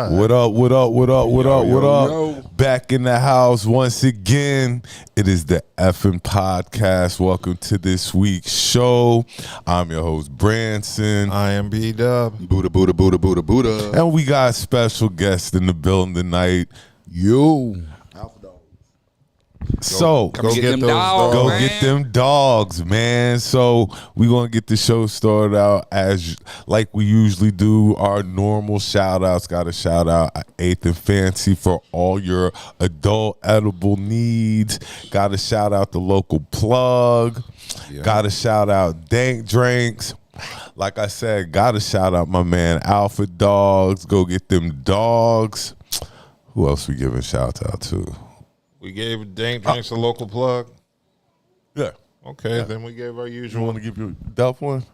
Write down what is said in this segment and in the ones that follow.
live. What up, what up, what up, what up, what up? yo. Back in the house once again. It is the effing podcast. Welcome to this week's show. I'm your host, Branson. I am B.D.U.B. Budha, Budha, Budha, Budha, Budha. And we got a special guest in the building tonight. Yo. So Go get them dogs, go man. get them dogs, man. So we gonna get the show started out as like we usually do. Our normal shout outs. Got to shout out Eighth and Fancy for all your adult edible needs. Got to shout out the local plug. Yeah. Got to shout out Dank Drinks. Like I said, got to shout out my man Alpha Dogs. Go get them dogs. Who else we giving shout out to? We gave Dank Drinks a local plug. Yeah. Okay, then we gave our You usual. want to give your Delph one?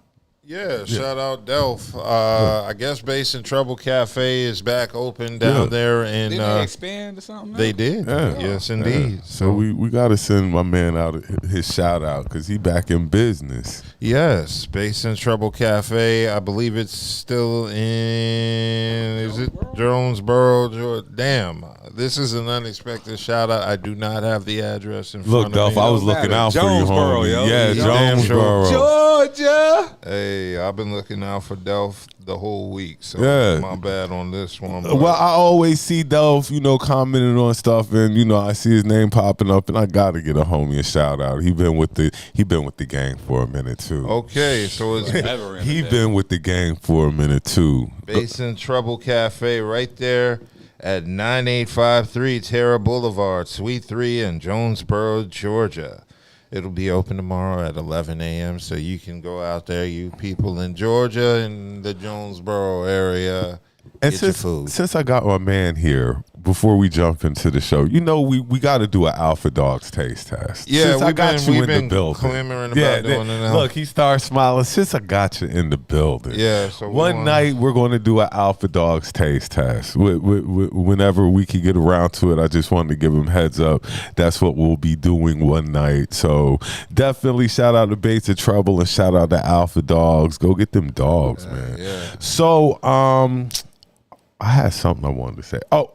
Yeah, shout out Delph. I guess Bass and Trouble Cafe is back open down there, and Didn't they expand or something? they did. Yeah. Yes, indeed. Yeah. So we got to send my man out his shout out because he back in business. Yes, Bass and Trouble Cafe. I believe it's still in. Is it Jonesboro? Damn, this is an unexpected shout out. I do not have the address in Look, front of Delph, me. I was looking out for you, Jonesboro, homie. yo. Yeah, Damn sure. Jonesboro. Georgia. Hey, I've been looking out for Delph the whole week, so Yeah. my bad on this one. but- Well, I always see Delph, commenting on stuff, and I see his name popping up, and I gotta get a homie a shout out. He been with the gang for a minute too. Okay, so it's He been with the gang for a minute too. Bass and Trouble Cafe right there at 9853 Terra Boulevard, Suite 3 in Jonesboro, Georgia. It'll be open tomorrow at 11 a.m., so you can go out there, you people in Georgia and the Jonesboro area, And get your food. since I got my man here, before we jump into the show, we got to do an Alpha Dogs taste test. Yeah, since I we've got been- you we've in been the building. clamoring about doing it now. Look, he starts smiling since I got you in the building. Yeah, so one night we're going to do an Alpha Dogs taste test. Whenever we can get around to it, I just wanted to give him heads up. That's what we'll be doing one night. So definitely shout out to Bates of Trouble and shout out to Alpha Dogs. Go get them dogs, man. Yeah. So I had something I wanted to say. Oh,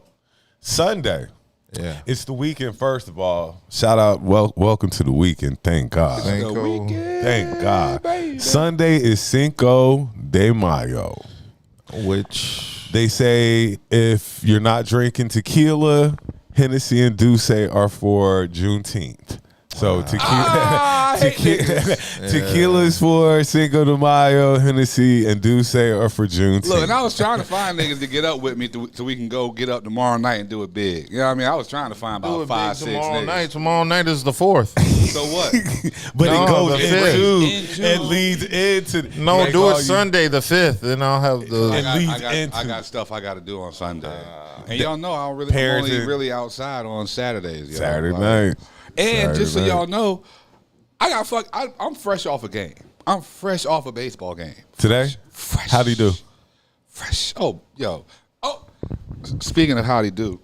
Sunday. Yeah. It's the weekend, first of all. Shout out, welcome to the weekend. Thank God. Thank God. Baby. Sunday is Cinco de Mayo. Which They say if you're not drinking tequila, Hennessy and Douce are for Juneteenth. So tequila is for Cinco de Mayo, Hennessy and Douce are for Juneteenth. Look, and I was trying to find niggas to get up with me so we can go get up tomorrow night and do it big. You know what I mean? I was trying to find do about it 5, big 6 tomorrow niggas. night. Tomorrow night is the 4th. So what? But No, it goes the fifth. into, it leads into. No, like, do all it you- Sunday the 5th, then I'll have the. It leads I into- got stuff I got to do on Sunday. And y'all know I'm Parents only and- really outside on Saturdays. Yo. Saturday Like, night. And Saturday just so night. y'all know, I'm fresh off a game. I'm fresh off a baseball game. Today? Fresh. How'd he do? Fresh. Oh, yo. Oh, speaking of how'd he do,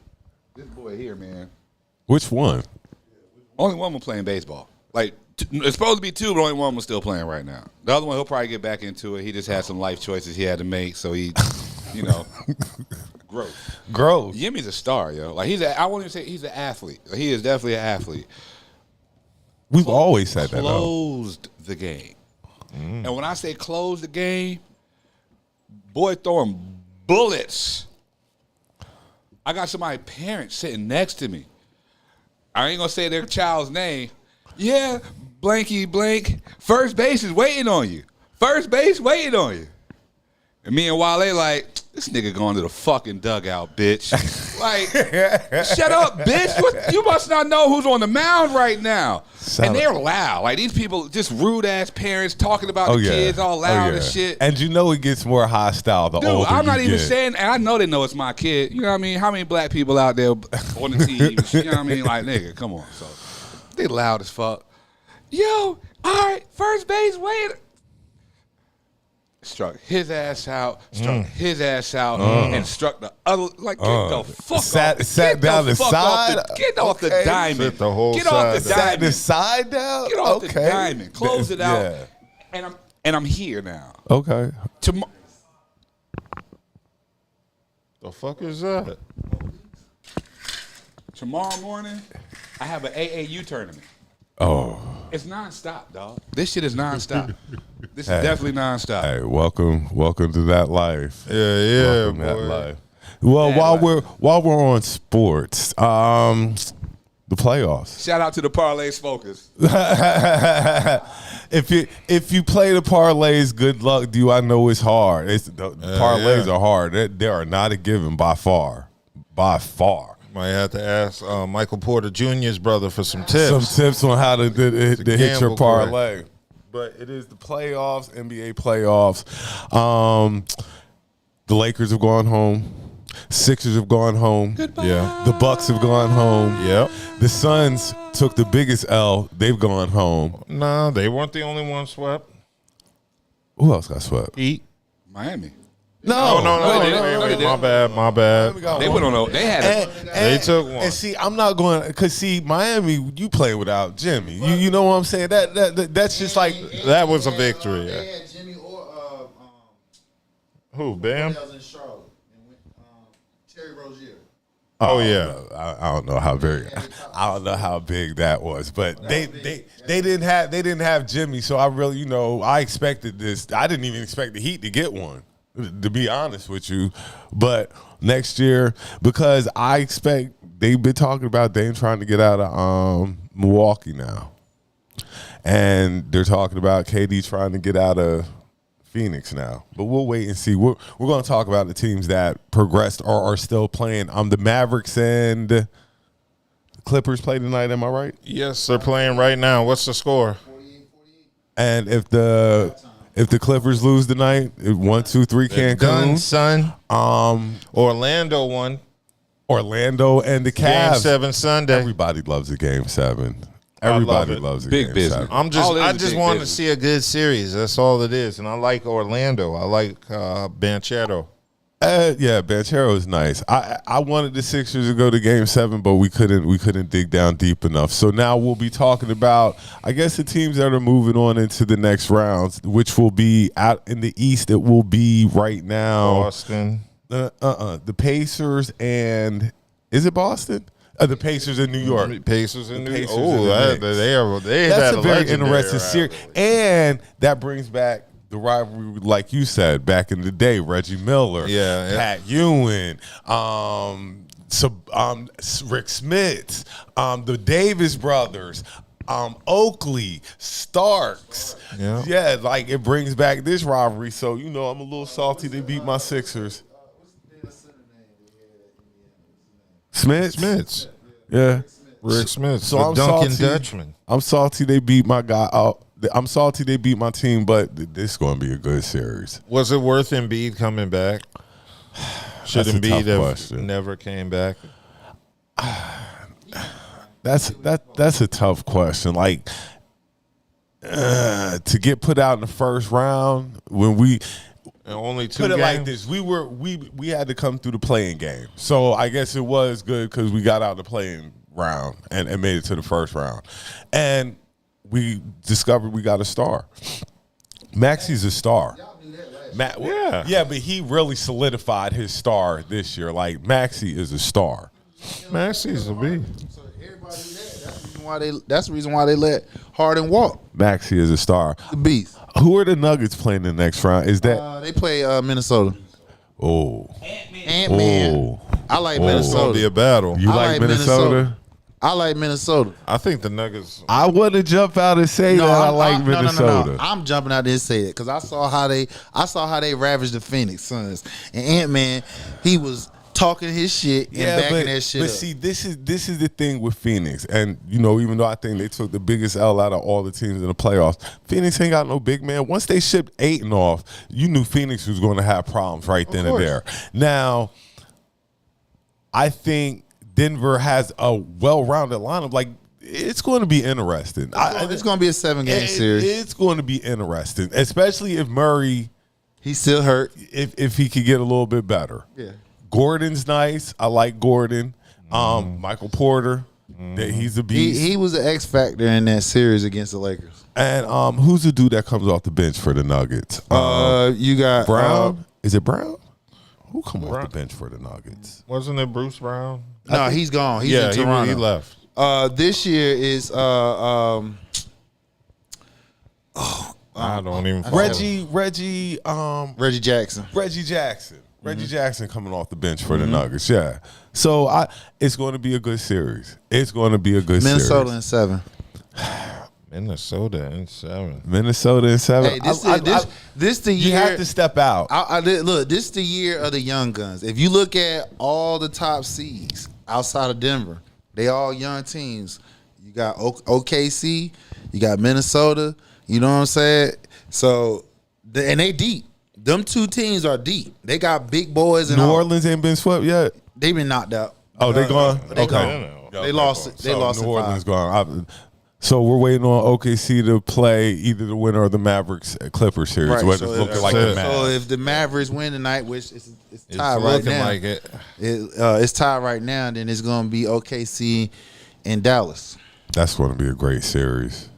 this boy here, man. Which one? Only one was playing baseball. Like, it's supposed to be 2, but only one was still playing right now. The other one, he'll probably get back into it. He just had some life choices he had to make, so he, growth. Growth. Yimmy's a star, yo. Like, I won't even say he's an athlete. Like, he is definitely an athlete. We've always said that, though. Closed the game. And when I say close the game, boy throwing bullets. I got somebody's parents sitting next to me. I ain't gonna say their child's name. Yeah, blanky blank. First base is waiting on you. First base waiting on you. And me and Wale like, this nigga going to the fucking dugout, bitch. Like, shut up, bitch. You must not know who's on the mound right now. And they're loud. Like, these people, just rude-ass parents talking about the kids all loud and shit. And it gets more hostile the older I'm not you even get. saying, and I know they know it's my kid. You know what I mean? How many black people out there on the team? You know what I mean? Like, nigga, come on. So, they loud as fuck. Yo, all right, first base, wait. Struck his ass out, and struck the other. Like, get the fuck off. Sat down the side? Get off the diamond. Sit the whole Get off the side Sat the diamond. side down? Get off okay. the diamond. Close it out. Yeah. And I'm here now. Okay. The fuck is that? Tomorrow morning, I have an AAU tournament. Oh. It's nonstop, dog. This shit is nonstop. This is definitely nonstop. Hey, welcome to that life. Yeah, Welcome boy. to that life. Well, while we're on sports, the playoffs. Shout out to the parlay smokers. If you play the parlays, good luck. Do I know it's hard? Parlays are hard. They are not a given by far. By far. Might have to ask Michael Porter Jr.'s brother for some tips. Some tips on how to hit your gamble parlay. But it is the playoffs, NBA playoffs. The Lakers have gone home. Sixers have gone home. Goodbye. Yeah. The Bucks have gone home. Yep. The Suns took the biggest L. They've gone home. Nah, they weren't the only ones swept. Who else got swept? Heat. Miami. No, they didn't. My bad. They went on. They had it. They took one. And see, I'm not going because Miami, you play without Jimmy. You know what I'm saying? That's just like That was a victory. They Yeah. had Jimmy or Who, Bam? else in Charlotte. And went, Terry Rozier. Oh, yeah. I don't know how big that was, but they didn't have Jimmy, so I really I expected this. I didn't even expect the Heat to get one, to be honest with you. But next year, because I expect they've been talking about Dame trying to get out of Milwaukee now, and they're talking about KD trying to get out of Phoenix now, but we'll wait and see. We're going to talk about the teams that progressed or are still playing. The Mavericks and the Clippers play tonight. Am I right? Yes, they're playing right now. What's the score? 48. And if the Clippers lose tonight, 1, 2, 3 Done, Cancun, son. Orlando won. Orlando and the Cavs. Game 7 Sunday. Everybody loves a Game 7. love Everybody it. loves a Big Game business. 7. I just want to see a good series. That's all it is. And I like Orlando. I like Banchero. Yeah, Banchero is nice. I wanted the Sixers to go to Game 7, but we couldn't dig down deep enough. So now we'll be talking about, I guess, the teams that are moving on into the next rounds, which will be out in the East. It will be right now Boston. the Pacers and is it Boston? The Pacers in New York. Pacers in New York. Pacers in Oh, the they That's had a very legendary interesting series, rivalry. and that brings back the rivalry, like you said, back in the day. Reggie Miller, Yeah. Pat Ewing, Rick Smith, the Davis brothers, Oakley, Starks. Yeah. Like it brings back this rivalry. So I'm a little salty they beat my Sixers. Smiths. Yeah. Rick Smith. So the I'm Duncan salty. Dutchman. I'm salty they beat my guy out. I'm salty they beat my team, but this is going to be a good series. Was it worth Embiid coming back? Should That's a tough Embiid have question. never came back? That's a tough question. Like to get put out in the first round when we And only 2 put it games? like this, we had to come through the playing game. So I guess it was good because we got out the playing round and made it to the first round, and we discovered we got a star. Maxi's a star. Yeah, but he really solidified his star this year. Like Maxi is a star. Maxi's a B. So everybody that. That's the reason why they let Harden walk. Maxi is a star. The Beast. Who are the Nuggets playing the next round? Is that They play Minnesota. Ant-Man. I like It's Minnesota. going to be a battle. you I like like Minnesota? Minnesota. I like Minnesota. I think the Nuggets. I want to jump out and say that I like Minnesota. No. I'm jumping out there and say it because I saw how they ravaged the Phoenix Suns. And Ant-Man, he was talking his shit and backing that shit but up. see, this is the thing with Phoenix, and even though I think they took the biggest L out of all the teams in the playoffs, Phoenix ain't got no big man. Once they shipped Ayton off, you knew Phoenix was going to have problems right then and there. Now, I think Denver has a well-rounded lineup. Like it's going to be interesting. It's going to be a 7-game series. It's going to be interesting, especially if Murray, He's still hurt. if he could get a little bit better. Yeah. Gordon's nice. I like Gordon. Michael Porter, he's a beast. He was an X factor in that series against the Lakers. And who's the dude that comes off the bench for the Nuggets? You got Brown? Is it Brown? Who come off the bench for the Nuggets? Wasn't it Bruce Brown? No, he's gone. He's in Toronto. He left. This year is I don't even. Reggie Jackson. Reggie Jackson coming off the bench for the Nuggets. Yeah. So it's going to be a good series. It's going to be a good Minnesota series. in 7. Minnesota in 7. Hey, this the year. You have to step out. Look, this is the year of the young guns. If you look at all the top seeds outside of Denver, they all young teams. You got OKC, you got Minnesota. You know what I'm saying? So, and they deep. Them two teams are deep. They got big boys. And New Orleans ain't been swept yet. They've been knocked out. Oh, they gone. They Okay. They lost it. They lost New in Orleans 5. gone. So we're waiting on OKC to play either the winner of the Mavericks Clippers series. Right, What so it's looking if- like the Mavs. So if the Mavericks win tonight, which it's It's tied right looking now, like it. it's tied right now. Then it's going to be OKC and Dallas. That's going to be a great series.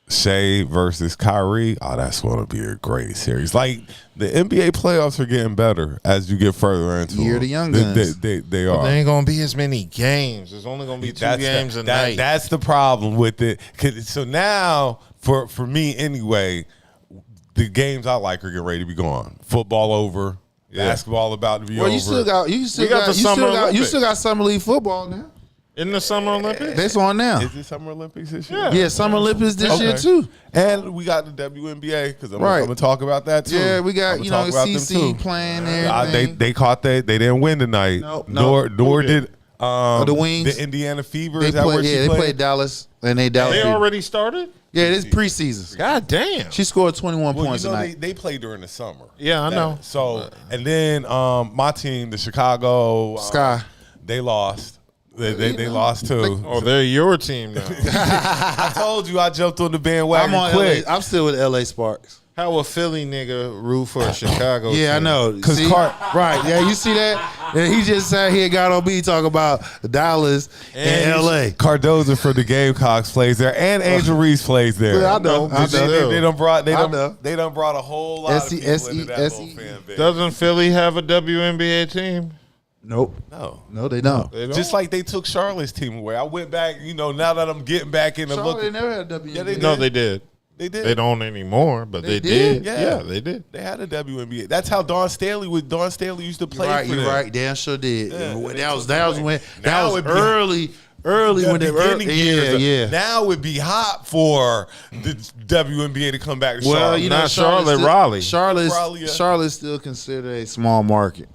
Shea versus Kyrie. Oh, that's going to be a great series. Like, the NBA playoffs are getting better as you get further into Year them. of the young They guns. are. There ain't gonna be as many games. There's only gonna be 2 games a night. That's the problem with it. So now, for me anyway, the games I like are getting ready to be gone. Football over. Yeah. Basketball about to be Well, over. you still got Summer League football now. In the Summer Olympics. That's on now. Is it Summer Olympics this year? Yeah, Summer Olympics this year too. And we got the WNBA because I'm Right. going to talk about that too. Yeah, we got I'ma talk about them, CC too. playing and everything. They didn't win tonight. Nope. Nor did the Wings. the Indiana Fever. They Is that where she they played? played Dallas and they Dallas. They beat them. already started. Yeah, this preseason. God damn. She scored 21 Well, points you know, tonight. they play during the summer. Yeah, I know. So and then my team, the Chicago Sky. they lost. They lost too. Oh, they're your team now. I told you I jumped on the bandwagon I'm on quick. LA. I'm still with LA Sparks. How a Philly nigga root for a Chicago Yeah, I team? know. 'Cause See? Right. Yeah, you see that? And he just sat here, got on me talking about Dallas and LA. Cardoza for the Gamecocks plays there, and Angel Reese plays there. Yeah, I know. I know. They done brought know. they done brought a whole lot of people into that SE. little fan base. Doesn't Philly have a WNBA team? Nope. No, they don't. They don't? just like they took Charlotte's team away. I went back, now that I'm getting back in the Charlotte, look. they never had a WNBA. Yeah, they No, they did. They did. They don't anymore, but They they did? did. Yeah. They did. They had a WNBA. That's how Dawn Staley used to play. Right, for you're them. right. Damn sure did. Yeah, that was when Now that was it'd be- early The when they were beginning years. yeah. Now it would be hot for the WNBA to come back to Well, Charlotte. you know, Not Charlotte, Raleigh. Raleigh, yeah. Charlotte's still considered a small market.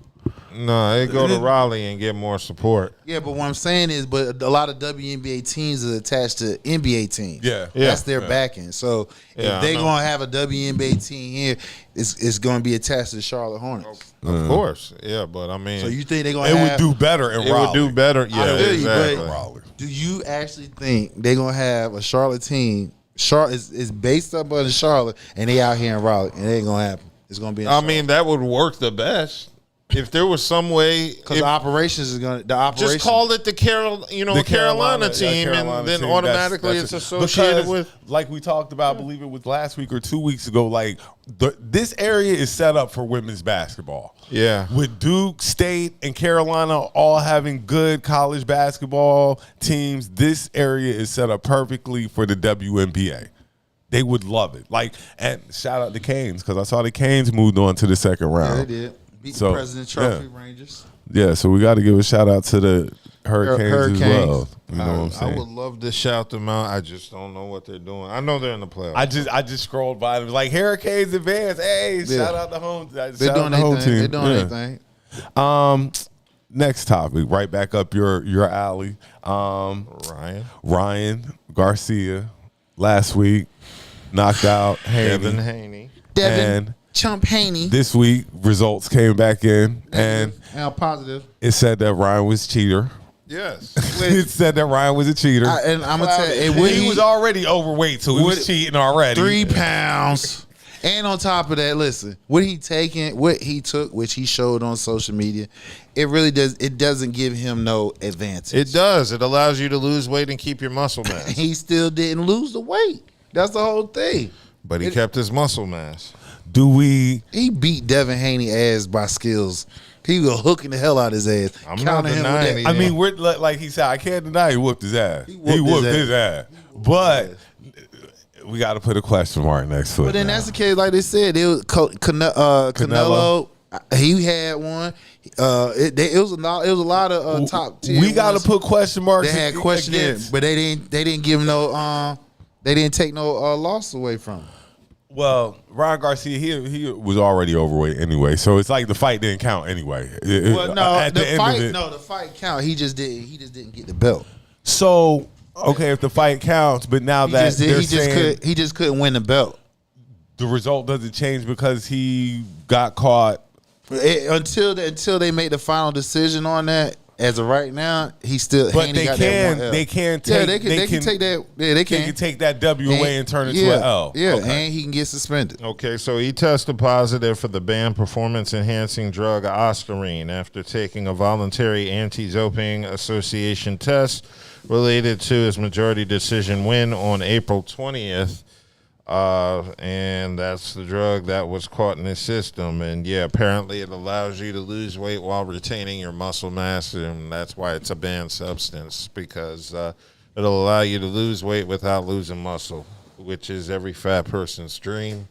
No, they go to Raleigh and get more support. Yeah, but what I'm saying is, but a lot of WNBA teams are attached to NBA teams. Yeah. That's their backing. So Yeah, if they're I know. gonna have a WNBA team here, it's gonna be attached to the Charlotte Hornets. Of course. Yeah, but I mean, So you think they're gonna It have, would do better in it Raleigh. would do better. Yeah, feel you, exactly. but- Raleigh. Do you actually think they're gonna have a Charlotte team? Charlotte is based up on Charlotte, and they out here in Raleigh, and it ain't gonna happen. It's gonna be. In I mean, that would work the best if there was some way. because if- the operations is gonna just call it the Carolina team, Carolina and then team. automatically That's it's it. associated Because, with. like we talked about, I believe it was last week or 2 weeks ago. Like this area is set up for women's basketball. Yeah. With Duke, State, and Carolina all having good college basketball teams, this area is set up perfectly for the WNBA. They would love it. Like, and shout out to Canes because I saw the Canes moved on to the second Yeah, round. they did. Beat So, the President Trophy yeah. Rangers. Yeah, so we got to give a shout out to the Hurricanes as well. You know what I'm I saying? would love to shout them out. I just don't know what they're doing. I know they're in the playoffs. I just scrolled by them like Hurricanes advance. Hey, Yeah. shout out the home. They're doing the home anything. team. They're doing Yeah. anything. Next topic, right back up your alley. Ryan Garcia last week knocked out Devin Haney. Haney. Devin And Chump Haney. this week results came back in and Now positive. it said that Ryan was a cheater. Yes. It said that Ryan was a cheater. And I'm gonna tell you, he was already overweight, so he was cheating already. 3 pounds. And on top of that, listen, what he took, which he showed on social media, it really doesn't give him no advantage. It does. It allows you to lose weight and keep your muscle mass. He still didn't lose the weight. That's the whole thing. But he kept his muscle mass. Do we? He beat Devin Haney ass by skills He was hooking the hell out of his ass. I'm not counting him with denying that. it. I mean, we're like he said, I can't deny he whooped his ass. He whooped whooped his his ass. But we got to put a question mark next to it. But then now. that's the case, like they said, it was Canelo. He had one. It was a lot of top tier. We got to ones. put question marks. They had question in, against- but they didn't give no. They didn't take no loss away from him. Well, Ryan Garcia, he was already overweight anyway, so it's like the fight didn't count anyway. Well, no, at the end of it. the fight count. He just didn't get the belt. So okay, if the fight counts, but now that He just couldn't win the belt the result doesn't change because he got caught. until they make the final decision on that. As of right now, he still. But Haney they got that one L. they can take. Yeah, they can take that. Yeah, they They can. can take that W away and turn it to an L. Yeah, Okay. and he can get suspended. Okay, so he tested positive for the banned performance-enhancing drug oscarine after taking a voluntary anti-doping association test related to his majority decision win on April 20th. And that's the drug that was caught in his system. And yeah, apparently it allows you to lose weight while retaining your muscle mass, and that's why it's a banned substance, because it'll allow you to lose weight without losing muscle, which is every fat person's dream.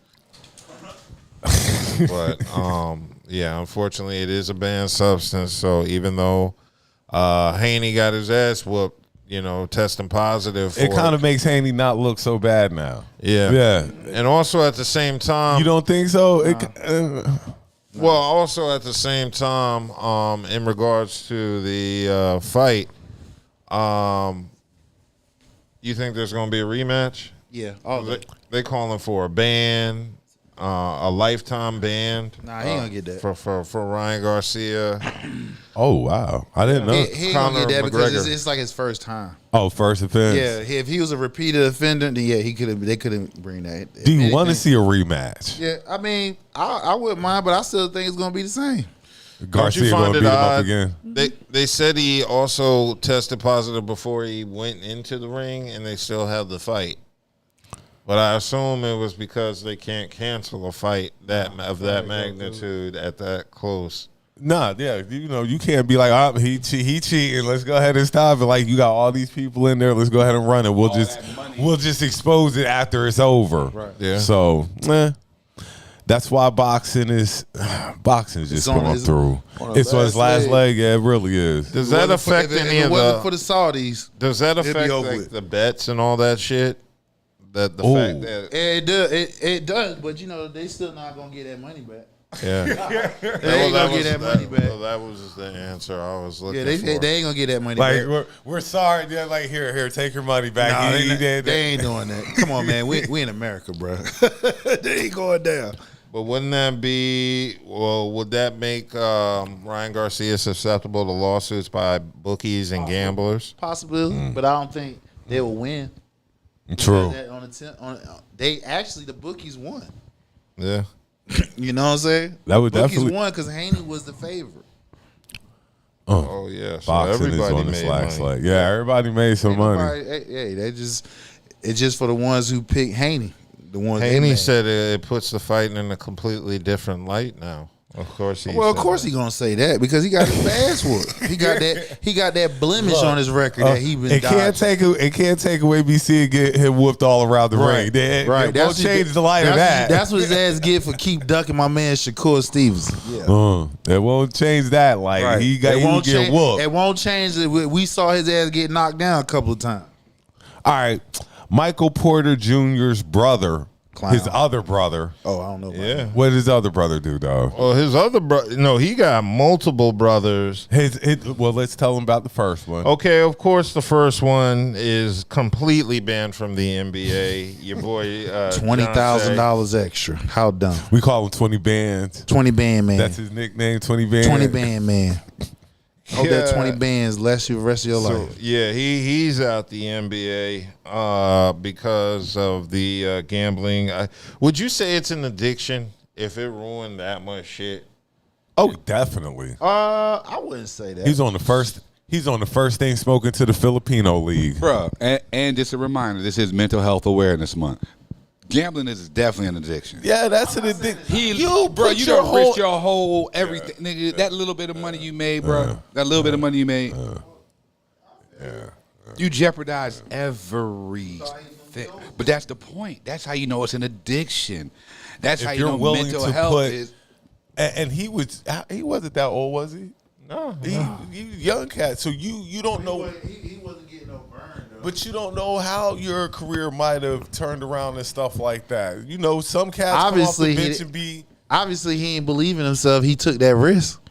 But yeah, unfortunately it is a banned substance. So even though Haney got his ass whooped, testing positive for It kind of makes Haney not look so bad now. yeah. And also at the same time, You don't think so? well, also at the same time, in regards to the fight, you think there's going to be a rematch? Yeah, They calling for a ban, a lifetime ban. Nah, he ain't gonna get that. For Ryan Garcia. Oh wow, I didn't know. He ain't gonna Conor get that because McGregor. it's like his first time. Oh, first offense. Yeah, if he was a repeated offender, then yeah, they couldn't bring that. Do you want to see a rematch? Yeah, I mean, I wouldn't mind, but I still think it's gonna be the same. Garcia find going to it beat him up odd? again. They said he also tested positive before he went into the ring, and they still had the fight. But I assume it was because they can't cancel a fight of that magnitude at that close. Nah, yeah, you can't be like, he cheating. Let's go ahead and stop it. Like, you got all these people in there. Let's go ahead and run it. We'll just expose it after it's over. Right. Yeah. So, that's why boxing is just going through. It's on its last leg. Yeah, it really is. Does that affect any of for the Saudis? Does that it'd be affect over like with. the bets and all that shit? That the fact that It does. It does, but they still not gonna get that money back. yeah, They ain't gonna get that money back. Well, that was the answer I was looking Yeah, for. they ain't gonna get that money Like, back. we're sorry. Yeah, like, here, take your money back. Nah, He did they ain't doing that. Come on, man. We in America, bro. They ain't going down. But wouldn't that be? Well, would that make Ryan Garcia susceptible to lawsuits by bookies and gamblers? Possibility, but I don't think they will win. True. The bookies won. Yeah. You know what I'm saying? That would bookies definitely- won because Haney was the favorite. Oh yeah. So Boxing is everybody on the made slack. money. Yeah, everybody made some money. Hey, it's just for the ones who pick Haney. The ones they Haney mad. said it puts the fight in a completely different light now. Of course he. Well, of said course that. he gonna say that because he got his ass whooped. He got that blemish on his record that he been. It can't take away BC and get him whooped all around the ring. It won't change the light of that. That's what his ass get for keep ducking my man Shakur Stevenson. Yeah. It won't change that. Like, Right. he get change, whooped. It won't change it. We saw his ass get knocked down a couple of times. All right, Michael Porter Jr.'s brother, Clown. his other brother. Oh, I don't know. About Yeah. What did his other brother do, though? Well, his other brother. No, he got multiple brothers. Well, let's tell him about the first one. Okay, of course, the first one is completely banned from the NBA. Your boy $20,000 extra. How dumb. We call him 20 Bands. 20 band man. That's his nickname, 20 Bands. 20 band man. Hope that Yeah. 20 bands last you the rest of your So life. yeah, he's out the NBA because of the gambling. Would you say it's an addiction if it ruined that much shit? Oh, definitely. I wouldn't say that. He's on the first thing smoking to the Filipino League. Bruh, and just a reminder, this is Mental Health Awareness Month. Gambling is definitely an addiction. Yeah, that's an addiction. Bro, you don't risk your whole everything, nigga. That little bit of money you made, bro. That little bit of money you made. You jeopardize everything. But that's the point. That's how you know it's an addiction. That's how you know mental health is. And he wasn't that old, was he? No, He young cat. So you don't know. He wasn't getting no burn though. But you don't know how your career might have turned around and stuff like that. You know, some cats Obviously, come off the bench and be Obviously, he ain't believe in himself. He took that risk.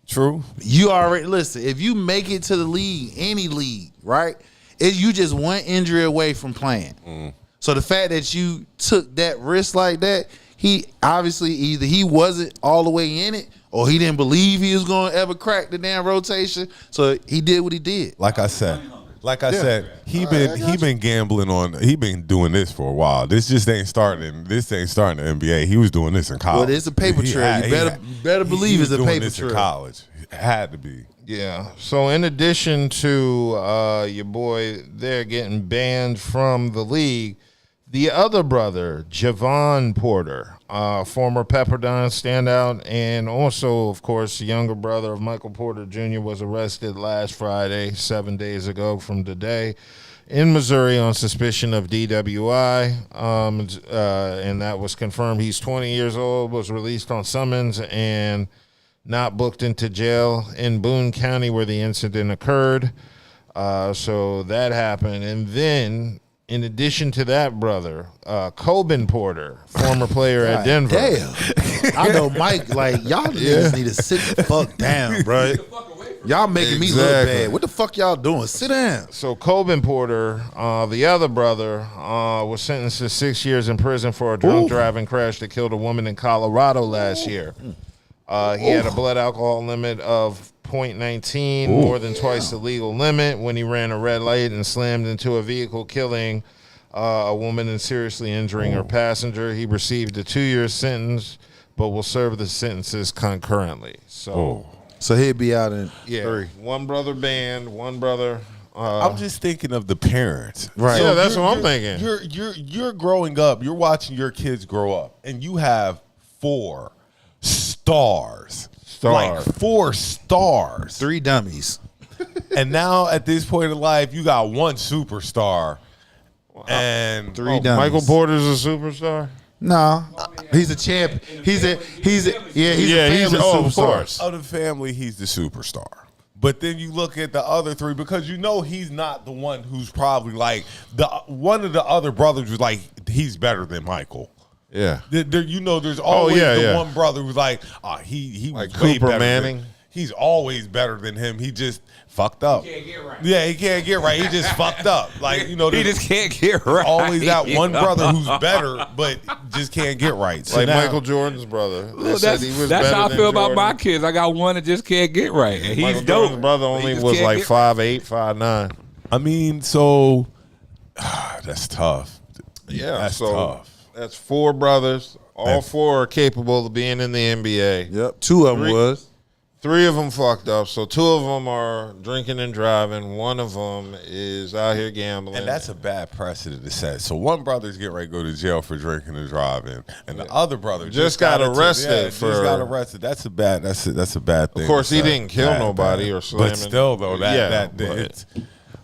True. You already listen. If you make it to the league, any league, right? You just one injury away from playing. So the fact that you took that risk like that, he obviously either he wasn't all the way in it, or he didn't believe he was going to ever crack the damn rotation. So he did what he did. Like I said, he been gambling on. He been doing this for a while. This just ain't starting. This ain't starting the NBA. He was doing this in college. Well, it's a paper trail. You better believe it's a paper trail. In college, it had to be. Yeah. So in addition to your boy there getting banned from the league, the other brother, Javon Porter, former Pepperdine standout, and also, of course, the younger brother of Michael Porter Jr. was arrested last Friday, 7 days ago from today, in Missouri on suspicion of DWI, and that was confirmed. He's 20 years old, was released on summons, and not booked into jail in Boone County where the incident occurred. So that happened. And then, in addition to that brother, Coben Porter, former player at Denver. Damn. I know Mike, like, y'all niggas need to sit the fuck down, bro. Y'all making me look bad. What the fuck y'all doing? Sit down. So Coben Porter, the other brother, was sentenced to 6 years in prison for a drunk driving crash that killed a woman in Colorado last year. He had a blood alcohol limit of 0.19, more than twice the legal limit, when he ran a red light and slammed into a vehicle, killing a woman and seriously injuring her passenger. He received a 2-year sentence, but will serve the sentences concurrently. So he'd be out in 3. One brother banned, one brother. I'm just thinking of the parents, right? Yeah, that's what I'm thinking. You're growing up. You're watching your kids grow up, and you have 4 stars. Like 4 stars. 3 dummies. And now at this point in life, you got 1 superstar and 3 dummies. Michael Porter's a superstar? No. He's a champ. He's a family superstar. Of the family, he's the superstar. But then you look at the other 3, because you know he's not the one who's probably like one of the other brothers was like, he's better than Michael. Yeah. There's always one brother who's like, he was like way Cooper better Manning. He's always better than him. He just fucked up. He can't get right. Yeah, he can't get right. He just fucked up. Like, he just can't get right. Always that one brother who's better, but just can't get right. So Like now, Michael Jordan's brother. Look, that's how I feel about my kids. I got one that just can't get right. And Michael he's Jordan's dope. brother only was like 5'8", 5'9". I mean, so that's tough. Yeah, that's so tough. that's 4 brothers. All 4 are capable of being in the NBA. Yep. 2 of them was. 3 of them fucked up. So 2 of them are drinking and driving. 1 of them is out here gambling. And that's a bad precedent to set. So one brother's getting ready to go to jail for drinking and driving, and the other brother just got arrested. That's a bad. That's a bad thing. Of course, he didn't kill nobody or slam. But still, though, it's.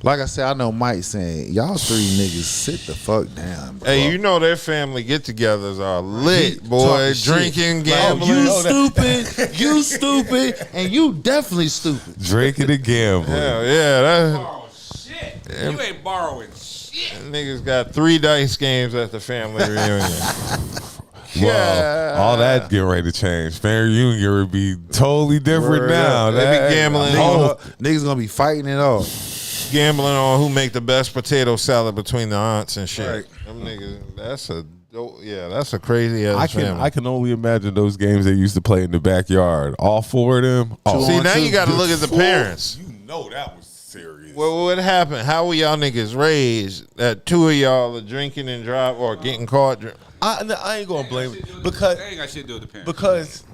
Like I said, I know Mike saying, y'all 3 niggas sit the fuck down, bro. Hey, you know their family get-togethers are lit, boy. Drinking, gambling. You stupid, and you definitely stupid. Drinking and gambling. Hell yeah. Oh, shit. You ain't borrowing shit. Niggas got 3 dice games at the family reunion. Well, all that's getting ready to change. Family reunion would be totally different now. They be gambling. Niggas gonna be fighting it off. Gambling on who make the best potato salad between the aunts and shit. Right. Them niggas, that's a crazy ass family. I can only imagine those games they used to play in the backyard. All 4 of them. See, now you got to look at the parents. You know that was serious. Well, what happened? How were y'all niggas raised that 2 of y'all are drinking and drive or getting caught? I ain't gonna blame it because they ain't got shit to do with the parents. Because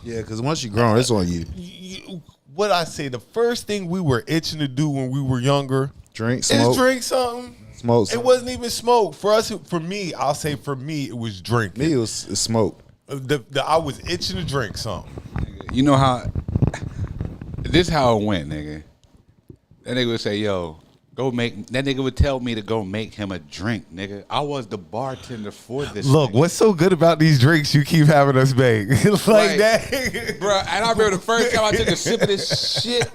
because once you're grown, it's on you. What I say, the first thing we were itching to do when we were younger drink, smoke. is drink something. Smoke. It wasn't even smoke. For us, for me, I'll say for me, it was drinking. Me, it was smoke. I was itching to drink something. You know how? This how it went, nigga. That nigga would say, "Yo, go make." That nigga would tell me to go make him a drink, nigga. I was the bartender for this. Look, nigga. what's so good about these drinks you keep having us make? like that. Bro, and I remember the first time I took a sip of this shit.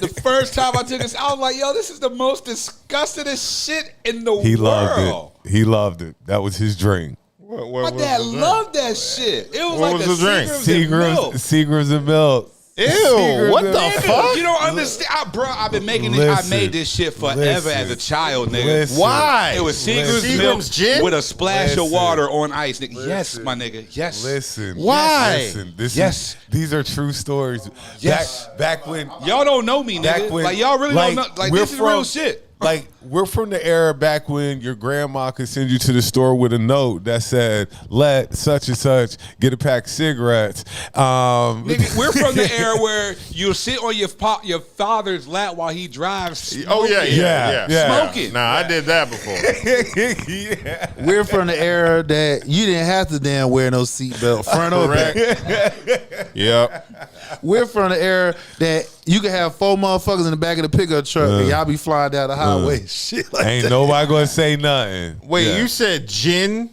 The first time I took this, I was like, yo, this is the most disgustingest shit in the He world. loved it. He loved it. That was his drink. My dad loved that shit. It was What like was a the drink? Seagram's and milk. Seagram's and milk. Ew, what the Nigga, fuck? you don't understand, bro. I've been making this. I made this shit forever as a child, nigga. Listen. Why? It was Seagram's milk gin with a splash of Listen. water on ice, nigga. Yes, Listen. my nigga. Yes. Listen. Why? Listen. This Yes. these are true stories. Yes. Back when Y'all don't know me, Back nigga. when- Like y'all really like, don't know. Like we're this is real from- shit. Like, we're from the era back when your grandma could send you to the store with a note that said, let such and such get a pack of cigarettes. Nigga, we're from the era where you sit on your father's lap while he drives. Oh yeah, Yeah. Smoking. Nah, I did that before. yeah. We're from the era that you didn't have to damn wear no seatbelt, front or back. Yep. We're from the era that you can have 4 motherfuckers in the back of the pickup truck and y'all be flying down the highway. Shit like Ain't that. nobody gonna say nothing. Wait, Yeah. you said gin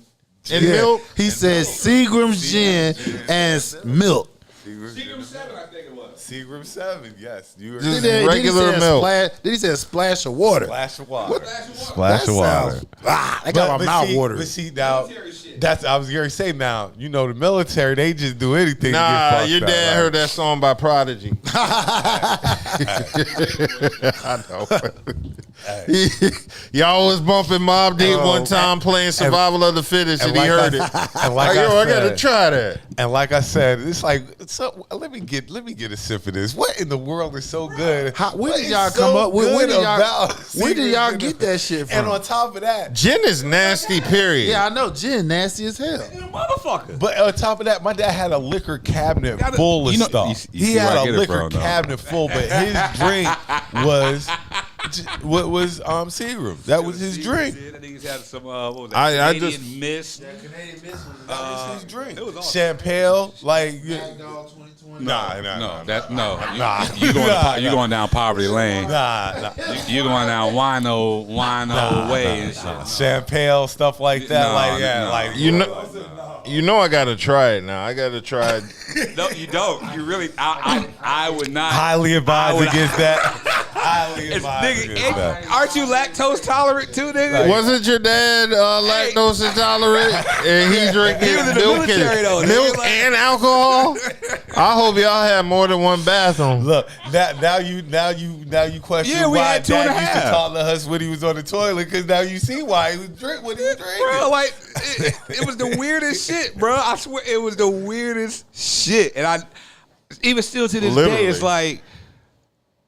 and Yeah. milk? He said Seagram's gin and milk. Seagram's 7, I think it was. Seagram 7, yes. You were Just Then regular he said milk. Then he said a splash of water. splash of water. That Splash of water. sounds, that got my mouth watering. But see now, that's I was going to say now. You know the military, they just do anything. to get Nah, fucked your up, dad right? heard that song by Prodigy. I know. Y'all was bumping Mobb Deep one time playing Survival of the Fittest, and he heard it. And like Yo, I gotta said, try that. and like I said, it's like so. Let me get a sip of this. What in the world is so good? When What did is y'all so come up with? When good did y'all, about where did y'all Seagram's get that shit from? And on top of that, Gin is nasty, period. Yeah, I know. Gin nasty as hell. Motherfucker. but on top of that, my dad had a liquor cabinet Gotta- full of you know- stuff. you He see where had I a get it liquor from, though. cabinet full, but his drink was what was Seagram. That was his drink. That niggas had some what was that? I Canadian just- Mist. That was his drink. it was awesome. Champagne, like No, Nah. You going down poverty lane. nah. You going down wino way and shit. Champagne, stuff like that. No, like yeah, no. like You know I gotta try it now. I gotta try it. No, you don't. You really. I would not. highly advised I would- against that. Highly It's, advised against nigga, that. aren't you lactose tolerant too, nigga? Wasn't your dad lactose intolerant? And he drinking He was in the milk, military, though, and, nigga. milk Like- and alcohol? I hope y'all had more than one bathroom. Look, now you question Yeah, we why had 2 and Dad a used to half. talk to us when he was on the toilet, because now you see why he was drinking what he was drinking. Bro, like it was the weirdest shit, bro. I swear it was the weirdest shit, and I even still to this Literally. day, it's like,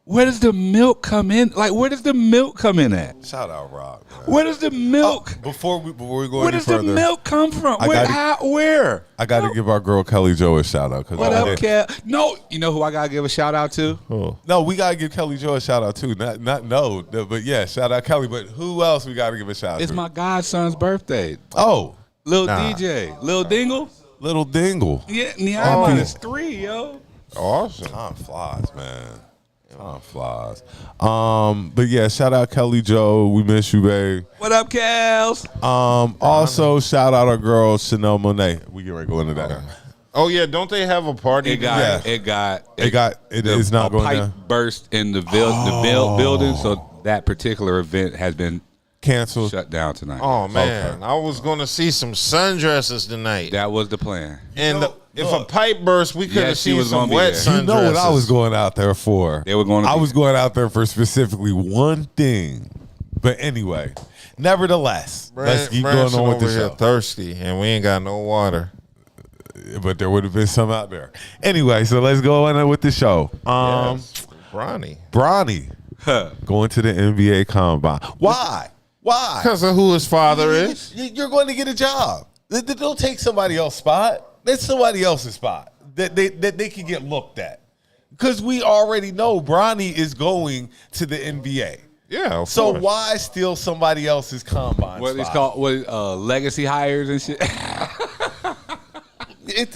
where does the milk come in? Like, where does the milk come in at? Shout out Rob. Man. Where does the milk? Before we go Where any does the further, milk come from? I Where? gotta- Where? I got to give our girl Kelli Jo a shout out. What up, Kel? No, you know who I gotta give a shout out to? No, we gotta give Kelli Jo a shout out too. But yeah, shout out Kelly. But who else we gotta give a shout out It's to? my godson's birthday. Oh, Lil Nah. DJ, Lil Dingle. little Dingle. Yeah, Neon is 3, yo. Awesome. Time flies, man. Time flies. But yeah, shout out Kelli Jo. We miss you, babe. What up, Kels? Also shout out our girl Chanel Monet. We get ready to go into that. Oh yeah, don't they have a party? It got It is not a going pipe down. burst in the building, so that particular event has been Canceled. shut down tonight. Oh man, I was gonna see some sundresses tonight, That was the plan. and No, if a pipe burst, we could have Yes, she seen was some gonna be wet there. You sundresses. know what I was going out there for? They were going to I be was going out there for specifically one thing. But anyway, nevertheless, let's keep going Branson on with over the here show. thirsty, and we ain't got no water. But there would have been some out there. Anyway, so let's go on with the show. Yes. Bronny, Bronny going to the NBA Combine. Why? Why? because of who his father is. You're going to get a job. Don't take somebody else's spot. That's somebody else's spot that they can get looked at. Because we already know Bronny is going to the NBA. Yeah, of So course. why steal somebody else's combine What it's spot? called? Legacy hires and shit. And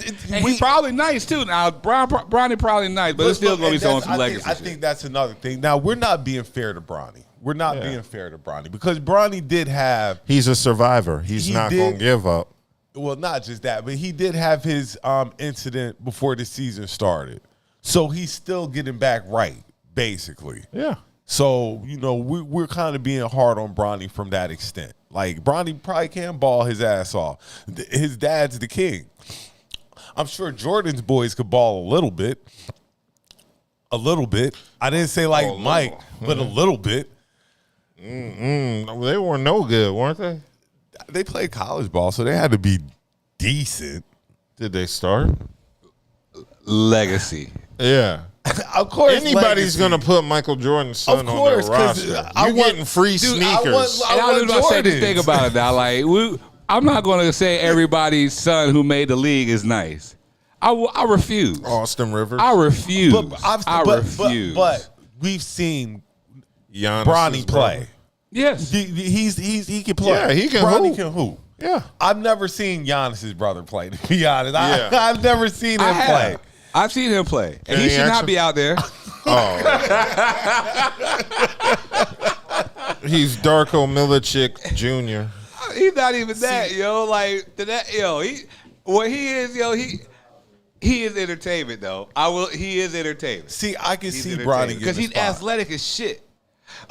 We- he's probably nice too. Now, Bronny probably nice, but it's still gonna be and showing that's- some legacy. I think that's another thing. Now we're not being fair to Bronny. We're not being fair to Bronny because Bronny did have. He's a survivor. He's He not did- going to give up. Well, not just that, but he did have his incident before the season started, so he's still getting back right, basically. Yeah. So, you know, we're kind of being hard on Bronny from that extent. Like, Bronny probably can ball his ass off. His dad's the king. I'm sure Jordan's boys could ball a little bit. A little bit. I didn't say like Mike, but a little bit. They were no good, weren't they? They played college ball, so they had to be decent. Did they start? legacy. Yeah. Of course, Anybody's legacy. going to put Michael Jordan's son Of on course, their 'cause roster. I You're want- getting free dude, I sneakers. want- And I was about to say this Jordans. thing about it now. Like, I'm not going to say everybody's son who made the league is nice. I refuse. Austin Rivers. I refuse. I but refuse. But we've seen Giannis's Bronny play. brother. yes. He can play. Yeah, he can Bronny hoop. can hoop. Yeah. I've never seen Giannis's brother play. To be honest, Yeah. I've never seen him I play. have. I've seen him play, and he Any should not action? be out there. He's Darko Milicic Jr. He's not even that, yo. Like that, yo. He is, yo. He is entertainment, though. He is entertainment. See, I can see Bronny because he's spot. athletic as shit.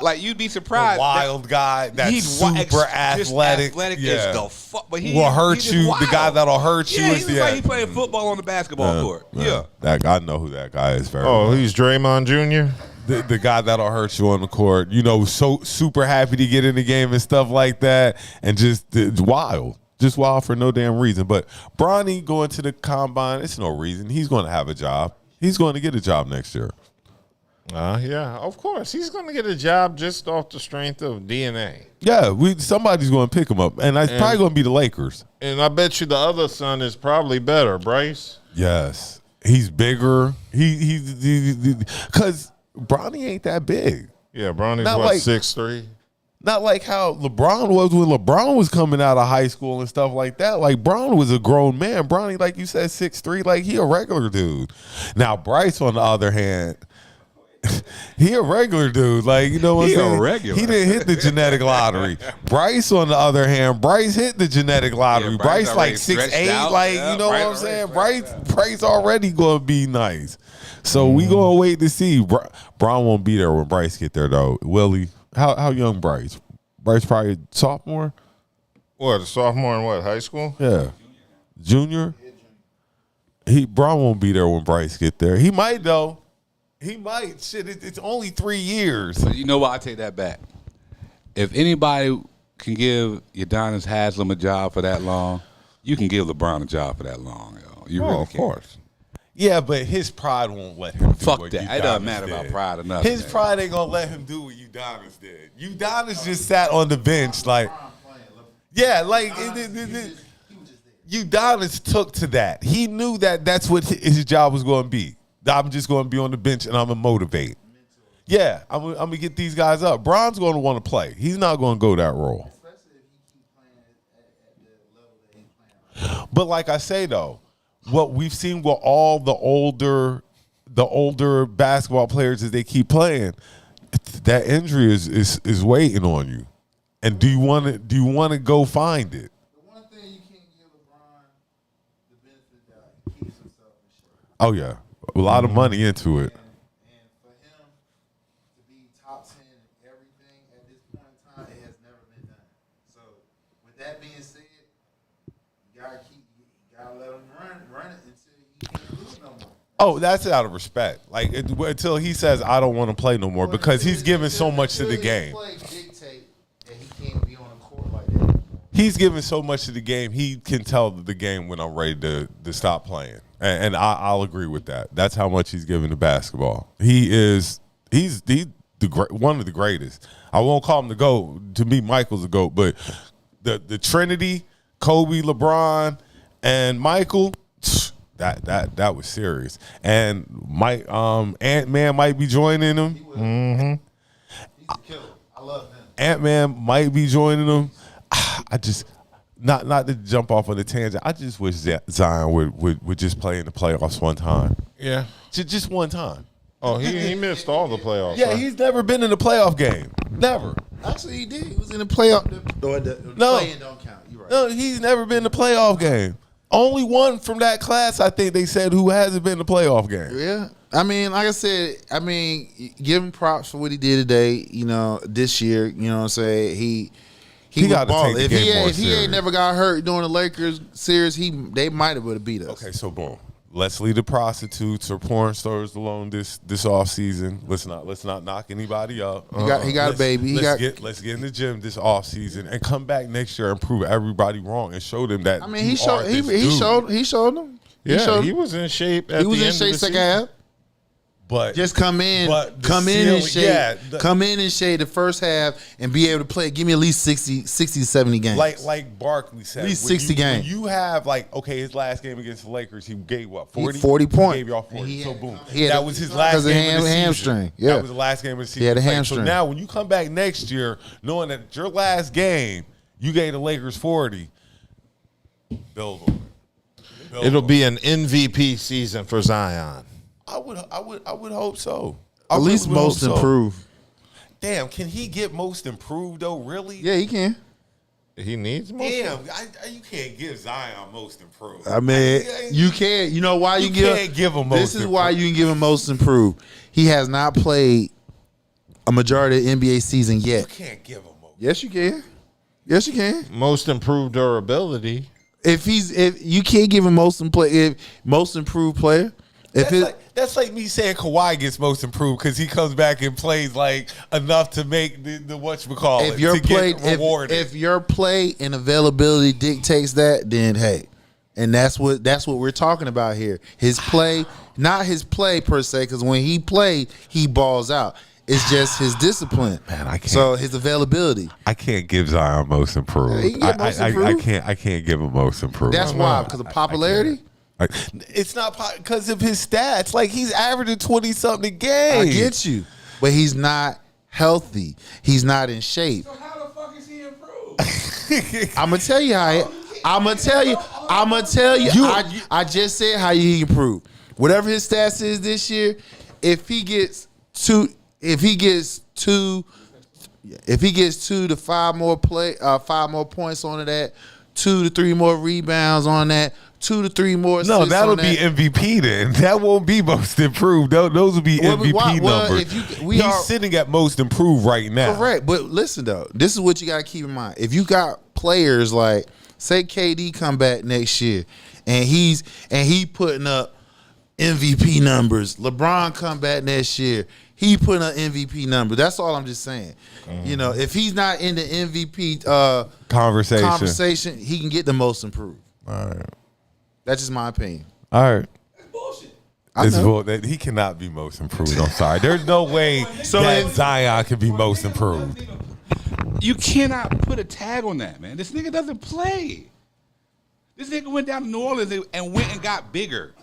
Like you'd be The surprised. wild guy that's He's super just athletic. athletic yeah. as the fuck. But he will hurt he's just you. The wild. guy that'll hurt you Yeah, is he looks like he playing football on the basketball court. Yeah. That I know who that guy is very Oh, well. he's Draymond Jr.? The guy that'll hurt you on the court. You know, so super happy to get in the game and stuff like that, and just wild. Just wild for no damn reason. But Bronny going to the combine, it's no reason. He's going to have a job. He's going to get a job next year. Yeah, of course. He's going to get a job just off the strength of DNA. Yeah, somebody's going to pick him up, and it's probably going to be the Lakers. And I bet you the other son is probably better, Bryce. Yes, he's bigger. Because Bronny ain't that big. Yeah, Bronny's Not what, like- 6'3"? Not like how LeBron was when LeBron was coming out of high school and stuff like that. Like, Bron was a grown man. Bronny, like you said, 6'3", like he a regular dude. Now, Bryce, on the other hand, he a regular dude. Like, you know what I'm He a saying? regular. He didn't hit the genetic lottery. Bryce, on the other hand, Bryce hit the genetic lottery. Yeah, Bryce Bryce like already 6'8", stretched out. like, Yeah, you know what I'm Bryce saying? already Bryce already going to be nice. So we going to wait to see. Bron won't be there when Bryce get there, though. Willie, how young Bryce? Bryce probably sophomore? What, a sophomore in what, high school? Yeah. Junior? Bron won't be there when Bryce get there. He might, though. He might. Shit, it's only 3 years. But you know what? I take that back. If anybody can give Udonis Haslam a job for that long, you can give LeBron a job for that long. Yo. You really of can. course. Yeah, but his pride won't let him do Fuck what that. Udonis It doesn't matter did. about pride or nothing. His pride ain't gonna let him do what Udonis did. Udonis just sat on the bench like, yeah, like Udonis took to that. He knew that that's what his job was going to be. I'm just going to be on the bench and I'm gonna motivate. Yeah, I'm gonna get these guys up. Bron's going to want to play. He's not going to go that role. But like I say though, what we've seen with all the older basketball players as they keep playing, that injury is waiting on you. And do you want to go find it? The one thing you can't give LeBron the benefit of the doubt, he keeps himself in shape. Oh yeah, a lot of money into it. And for him to be top 10 in everything at this point in time, it has never been done. So with that being said, you gotta let him run it until he can't lose no more. Oh, that's out of respect. Like until he says I don't want to play no more because he's giving so much to the game. Play dictate that he can't be on a court like that. He's giving so much to the game. He can tell the game when I'm ready to stop playing, and I'll agree with that. That's how much he's giving to basketball. He's the one of the greatest. I won't call him the GOAT. To me, Michael's the GOAT, but the Trinity, Kobe, LeBron, and Michael. That was serious. And Ant-Man might be joining him. He's a killer. love him. Ant-Man might be joining them. I just not to jump off on the tangent. I just wish Zion would just play in the playoffs one time. Yeah. Just one time. Oh, he missed all the playoffs. Yeah, huh? he's never been in a playoff game. Never. Actually, he did. He was in the playoff. The No. play-in don't count. You're right. No, he's never been in a playoff game. Only one from that class, I think they said, who hasn't been in a playoff game. Yeah. I mean, like I said, give him props for what he did today, this year. You know what I'm saying? He got to take the game more if he serious. ain't never got hurt during the Lakers series, they might have would have beat us. Okay, so boom. Let's leave the prostitutes or porn stars alone this off season. Let's not knock anybody up. He got a baby. Let's get in the gym this off season and come back next year and prove everybody wrong and show them that. He showed them. Yeah, he was in shape at He was the in end shape of the second season. half. But Just come in ceiling, in shape. Come in and shade the first half and be able to play. Give me at least 60, 70 games. like Barkley said, At least when 60 games. When you have his last game against the Lakers, he gave what 40? 40 points. He gave y'all 40. So boom, he had that was his last game of the season. hamstring. Yeah. That was the last game of the season. He had a Like, hamstring. So now when you come back next year, knowing that your last game, you gave the Lakers 40, build on it. It'll be an MVP season for Zion. I would hope so. At least most improved. Damn, can he get most improved though? Really? Yeah, he can. He needs more. Damn, you can't give Zion most improved. I mean, you can't. You know why you can't give him most This is why improved. you can give him most improved. He has not played a majority of the NBA season You yet. can't give him most. Yes, you can. Yes, you can. Most improved durability. If you can't give him most improved player. That's like me saying Kawhi gets most improved because he comes back and plays like enough to make the whatchamacallit. If your play, get rewarded. if your play and availability dictates that, then hey, and that's what we're talking about here. His play, not his play per se, because when he played, he balls out. It's just his discipline. Man, I can't. So his availability. I can't give Zion most improved. Yeah, he can get most improved. I can't give him most improved. That's why, because of popularity. It's not because of his stats. Like he's averaging 20-something a game. I get you, but he's not healthy. He's not in shape. So how the fuck is he improved? I'm gonna tell you how. I'm gonna tell you. I just said how he improved. Whatever his stats is this year, if he gets two to 5 more points on that, 2 to 3 more rebounds on that, 2 to 3 more assists. No, that'll on be that. MVP then. That won't be most improved. Those will be MVP numbers. He's sitting at most improved right now. Correct, but listen though, this is what you got to keep in mind. If you got players like, say, KD come back next year, and he putting up MVP numbers. LeBron come back next year, he putting up MVP numbers. That's all I'm just saying. Mm-hmm. If he's not in the MVP conversation, he can get the most improved. All right. That's just my opinion. All right. That's bullshit. He cannot be most improved. I'm sorry. There's no way that Zion can be most improved. You cannot put a tag on that, man. This nigga doesn't play. This nigga went down to New Orleans and went and got bigger.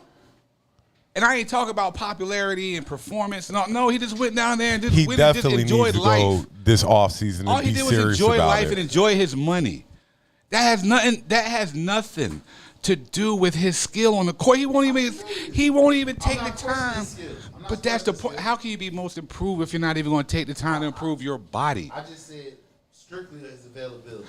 And I ain't talking about popularity and performance. No, he just went down there and just enjoyed needs to life. go this offseason All and he be did was serious enjoy about life it. and enjoy his money. That has nothing to do with his skill on the court. He won't even take the time. But that's the point. How can you be most improved if you're not even going to take the time to improve your body? I just said strictly his availability.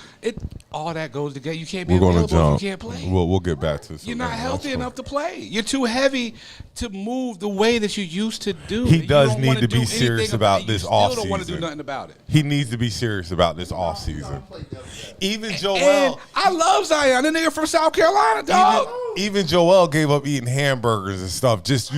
All that goes together. You can't be We're going to available jump. if you can't play. We'll get back to this. You're not healthy enough to play. You're too heavy to move the way that you used to do. He You does don't need wanna to do be serious anything about it. this You offseason. still don't want to do nothing about it. He needs to be serious about this offseason. Even And Joel. I love Zion, the nigga from South Carolina, dog. Even Joel gave up eating hamburgers and stuff just,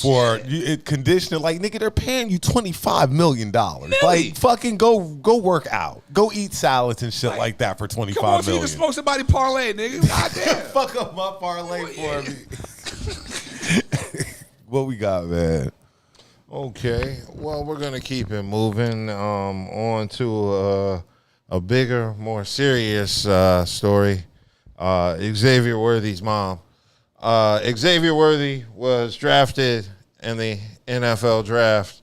for it conditioning. Like, nigga, they're paying you $25 million. Like, fucking go work out. Go eat salads and shit like that for $25 million. Come on, so you can smoke somebody parlay, nigga. Goddamn. Fuck up my parlay for me. What we got, man? Okay. Well, we're going to keep it moving on to a bigger, more serious story. Xavier Worthy's mom. Xavier Worthy was drafted in the NFL draft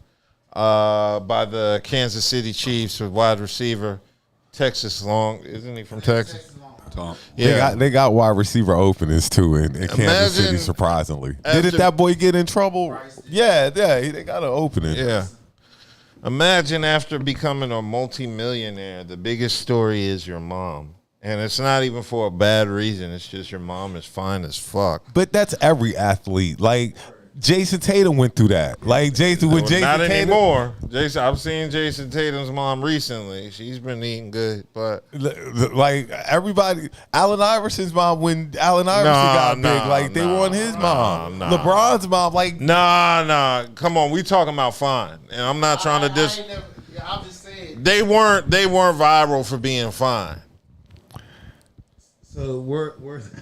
by the Kansas City Chiefs with wide receiver Texas Long. Isn't he from Texas? Yeah. They got wide receiver openings too in Kansas City, surprisingly. Didn't that boy get in trouble? Yeah, they got an opening. Yeah. Imagine after becoming a multimillionaire, the biggest story is your mom. And it's not even for a bad reason. It's just your mom is fine as fuck. But that's every athlete. Like, Jason Tatum went through that. Like, Jason Not Tatum. anymore. I've seen Jason Tatum's mom recently. She's been eating good, but Like, everybody. Allen Iverson's mom, when Allen Iverson got big, like, they won his mom. LeBron's mom, like. Nah. Come on. We talking about fine. And I'm not trying to I'm just saying. They weren't viral for being fine. So where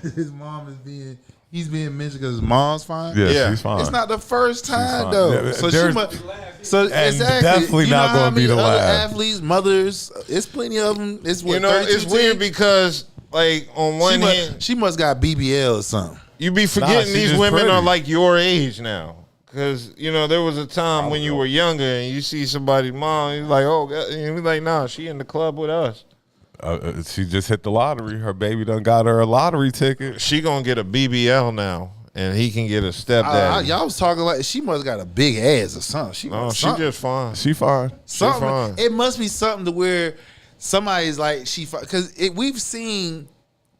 his mom is being, he's being mentioned because his mom's fine. Yeah, she's fine. It's not the first time though. Yeah, so she must. So exactly, definitely not going to be the last. Athletes, mothers, it's plenty of them. It's what, it's weird because like on one hand, she must got BBL or something. You be forgetting these women pretty. are like your age now. Because, there was a time when you were younger and you see somebody's mom, you're like, oh, God. And you're like, nah, she in the club with us. She just hit the lottery. Her baby done got her a lottery ticket. She gonna get a BBL now, and he can get a stepdad. Y'all was talking like she must got a big ass or something. She just fine. She fine. Something. She fine. It must be something to where somebody's like because we've seen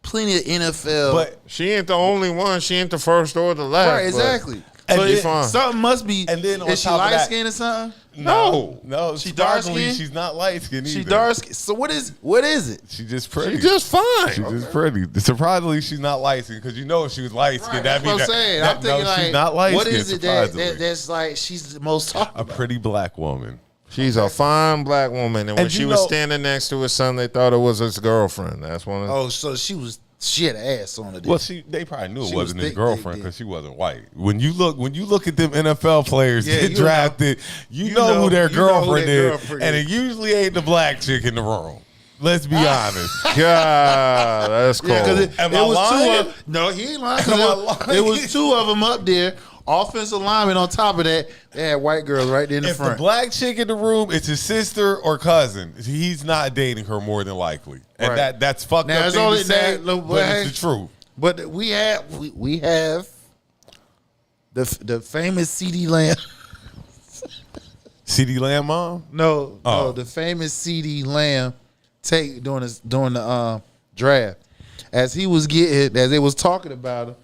plenty of NFL, But she ain't the only one. She ain't the first or the last. right, exactly. And So she fine. something must be. And then on is she top of light that- skinned or something? No. She dark surprisingly, skinned? she's not light skinned either. She dark skinned. So what is it? She just pretty. She just fine. She's just pretty. Surprisingly, she's not light skinned because if she was light skinned, That's what I'm saying. I'm thinking she's like, not light what skinned. is it that's like she's the most talked a about? pretty black woman? She's a fine black woman, and when And she you was know- standing next to his son, they thought it was his girlfriend. That's one of Oh, so she had an ass on her. Well, they probably knew it She wasn't was his thick, girlfriend thick, because she wasn't white. When you look at them NFL players Yeah, get you drafted, you know who their girlfriend is, girlfriend and is. it usually ain't the black chick in the room. Let's be honest. God, that's cool. Yeah, because it Am I was lying? two of no, he ain't lying. 'cause Am I lying? it was two of them up there. Offensive lineman on top of that. They had white girls right there in the If the front. black chick in the room, it's his sister or cousin. He's not dating her more than likely, and Right. that's fucked Now, up it's thing only to say, that- but it's the truth. But we have the famous CD Lamb. CD Lamb mom? No, Oh. the famous CD Lamb during the draft. As they was talking about him,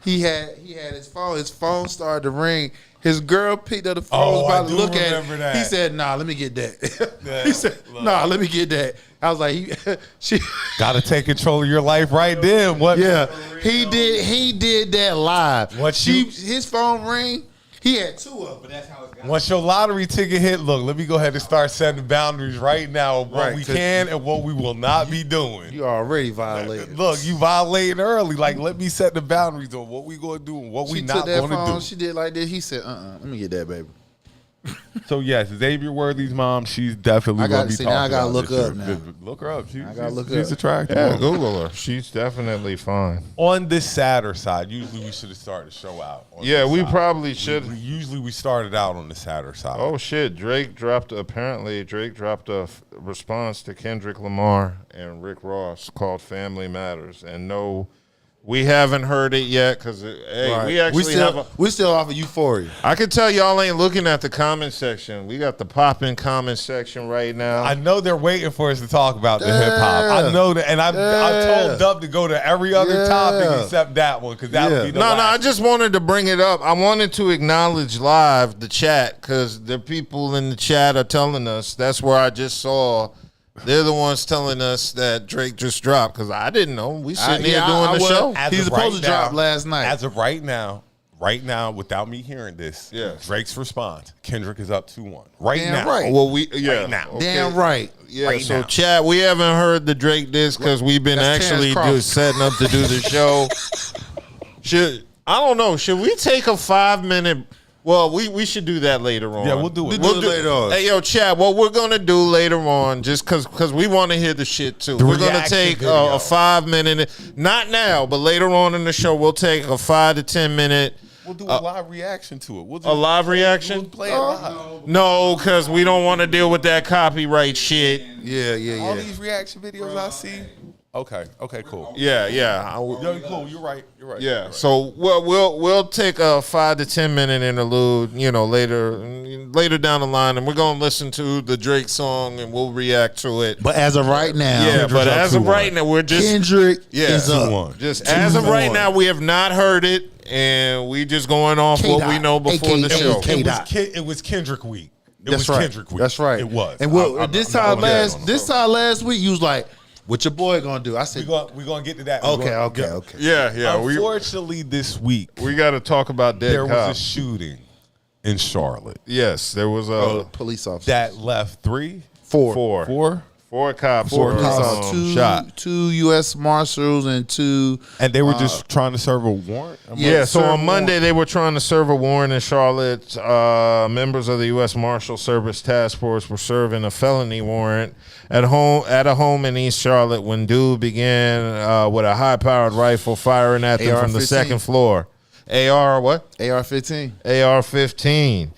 he had his phone. His phone started to ring. His girl picked up the phone, was Oh, about I to do look at remember it. that. He said, "Nah, let me get that." Yeah, He said, look. "Nah, let me get that." I was like, "She." Got to take control of your life right then. What? Yeah, he did. He did that live. His phone ring. He had two of them. But that's how it got. Once your lottery ticket hit, look, let me go ahead and start setting boundaries right now of what Right, we 'cause can and what we will not be doing. You already violated. Look, you violating early. Like, let me set the boundaries on what we going to do and what we She not took that going to phone. do. She did like this. He said, Let me get that, baby." So, yes, Xavier Worthy's mom, she's definitely I going gotta to be see, talking now I gotta about look this up year. now. Look her up. Look She's up. attractive. Yeah, Google her. She's definitely fine. On the sadder side, usually we should have started the show out. on Yeah, this we side. probably should. Usually we started out on the sadder side. Oh shit! Drake dropped a response to Kendrick Lamar and Rick Ross called "Family Matters," and no, we haven't heard it yet because Right. we actually we still off of Euphoria. I can tell y'all ain't looking at the comment section. We got the popping comment section right now. I know they're waiting for us to talk about the hip hop. I know that, and I told Dub to go to every other topic except that one because that would be the No, I last. just wanted to bring it up. I wanted to acknowledge live the chat because the people in the chat are telling us. That's where I just saw. They're the ones telling us that Drake just dropped because I didn't know. We sitting here doing the show. As He's of supposed right to drop now- last night. As of right now, without me hearing this, Yeah. Drake's response: Kendrick is up 2-1 right Damn now. right. Well, Right now. okay. Damn right. Yeah, Right so now. chat, we haven't heard the Drake disc because we've been That's actually Terrence Crawford. setting up to do the show. I don't know. Should we take a 5-minute? Well, we should do that later on. Yeah, we'll do it. We'll do it later on. Hey, yo, chat. What we're gonna do later on, just because we want to hear the shit too. We're gonna reaction take video. a 5-minute, not now, but later on in the show, we'll take a 5 to 10 minute We'll do a live reaction to it. We'll A live reaction? We'll play it live. No, because we don't want to deal with that copyright shit. All these reaction videos I see. Okay, cool. Yeah. Yo, cool. You're right. Yeah. So we'll take a 5 to 10 minute interlude, later down the line, and we're gonna listen to the Drake song and we'll react to it. But as of right now, Yeah, but as of right now, we're just Kendrick is up. 2-1. Just as of right now, we have not heard it, and we just going off what we know before the show. It was Kendrick week. That's right. Kendrick week. That's right. It was. And this time last week, you was like, "What your boy gonna do?" I said, We're gonna get to that. Okay. Yeah. Unfortunately, this week We got to talk about dead there was cops. a shooting in Charlotte Yes, there was a police officer. that left four cops Four were, police officers, shot. two U.S. Marshals and two. and they were just trying to serve a warrant. Yeah, so serve on Monday they were trying to serve a warrant in Charlotte. Members of the U.S. Marshal Service Task Force were serving a felony warrant at a home in East Charlotte when B.D.U.B began with a high-powered rifle firing at them from the AR-15. second floor. AR what? AR-15. AR-15.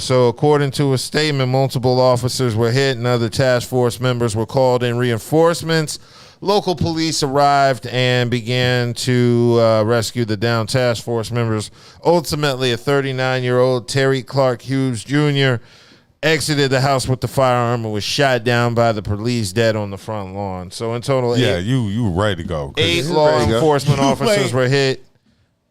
So according to a statement, multiple officers were hit and other task force members were called in reinforcements. Local police arrived and began to rescue the downed task force members. Ultimately, a 39-year-old Terry Clark Hughes Jr. exited the house with the firearm and was shot down by the police dead on the front lawn. So in total, you ready to go? 8 law enforcement officers were hit.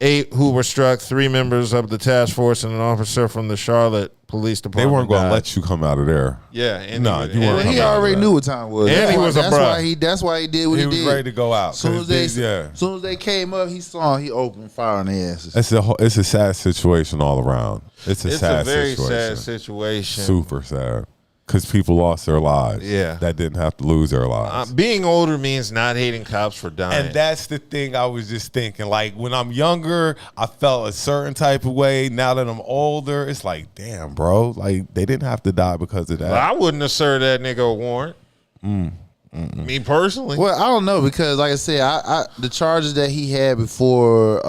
8 who were struck, 3 members of the task force, and an officer from the Charlotte Police They Department. weren't going to died. let you come out of there. Yeah, and No, you weren't. He already knew what time it was. And he was a bruh. That's why he did what he He was did. ready to go out. Soon as they came up, he opened fire on their asses. It's a sad situation all around. It's It's sad a very situation. sad situation. Super sad. Because people lost their lives. Yeah. That didn't have to lose their lives. Being older means not hating cops for dying. And that's the thing I was just thinking. Like, when I'm younger, I felt a certain type of way. Now that I'm older, it's like, damn, bro. Like, they didn't have to die because of that. But I wouldn't have served that nigga a warrant. Me personally. Well, I don't know because, like I said, I the charges that he had before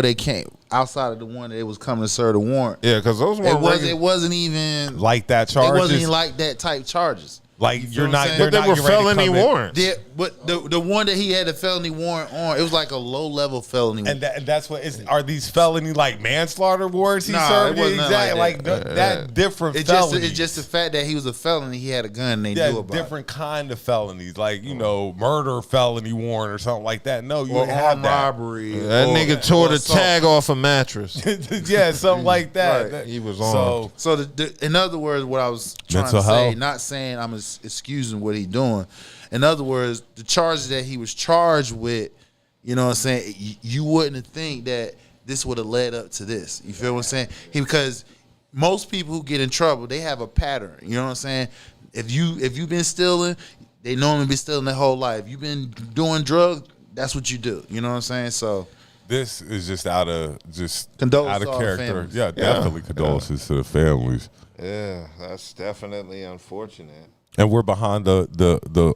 they came outside of the one that it was coming to serve the warrant. Yeah, because those weren't It wasn't even like that charges. It wasn't even like that type charges. Like, you're know what not. I'm saying? They're But they not were getting ready to felony come in. warrants. Yeah, but the one that he had a felony warrant on, it was like a low level felony. And that's what is. Are these felony like manslaughter warrants he Nah, served? it wasn't nothing Exactly, like that different. It's felonies. just the fact that he was a felony. He had a gun. And they Yeah, knew about different kind of felonies, like murder felony warrant or something like that. No, you it. Or didn't have armed that. robbery. That or- nigga tore or the assault. tag off a mattress. Yeah, something like that. Right. He was So So, in other words, what I was trying Mental to say, health. not saying I'm excusing what he's doing. In other words, the charges that he was charged with, you know what I'm saying, you wouldn't think that this would have led up to this. You feel what I'm saying? Because most people who get in trouble, they have a pattern. You know what I'm saying? If you've been stealing, they normally be stealing their whole life. You've been doing drugs, that's what you do. You know what I'm saying? So this is just out of Condolences out of to all the character. families. Yeah, definitely condolences to the families. Yeah, that's definitely unfortunate. And we're behind the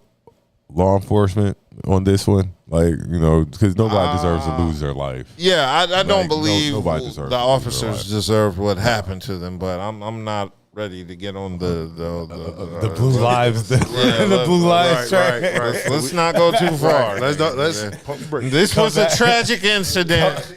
law enforcement on this one, because nobody deserves to lose their life. Yeah, I don't Like, believe nobody deserves the to lose their officers life. deserved what happened to them, but I'm not ready to get on the Blue lives, the blue lives. Right. Let's not go too far. This was a tragic incident.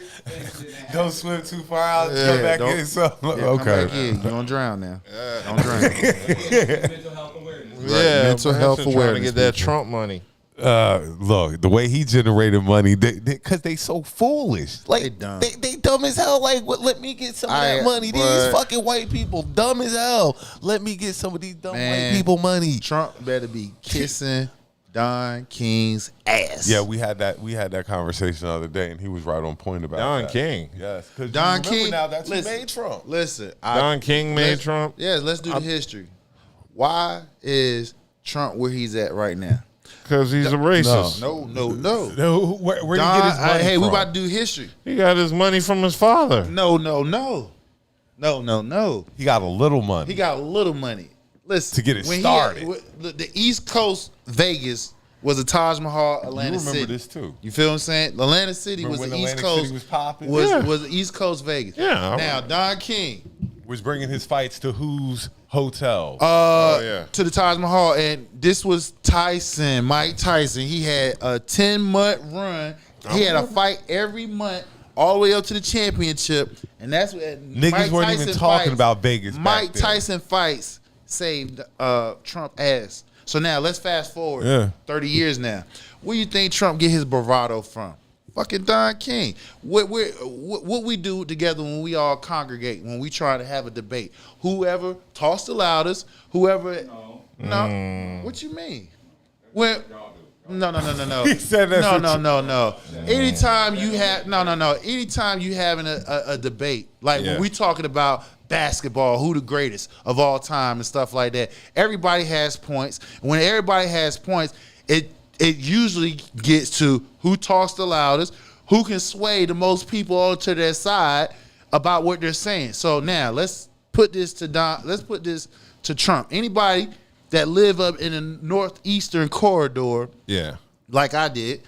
Don't swim too far out. Yeah, Come back don't- in. So come okay. back in. You're gonna drown now. Don't drown. Mental health awareness. Yeah, mental health Branson trying to awareness, get that people. Trump money. Look, the way he generated money, because they so foolish. Like They dumb. they dumb as hell. Like, let me get some of that money. These but- fucking white people dumb as hell. Let me get some of these dumb Man. white people money. Trump better be kissing Don King's ass. Yeah, we had that conversation the other day, and he was right on point about Don that. King. Yes, because Don King. now that's who listen, made Trump. Listen, Don King made let's- Trump. Yeah, let's do the history. Why is Trump where he's at right now? Because he's a racist. No. No, where did he Don, get his money hey, from? we about to do history. He got his money from his father. No. He got a little money. He got a little money. Listen, To get it when started. the East Coast Vegas was the Taj Mahal, Atlantic You remember City. this too. You feel what I'm saying? Atlantic City Remember was when the East Atlantic Coast. City was popping? Was East Coast Vegas. Yeah, I Now Don King Was bringing his fights to whose hotel? yeah. to the Taj Mahal, and this was Mike Tyson. He had a 10-month run. He had a fight every month, all the way up to the championship, and that's what Niggas weren't even talking about Vegas back Mike then. Tyson fights saved Trump ass. So now let's fast forward 30 years now. Where you think Trump get his bravado from? Fucking Don King. What we do together when we all congregate, when we try to have a debate. Whoever talks the loudest, whoever. No. What you mean? When, no. He said that's what No. Anytime you have Anytime you having a debate, like when we talking about basketball, who the greatest of all time and stuff like that, everybody has points. When everybody has points, it usually gets to who talks the loudest, who can sway the most people onto their side about what they're saying. So now let's put this to Trump. Anybody that live up in the northeastern corridor, like I did,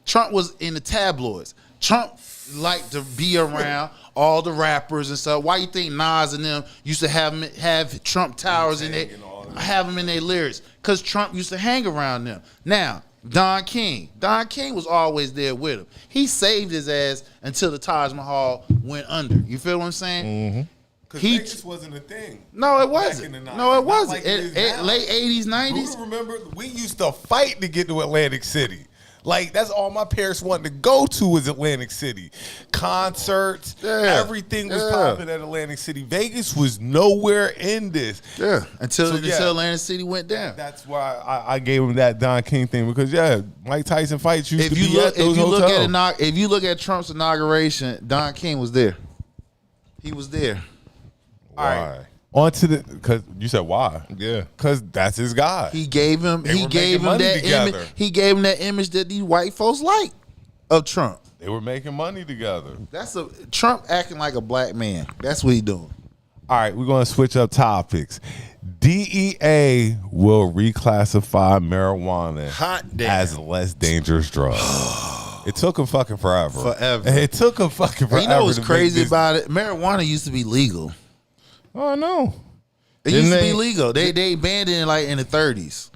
Trump was in the tabloids. Trump liked to be around all the rappers and stuff. Why you think Nas and them used to have Trump towers in their lyrics? Because Trump used to hang around them. Now, Don King was always there with him. He saved his ass until the Taj Mahal went under. You feel what I'm saying? Mm-hmm. Because Vegas wasn't a thing. No, it wasn't. No, it wasn't. Like it Late 80s, 90s. Remember, we used to fight to get to Atlantic City. Like, that's all my parents wanted to go to was Atlantic City. Concerts, everything was popping at Atlantic City. Vegas was nowhere in this. Yeah, until Atlantic City went down. That's why I gave him that Don King thing because, Mike Tyson fights used to be at those hotels. If you look at Trump's inauguration, Don King was there. He was there. Why? All right. On to the, because you said why? Yeah. Because that's his guy. He gave him that together. He gave him that image that these white folks like of Trump. They were making money together. That's Trump acting like a black man. That's what he doing. All right, we're going to switch up topics. DEA will reclassify marijuana as a less dangerous drug. It took him fucking forever. It took him fucking forever. You know what's crazy about it? Marijuana used to be legal. Oh, no. It used to be legal. They banned it in the 30s.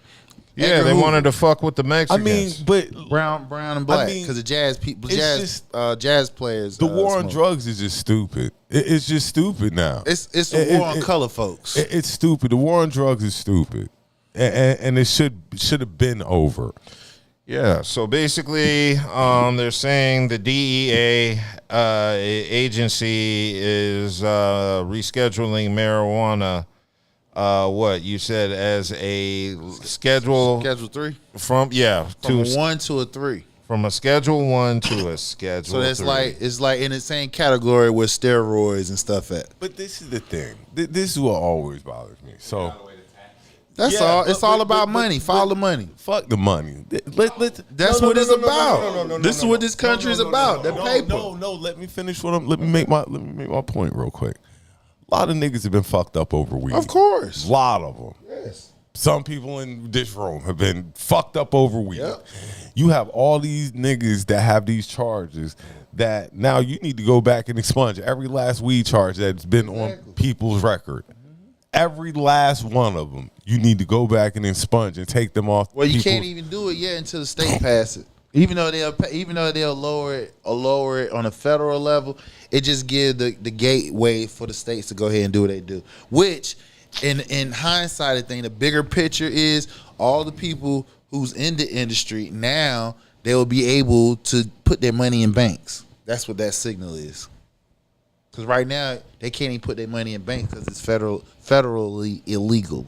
Yeah, they wanted to fuck with the Mexicans. But brown and black because the jazz players. The war on drugs is just stupid. It's just stupid now. It's a war on color folks. It's stupid. The war on drugs is stupid, and it should have been over. Yeah, so basically, they're saying the DEA agency is rescheduling marijuana. What you said as a Schedule 3 from a 1 to a 3. From a Schedule 1 to a Schedule. So that's 3. it's like in the same category with steroids and stuff at. But this is the thing. This is what always bothers me. So. That's all. It's all about money. Follow the money. Fuck the money. That's what it's about. This is what this country is about. The paper. No. Let me finish let me make my point real quick. A lot of niggas have been fucked up over weed. Of course. A lot of them. Yes. Some people in this room have been fucked up over weed. Yep. You have all these niggas that have these charges that now you need to go back and expunge every last weed charge that's been on people's record. Every last one of them, you need to go back and expunge and take them off. Well, you can't even do it yet until the state pass it. Even though they'll lower it on a federal level, it just gives the gateway for the states to go ahead and do what they do. Which, in hindsight, I think the bigger picture is all the people who's in the industry now, they will be able to put their money in banks. That's what that signal is. Because right now, they can't even put their money in banks because it's federally illegal.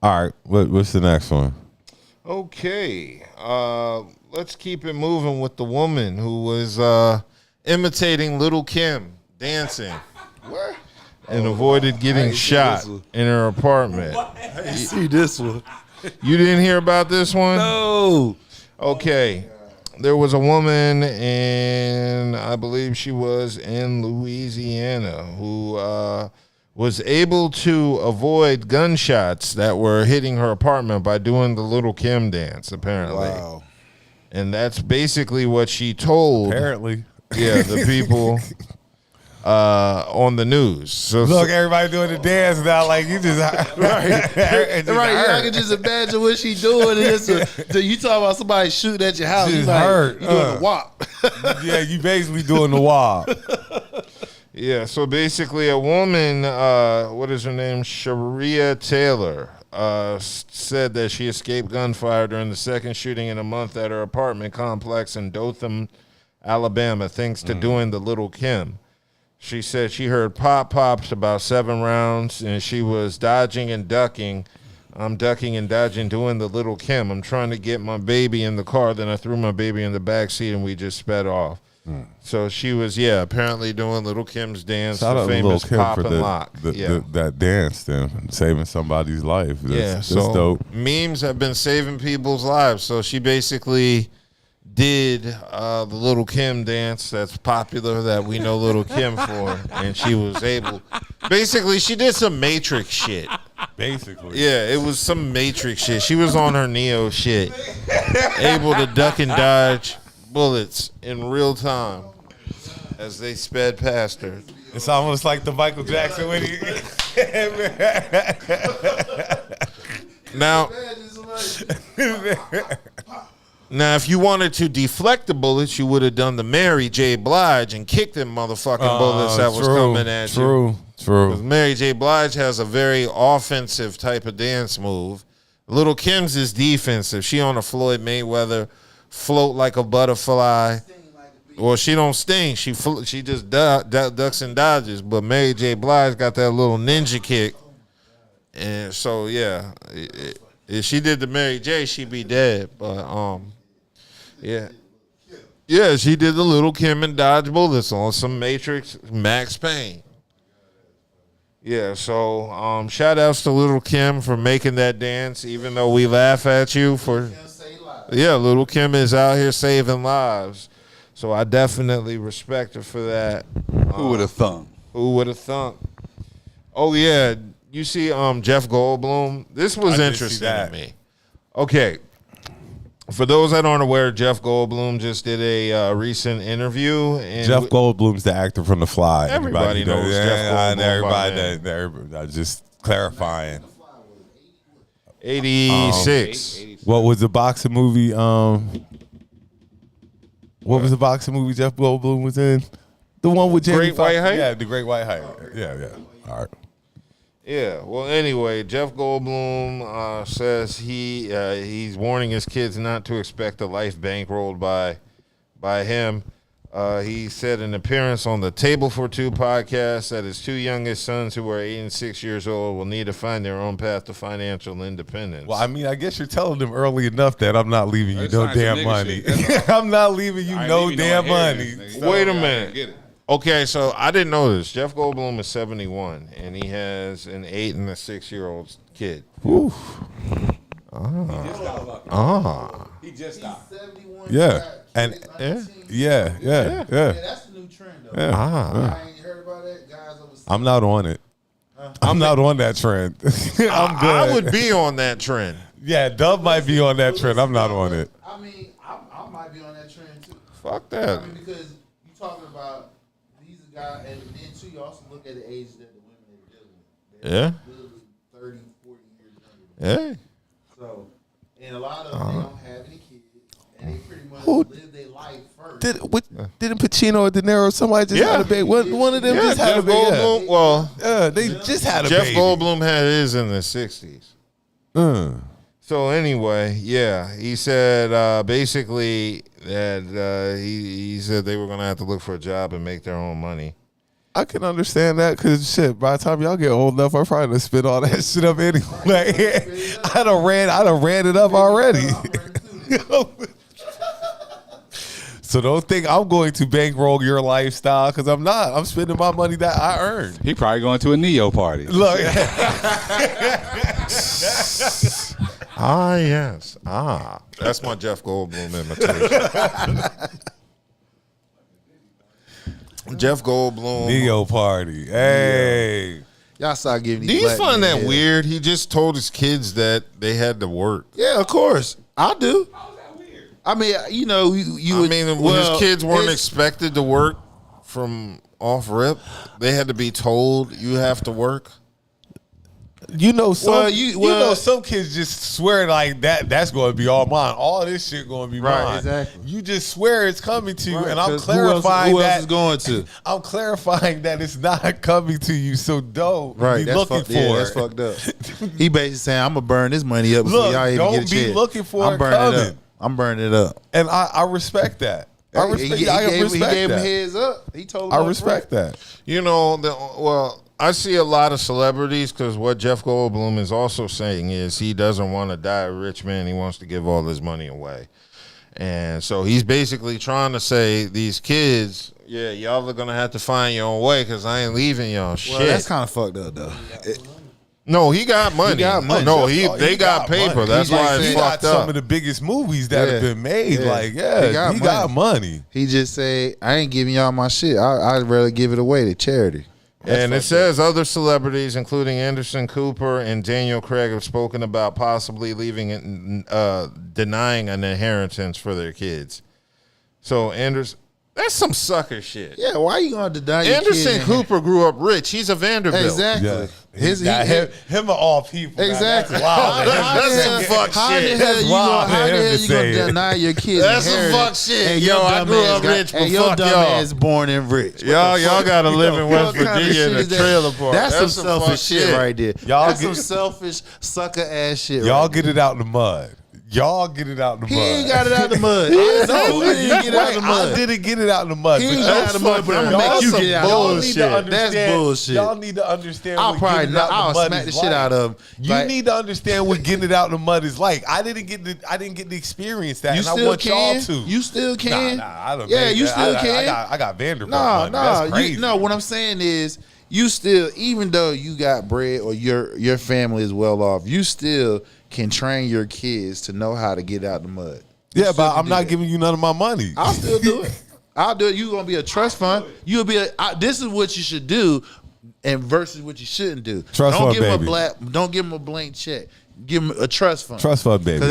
All right, what's the next one? Okay, let's keep it moving with the woman who was imitating Little Kim dancing. What? And avoided getting shot in her apartment. I see this one. You didn't hear about this one? No. Okay. There was a woman, and I believe she was in Louisiana, who was able to avoid gunshots that were hitting her apartment by doing the Little Kim dance, apparently. Wow. And that's basically what she told. Apparently. Yeah, the people on the news. So Look, everybody doing the dance now, like you just Right, I can just imagine what she doing. You talk about somebody shooting at your house. Just You like, hurt. you doing a wop. yeah, you basically doing the wall. yeah, so basically a woman, what is her name? Sharia Taylor, said that she escaped gunfire during the second shooting in a month at her apartment complex in Dothan, Alabama, thanks to doing the Little Kim. She said she heard pops about 7 rounds, and she was dodging and ducking. I'm ducking and dodging, doing the Little Kim. I'm trying to get my baby in the car. Then I threw my baby in the back seat, and we just sped off. So she was, apparently doing Little Kim's dance, Shout out the to Lil famous Kim pop for and lock. that dance, then saving somebody's life. That's so dope. memes have been saving people's lives. So she basically did the Little Kim dance that's popular, that we know Little Kim for, and she was able. Basically, she did some Matrix shit. Basically, Yeah, it was some Matrix shit. She was on her Neo shit, able to duck and dodge bullets in real time as they sped past her. it's almost like the Michael Jackson when he. Now, if you wanted to deflect the bullets, you would have done the Mary J. Blige and kicked them motherfucking bullets that was coming at you. True. Mary J. Blige has a very offensive type of dance move. Little Kim's is defensive. She on a Floyd Mayweather float like a butterfly. Well, she don't sting. She just ducks and dodges. But Mary J. Blige got that little ninja kick. And so, if she did the Mary J., she'd be dead. But, yeah, she did the Little Kim and dodge bullets on some Matrix Max Payne. Yeah, so shout outs to Little Kim for making that dance, even though we laugh at you for. Yeah, Little Kim is out here saving lives. So I definitely respect her for that. Who would have thunk? Who would have thunk? Oh, yeah. You see Jeff Goldblum? This was interesting to me. Okay. For those that aren't aware, Jeff Goldblum just did a recent interview. And Jeff Goldblum's the actor from The Fly. Everybody knows Jeff Goldblum. Everybody just clarifying. 86. What was the boxing movie? What was the boxing movie Jeff Goldblum was in? The one with Jamie Great White Height? Yeah, The Great White Height. Yeah. All right. Yeah. Well, anyway, Jeff Goldblum says he's warning his kids not to expect a life bankrolled by him. He said in an appearance on the Table for Two podcast that his 2 youngest sons, who are 8 and 6 years old, will need to find their own path to financial independence. Well, I mean, I guess you're telling them early enough that I'm not leaving you That's no not some damn nigga money. shit. I'm not leaving you I ain't no leaving damn money. inheritance, nigga. Wait a I minute. get it. Okay, so I didn't know this. Jeff Goldblum is 71, and he has an 8 and a 6-year-old kid. Oof. He just stopped. 71. Yeah. And Yeah. yeah. That's the new trend, though. Yeah. I ain't heard about that. Guys over 60. I'm not on it. I'm not on that trend. I'm good. I would be on that trend. Yeah, Dub might be on that trend. I'm not on it. I mean, I might be on that trend, too. Fuck I that. mean, because you talking about these guys, and then, too, you also look at the age that the women they were dealing with. They're Yeah. literally 30, 40 years younger. Hey. So, and a lot of them, they don't have any kids, and they pretty much Who- live their life first. Didn't Pacino or De Niro, somebody just Yeah. had a baby? One of them Yeah, just had a Jeff baby. Goldblum. Well, Yeah, they just had a Jeff baby. Goldblum had his in the 60s. So anyway, yeah, he said basically that he said they were going to have to look for a job and make their own money. I can understand that because shit, by the time y'all get old enough, I'm probably gonna spit all that shit up anyway. I done ran it up already. So don't think I'm going to bankroll your lifestyle because I'm not. I'm spending my money that I earned. He probably going to a Neo party. Look, Yes. That's my Jeff Goldblum imitation. Jeff Goldblum. Neo party. Hey. Y'all start giving Do these you black find men that hell. weird? He just told his kids that they had to work. Yeah, of course. I do. How's that weird? I mean, you know, you I would, mean, well, his kids weren't it's- expected to work from off rip. They had to be told you have to work. You know, some you some kids just swear like that's going to be all mine. All this shit going to be Right, mine. exactly. You just swear it's coming to you, Right, and I'm 'cause clarifying who else that is going to? I'm clarifying that it's not coming to you. So don't Right, be looking for that's it. fucked up. He basically saying, "I'm gonna burn this money up before Look, y'all even don't get a be chance. looking for I'm it burning it coming. up. I'm burning it up." And I respect that. I respect. He I gave respect him that. heads up. He told him. I up respect front. that. You know, I see a lot of celebrities because what Jeff Goldblum is also saying is he doesn't want to die a rich man. He wants to give all his money away. And so he's basically trying to say these kids, yeah, y'all are going to have to find your own way because I ain't leaving y'all shit. Well, that's kind of fucked up though. No, he got money. got money. No, He they got paper. money. That's He's why like, it's he got fucked some up. of the biggest movies that have been made. Yeah. Like, yeah, he got money. He just say, "I ain't giving y'all my shit. I'd rather give it away to charity." And it says other celebrities, including Anderson Cooper and Daniel Craig, have spoken about possibly denying an inheritance for their kids. So Anderson, that's some sucker shit. Yeah, why you gonna deny your Anderson kid? Cooper grew up rich. He's a Vanderbilt. Exactly. Yeah. Him Him of all people. exactly. Wow. That's some fuck How the shit. hell That's you wild gonna, for how the him hell to you gonna say it. deny your kids? That's some inheritance fuck shit. and Yo, your I dumb grew ass up got- rich, but and your fuck dumb y'all. ass born and rich. Y'all got to live in West What kind of Virginia in shit a is that? trailer park. That's some fuck selfish shit right there. Y'all That's some get- selfish sucker ass shit. Y'all right get it out in the mud. Y'all get it out in the He mud. ain't got it out the mud. I know he didn't get it out the I mud. didn't get it out in the mud. He but ain't y'all got it out the mud, but I'm gonna y'all make you some get it out the y'all mud. need to Bullshit. understand. That's bullshit. Y'all need to understand. I'll what probably getting it out I'll the mud smack is the shit like. out of him. You Like, need to understand what getting it out in the mud is like. I didn't get to experience that, you and I still want can. y'all to. You still can. Nah, I don't. Yeah, think you that. still I can. I got Vanderbilt. No, money. That's no, crazy. no. What I'm saying is, you still, even though you got bread or your family is well off, you still can train your kids to know how to get out the mud. You Yeah, still but can I'm do not that. giving you none of my money. I'll still do it. I'll do it. You gonna be a trust fund. You'll be. This is what you should do, and versus what you shouldn't do. Trust don't fund, give baby. Don't give them a blank check. Give them a trust fund. Trust fund, baby. Because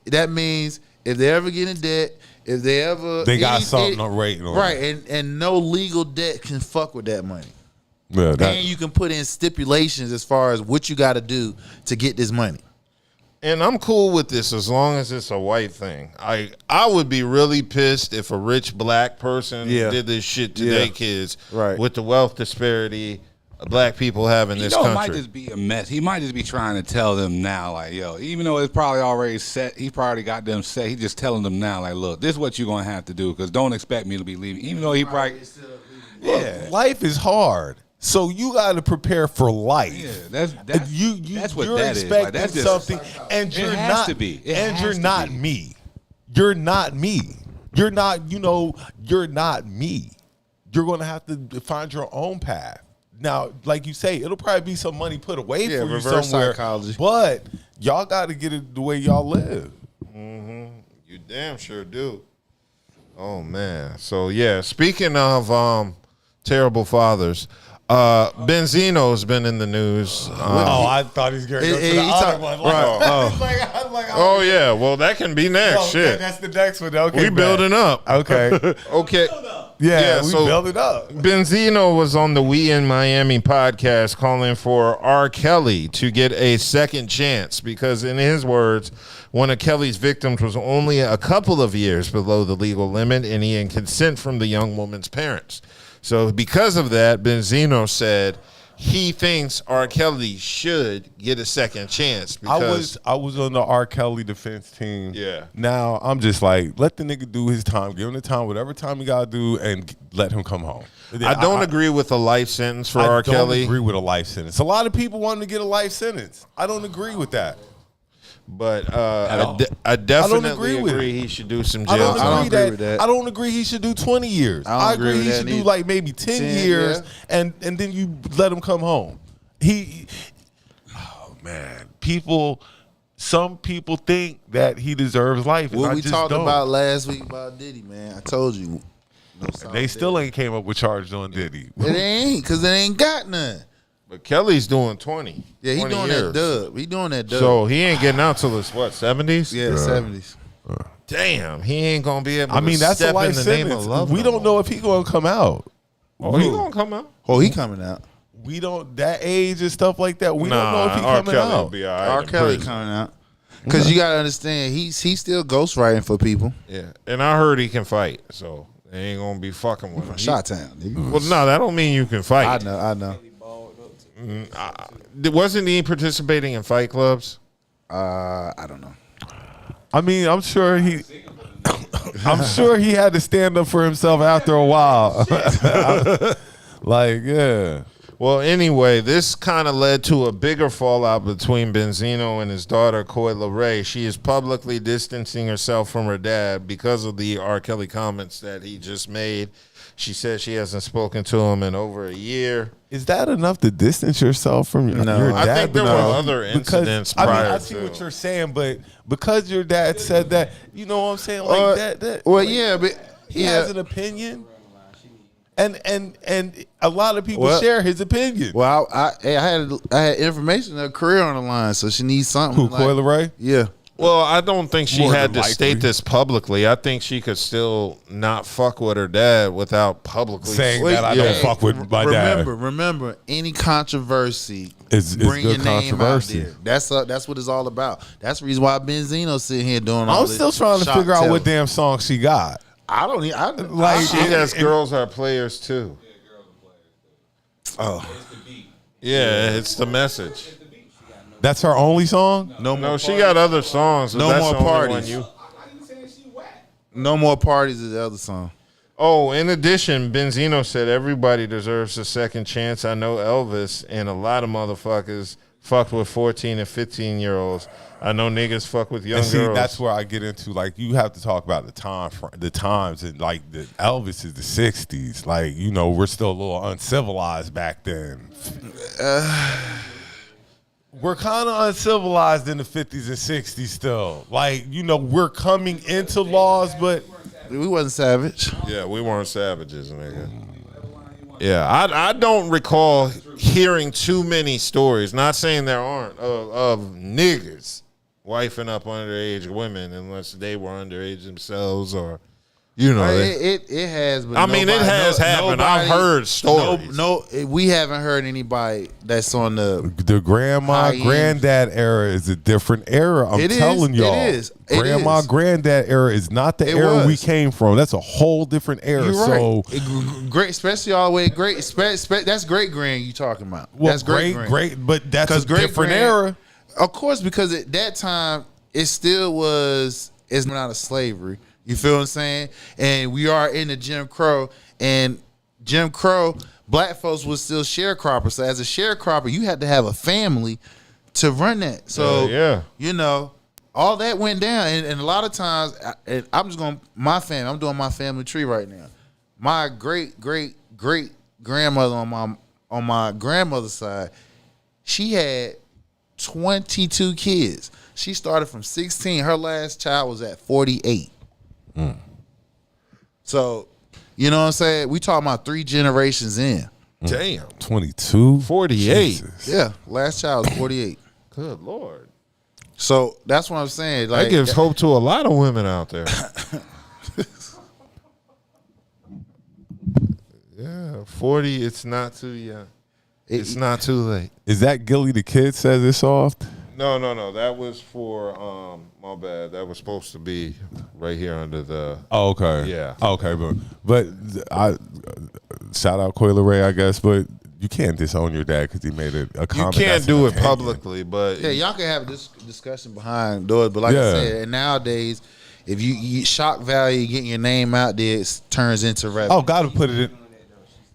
that means if they ever get in debt, if they ever They got something on rating on right, it. and no legal debt can fuck with that money. Yeah, that, And you can put in stipulations as far as what you got to do to get this money. And I'm cool with this as long as it's a white thing. I would be really pissed if a rich black person Yeah. did this shit to Yeah. their kids Right. with the wealth disparity black people have in You this know, it might country. just be a mess. He might just be trying to tell them now, like, yo, even though it's probably already set, he probably got them set. He's just telling them now, like, look, this is what you're gonna have to do, because don't expect me to be leaving. Even though he probably, yeah, life is hard, so you got to prepare for life. yeah, that's That's what you're that is. expecting Like, that's just something, and It you're has not. to be. It and has you're to not be. me. You're not me. You're not. You're not me. You're gonna have to find your own path. Now, like you say, it'll probably be some money put away Yeah, for you reverse somewhere. psychology. But y'all got to get it the way y'all live. You damn sure do. Oh man. So yeah, speaking of terrible fathers, Benzino's been in the news. I thought he was going to go to He the other talk- one. right, I was like, Oh yeah, well that can be next. Shit. That's the next one. Okay, We bet. building up. Okay. Okay. Yeah, we so build it up. Benzino was on the We in Miami podcast calling for R. Kelly to get a second chance because, in his words, one of Kelly's victims was only a couple of years below the legal limit and he had consent from the young woman's parents. So because of that, Benzino said he thinks R. Kelly should get a second chance because I was on the R. Kelly defense team. Yeah. Now I'm just like, let the nigga do his time, give him the time, whatever time he gotta do, and let him come home. I don't agree with a life sentence for R. I don't Kelly. agree with a life sentence. A lot of people want him to get a life sentence. I don't agree with that. But all. I definitely agree with agree he should do some I jail don't, time. agree agree with that. I don't agree he should do 20 years. I don't I agree agree with he that should do neither. like maybe 10 years, yeah. and then you let him come home. Oh man, some people think that he deserves life. And What I we just talked don't. about last week about Diddy, man. I told you. No They still ain't came up with charges on Diddy. It ain't, because it ain't got none. But Kelly's doing 20. Yeah, he 20 doing years. that dub. He doing that dub. So he ain't getting out till his what, 70s? yeah, 70s. Damn, he ain't gonna be able. I mean, to that's step a life in the name of sentence. love. We no don't know more. if he gonna come out. Oh, he gonna come out. Oh, he coming out. We don't that age and stuff like that. We don't know if he R. coming Kelly will out. be all right. R. in Kelly prison. coming out. Because you got to understand, he's still ghostwriting for people. Yeah, and I heard he can fight, so they ain't gonna be fucking with him. Shot Town, nigga. Well, no, that don't mean you can fight. I know. Wasn't he participating in fight clubs? I don't know. I mean, I'm sure he had to stand up for himself after a while. Like, yeah. Well, anyway, this kind of led to a bigger fallout between Benzino and his daughter, Coyle Ray. She is publicly distancing herself from her dad because of the R. Kelly comments that he just made. She said she hasn't spoken to him in over a year. Is that enough to distance yourself from your dad? I think there were other Because- incidents I prior see to. what you're saying, but because your dad said that, you know what I'm saying? Like that Well, like, yeah, but he has an opinion. And a lot of people Well- share his opinion. Well, I had information, a career on the line, so she needs something. Who, Coyle Ray? Yeah. Well, I don't think she More had than to state likely. this publicly. I think she could still not fuck with her dad without publicly Saying that I don't fuck with my dad. Remember, any controversy, It's bring good your name controversy. out there. That's what it's all about. That's the reason why Benzino's sitting here doing all I'm this. still trying to shop figure out telling. what damn song she got. I don't. Like, She has girls are players too. Oh, Yeah, it's the message. That's her only song? No, she got other songs. But No that's More the only Parties. one No More Parties is the other song. Oh, in addition, Benzino said everybody deserves a second chance. I know Elvis and a lot of motherfuckers fucked with 14 and 15-year-olds. I know niggas fuck with young And see, girls. that's where I get into, like, you have to talk about the times, and like Elvis is the '60s. Like, you know, we're still a little uncivilized back then. We're kind of uncivilized in the '50s and '60s still. Like, you know, we're coming into laws, but We wasn't savage. Yeah, we weren't savages, nigga. Yeah, I don't recall hearing too many stories. Not saying there aren't of niggas wifing up underage women unless they were underage themselves or, you know. It has. But I mean, it has happened. I've heard stories. We haven't heard anybody that's on the. the grandma, High-end. granddad era is a different era. I'm It is. telling y'all. It is. It Grandma, is. granddad era is not the It era we was. came from. That's a whole different era. You're So, right. Great, especially all the way great. That's great grand you talking about. well, That's great, great, but that's a great different grand- era. Of course, because at that time it still was. It's not out of slavery. You feel what I'm saying? And we are in the Jim Crow, and Jim Crow, black folks was still sharecroppers. So as a sharecropper, you had to have a family to run that. So Yeah. you know, all that went down, and a lot of times, I'm just going I'm doing my family tree right now. My great grandmother on my grandmother's side, she had 22 kids. She started from 16. Her last child was at 48. So, you know what I'm saying? We talking about 3 generations in. Damn. 22, 48. Jesus. Yeah, last child was 48. Good Lord. So that's what I'm saying. That Like, gives hope to a lot of women out there. Yeah, 40, it's not too young. It's not too late. Is that Gilly the Kid says it's soft? No. That was for my bad. That was supposed to be right here under the. Oh, okay. Yeah. Okay, but I shout out Coyle Ray, I guess, but you can't disown your dad because he made a You comment. can't that's do an it opinion. publicly, but yeah, y'all can have this discussion behind doors, but like Yeah. I said, and nowadays, if you shock value, getting your name out there, it turns into revenue. Oh, gotta put it in.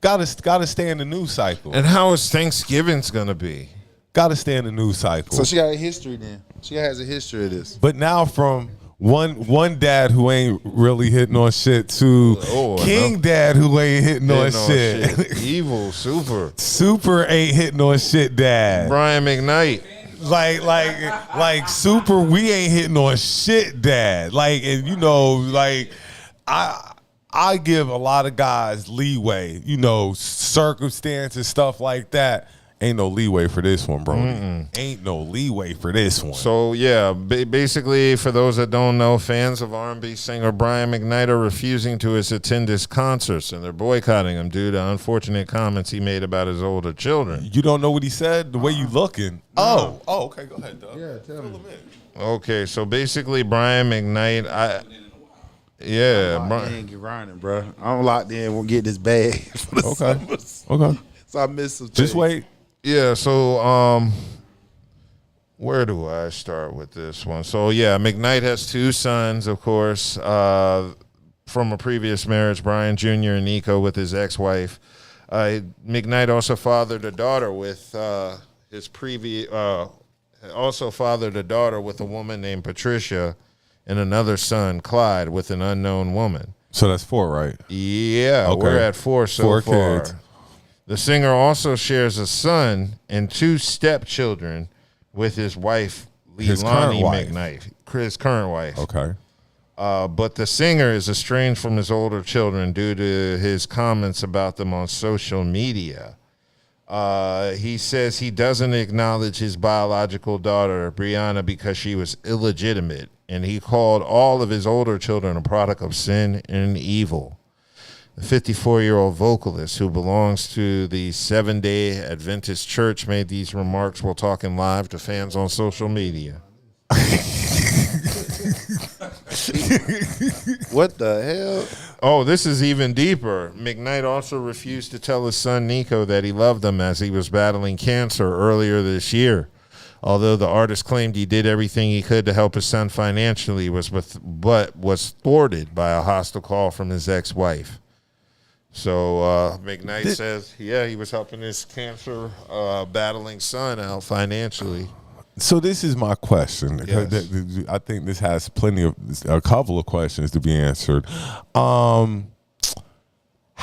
Gotta stay in the news cycle. And how is Thanksgiving's gonna be? Gotta stay in the news cycle. So she got a history then. She has a history of this. But now from one dad who ain't really hitting on shit to Oh, King no. dad who ain't hitting on Hitting on shit. Evil, super. Super ain't hitting on shit dad. Brian McKnight. Like super we ain't hitting on shit dad. Like, and you know, like I give a lot of guys leeway, you know, circumstance and stuff like that. Ain't no leeway for this one, Brody. Ain't no leeway for this one. So yeah, basically, for those that don't know, fans of R&B singer Brian McKnight are refusing to attend his concerts, and they're boycotting him due to unfortunate comments he made about his older children. You don't know what he said? The way you looking. Oh, okay. Go ahead, Doug. Yeah, tell me. Okay, so basically, Brian McKnight, Brian, get grinding, bro. I'm locked in. We'll get this bag. For the summers. Okay. So I missed some. Just wait. Yeah, so where do I start with this one? So yeah, McKnight has 2 sons, of course, from a previous marriage, Brian Jr. and Nico with his ex-wife. McKnight also fathered a daughter with his previous, also fathered a daughter with a woman named Patricia, and another son, Clyde, with an unknown woman. So that's 4, right? Yeah, Okay. we're at 4 so 4 far. kids. The singer also shares a son and 2 stepchildren with his wife, His current Leilani wife. McKnight, his current wife. Okay. But the singer is estranged from his older children due to his comments about them on social media. He says he doesn't acknowledge his biological daughter, Brianna, because she was illegitimate, and he called all of his older children a product of sin and evil. The 54-year-old vocalist who belongs to the Seventh-day Adventist Church made these remarks while talking live to fans on social media. What the hell? Oh, this is even deeper. McKnight also refused to tell his son Nico that he loved him as he was battling cancer earlier this year. Although the artist claimed he did everything he could to help his son financially, but was thwarted by a hostile call from his ex-wife. So McKnight says, yeah, he was helping his cancer battling son out financially. So this is my question. Yes. I think this has a couple of questions to be answered. How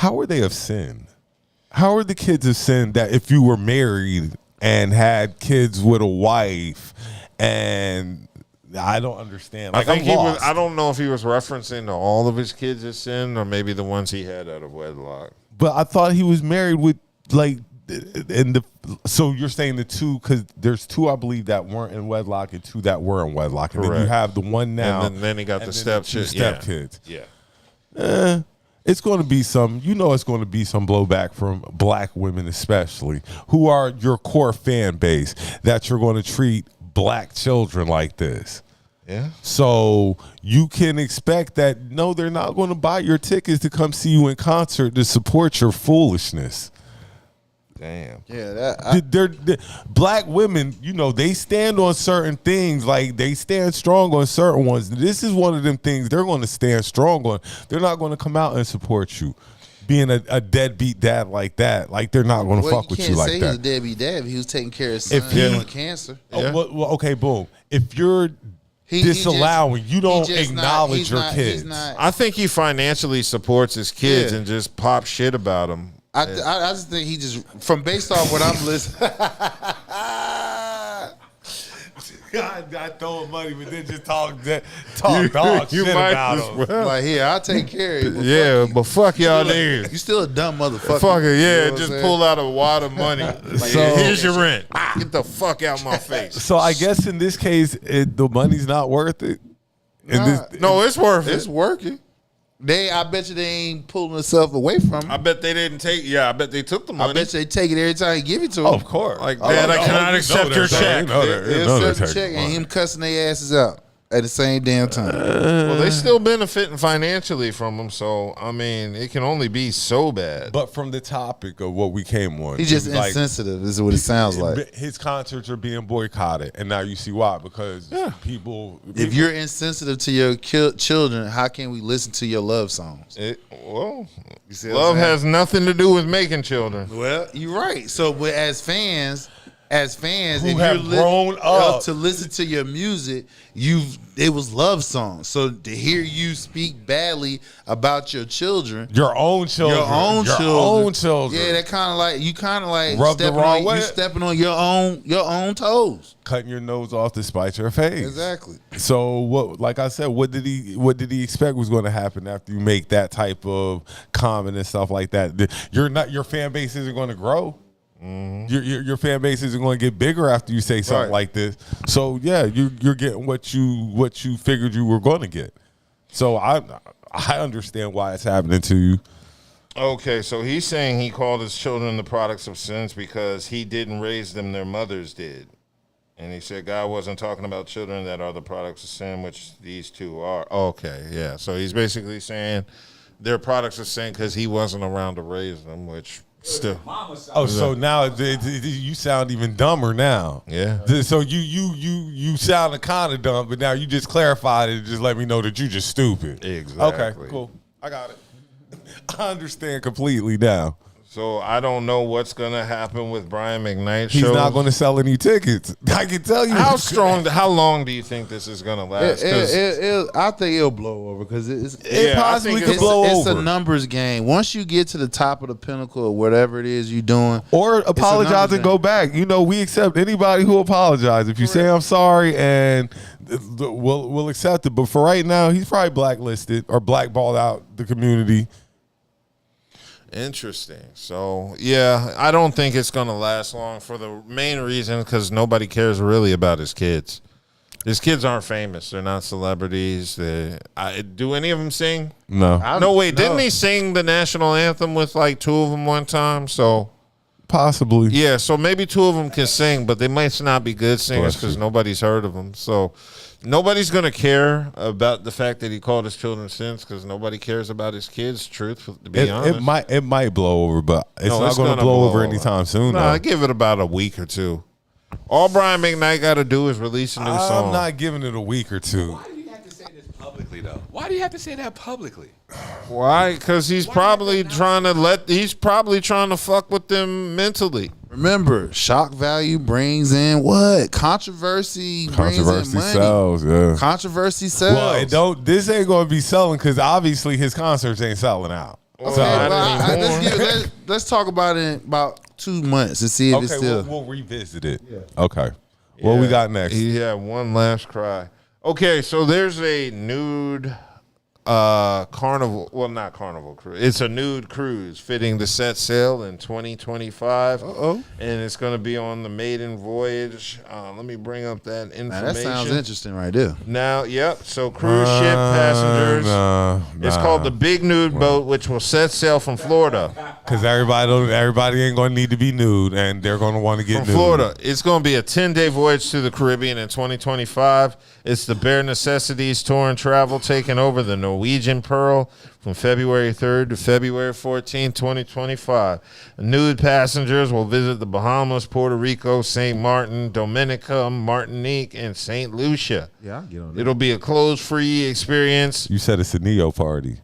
are they of sin? How are the kids of sin that if you were married and had kids with a wife, and I don't understand. Like, I think I'm lost. I don't know if he was referencing to all of his kids as sin or maybe the ones he had out of wedlock. But I thought he was married with so you're saying the 2, because there's 2 I believe that weren't in wedlock and 2 that were in wedlock, and then you Correct. have the one now, And then he got the and then the 2 stepkids. stepkids. It's going to be it's going to be some blowback from black women, especially, who are your core fan base, that you're going to treat black children like this. Yeah. So you can expect that, no, they're not going to buy your tickets to come see you in concert to support your foolishness. Damn. Yeah, They're black women, they stand on certain things, like they stand strong on certain ones. This is one of them things they're going to stand strong on. They're not going to come out and support you. Being a deadbeat dad like that, like they're not going to fuck with you like He that. was a deadbeat dad. He was taking care of his son with cancer. Oh, well, okay, boom. If you're He disallowing, you don't just acknowledge your he's kids. not. I think he financially supports his kids Yeah. and just pop shit about them. I just think he just based off what I'm listening. God, not throwing money, but then just talk dog you shit might about as him. well. Like, here, I'll take care of you. But Yeah, fuck you. but fuck y'all You niggas. still a dumb motherfucker. Fuck it, You know yeah. what Just I'm pull out a wad of money. So- Here's your rent. Get the fuck out my face. So I guess in this case, the money's not worth it. No, it's worth It's it. working. I bet you they ain't pulling themselves away from I him. bet they didn't take. Yeah, I bet they took the I money. bet you they take it every time you give it to him. Oh, of course. Like, Dad, I cannot accept your check. They'll accept the check and him cussing their asses out at the same damn time. Well, they still benefiting financially from them. So I mean, it can only be so bad. But from the topic of what we came on, He's just it was like, insensitive, is what it sounds like. his concerts are being boycotted, and now you see why. Because people, If you're insensitive to your children, how can we listen to your love songs? See what I'm love saying? has nothing to do with making children. Well, you're right. So, but as fans, Who if have you're grown up. to listen to your music, it was love songs. So to hear you speak badly about your children, your own children, yeah, that kind of like Rub the wrong way. You stepping on your own toes. cutting your nose off to spite your face. Exactly. So what? Like I said, what did he expect was going to happen after you make that type of comment and stuff like that? Your fan base isn't going to grow. Your fan base isn't going to get bigger after you say something Right. like this. So yeah, you're getting what you figured you were going to get. So I understand why it's happening to you. Okay, so he's saying he called his children the products of sins because he didn't raise them; their mothers did. And he said God wasn't talking about children that are the products of sin, which these two are. Okay, yeah. So he's basically saying they're products of sin because he wasn't around to raise them, which still. Oh, so now you sound even dumber now. Yeah. So you sound kind of dumb, but now you just clarified it and just let me know that you just stupid. Exactly. Okay, cool. I got it. I understand completely now. So I don't know what's gonna happen with Brian McKnight. He's not going to sell any tickets. I can tell you. How long do you think this is gonna last? 'Cause- I think it'll blow over because It Yeah, I possibly think could it's- blow it's over. a numbers game. Once you get to the top of the pinnacle of whatever it is you're doing, Or apologize numbers and go game. back. You know, we accept anybody who apologizes. If you say I'm sorry, and we'll accept it. But for right now, he's probably blacklisted or blackballed out the community. Interesting. So, yeah, I don't think it's going to last long for the main reason because nobody cares really about his kids. His kids aren't famous. They're not celebrities. Do any of them sing? No, No, wait. Didn't he sing the national anthem with like two of them one time? So, possibly. yeah, so maybe two of them can sing, but they might not be good singers Bless you. because nobody's heard of them. So, nobody's going to care about the fact that he called his children sins because nobody cares about his kids, truth, to be honest. It might blow over, but it's No, not going to gonna blow over anytime soon. No, though. I give it about a week or two. All Brian McKnight got to do is release a new song. I'm not giving it a week or two. Why do you have to say this publicly, though? Why do you have to say that publicly? Why? Because he's probably trying to fuck with them mentally. remember, shock value brings in what? Controversy brings in Controversy money. sells, yeah. Controversy sells. Well, it don't. This ain't going to be selling because obviously his concerts ain't selling out. Okay, So, well, let's talk about it in about 2 months and see if it's Okay, still. we'll revisit it. Yeah. Okay. What we got next? He had one last cry. Okay, so there's a nude carnival. Well, not carnival cruise. It's a nude cruise fitting to set sail in 2025. And it's going to be on the maiden voyage. Let me bring up that information. Now, that sounds interesting right there. Now, yep. So cruise ship passengers. It's called the Big Nude Boat, which will set sail from Florida. Because everybody ain't going to need to be nude, and they're going to want to get From nude. Florida. It's going to be a 10-day voyage to the Caribbean in 2025. It's the Bare Necessities Tour and Travel taking over the Norwegian Pearl from February 3rd to February 14th, 2025. Nude passengers will visit the Bahamas, Puerto Rico, St. Martin, Dominica, Martinique, and St. Lucia. Yeah, I'll get on that. It'll be a clothes-free experience. You said it's a neo party.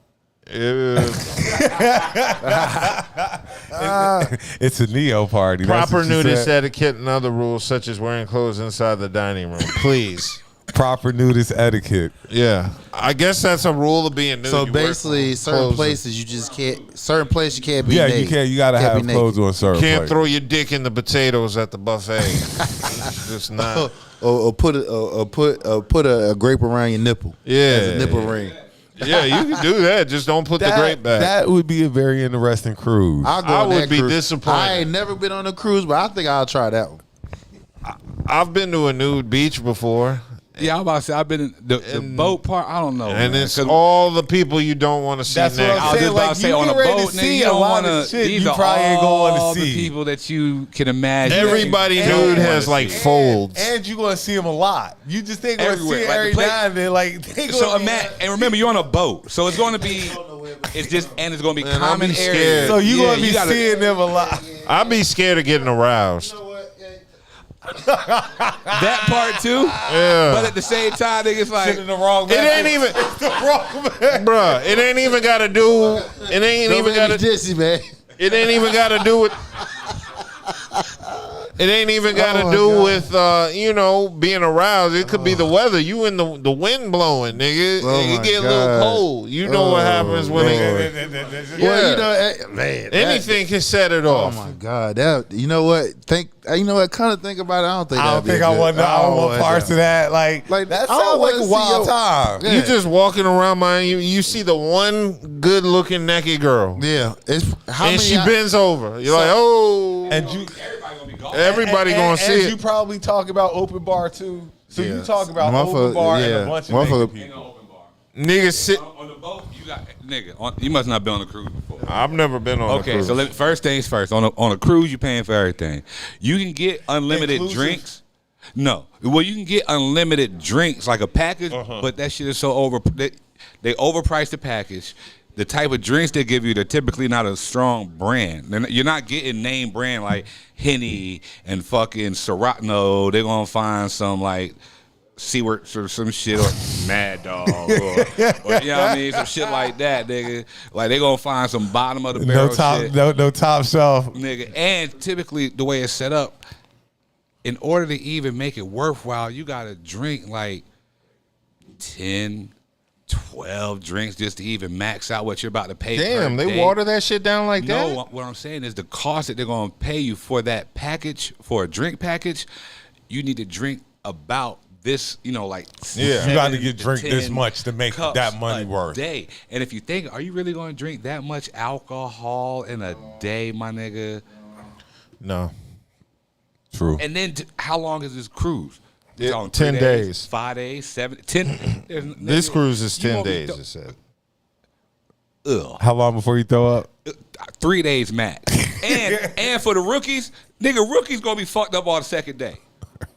It's a neo party. That's Proper what you nudist said. etiquette and other rules such as wearing clothes inside the dining room. Please. Proper nudist etiquette. Yeah. I guess that's a rule of being nude. So You wear basically, certain clothes. places you just can't. Certain places you can't be. Yeah, naked. you can't. You got to Can't have be naked. clothes on certain Can't places. throw your dick in the potatoes at the buffet. It's just not. Or put a grape around your nipple. Yeah. as a nipple ring. Yeah, you can do that. Just don't put the grape back. That would be a very interesting cruise. I'll go I on would that be cruise. disappointed. I ain't never been on a cruise, but I think I'll try that one. I've been to a nude beach before, Yeah, I'm about to say I've been in the boat part. I don't know, and man, it's 'cause all the people you don't want to see That's what naked. I'm I was saying. just about Like, to say you on a get ready to boat, nigga, see you a don't lot want of to. shit These you are probably ain't gonna wanna all see. the people that you can imagine. Everybody that you don't nude wanna has like see. folds. And you're gonna see them a lot. You just ain't gonna Everywhere. see it Like, every the place- now and then. Like they So gonna- and remember, you're on a boat, so it's going to be. It's just and it's going to be Man, I'll common be areas. scared. So you gonna be gotta- seeing them a lot. I'd be scared of getting aroused. that part too. Yeah. But at the same time, nigga, it's like Sitting in the wrong. It ain't even, bruh. It ain't even got to do. It ain't Don't even make got me to. dizzy, man. It ain't even got to do with. It ain't even got to do with being aroused. It could be the weather. You in the wind blowing, nigga. Oh It get a little cold. You know what happens when it. Well, man, Anything can set it Oh off. my God! You know what? Kind of think about it. I don't think. I don't think I want parts of that. Like that I sounds don't like a wanna see wild your- time. Yeah. You just walking around, man. You see the one good looking naked girl, Yeah, it's how and many she bends over. You're like, oh, And you, Everybody gonna be gone. everybody gonna see and you it. probably talk about open bar too. So you Yeah. talk about Motherfucker- open bar and yeah. a bunch of Motherfucker- naked Ain't people. no open bar. Niggas sit. On the boat, you got you must not been on a cruise before. I've never been on a Okay, cruise. so first things first. On a cruise, you paying for everything. You can get unlimited Inclusive? drinks. No, well, you can get unlimited drinks like a package, but that shit is so over. They overprice the package. The type of drinks they give you, they're typically not a strong brand. You're not getting name brand like Henny and fucking Ciroc. No, they're gonna find some like Seaworts or some shit or Mad Dog or you know what I mean, some shit like that, nigga. Like they gonna find some bottom of the barrel shit. No top shelf. Nigga. And typically the way it's set up, in order to even make it worthwhile, you gotta drink like 10, 12 drinks just to even max out what you're about to pay. Damn, per they day. water that shit down like that. No, what I'm saying is the cost that they're gonna pay you for that package, for a drink package, you need to drink about this, like Yeah. You got to 7 get drink this 10 much to make cups that money a worth. day. And if you think, are you really going to drink that much alcohol in a day, my nigga? No, True. And then how long is this cruise? Yeah, On 10 3 days. 5 days, 7, 10. this cruise is You 10 won't be days. th- It said. Ugh. How long before you throw up? 3 days max. And for the rookies, rookies gonna be fucked up on the second day.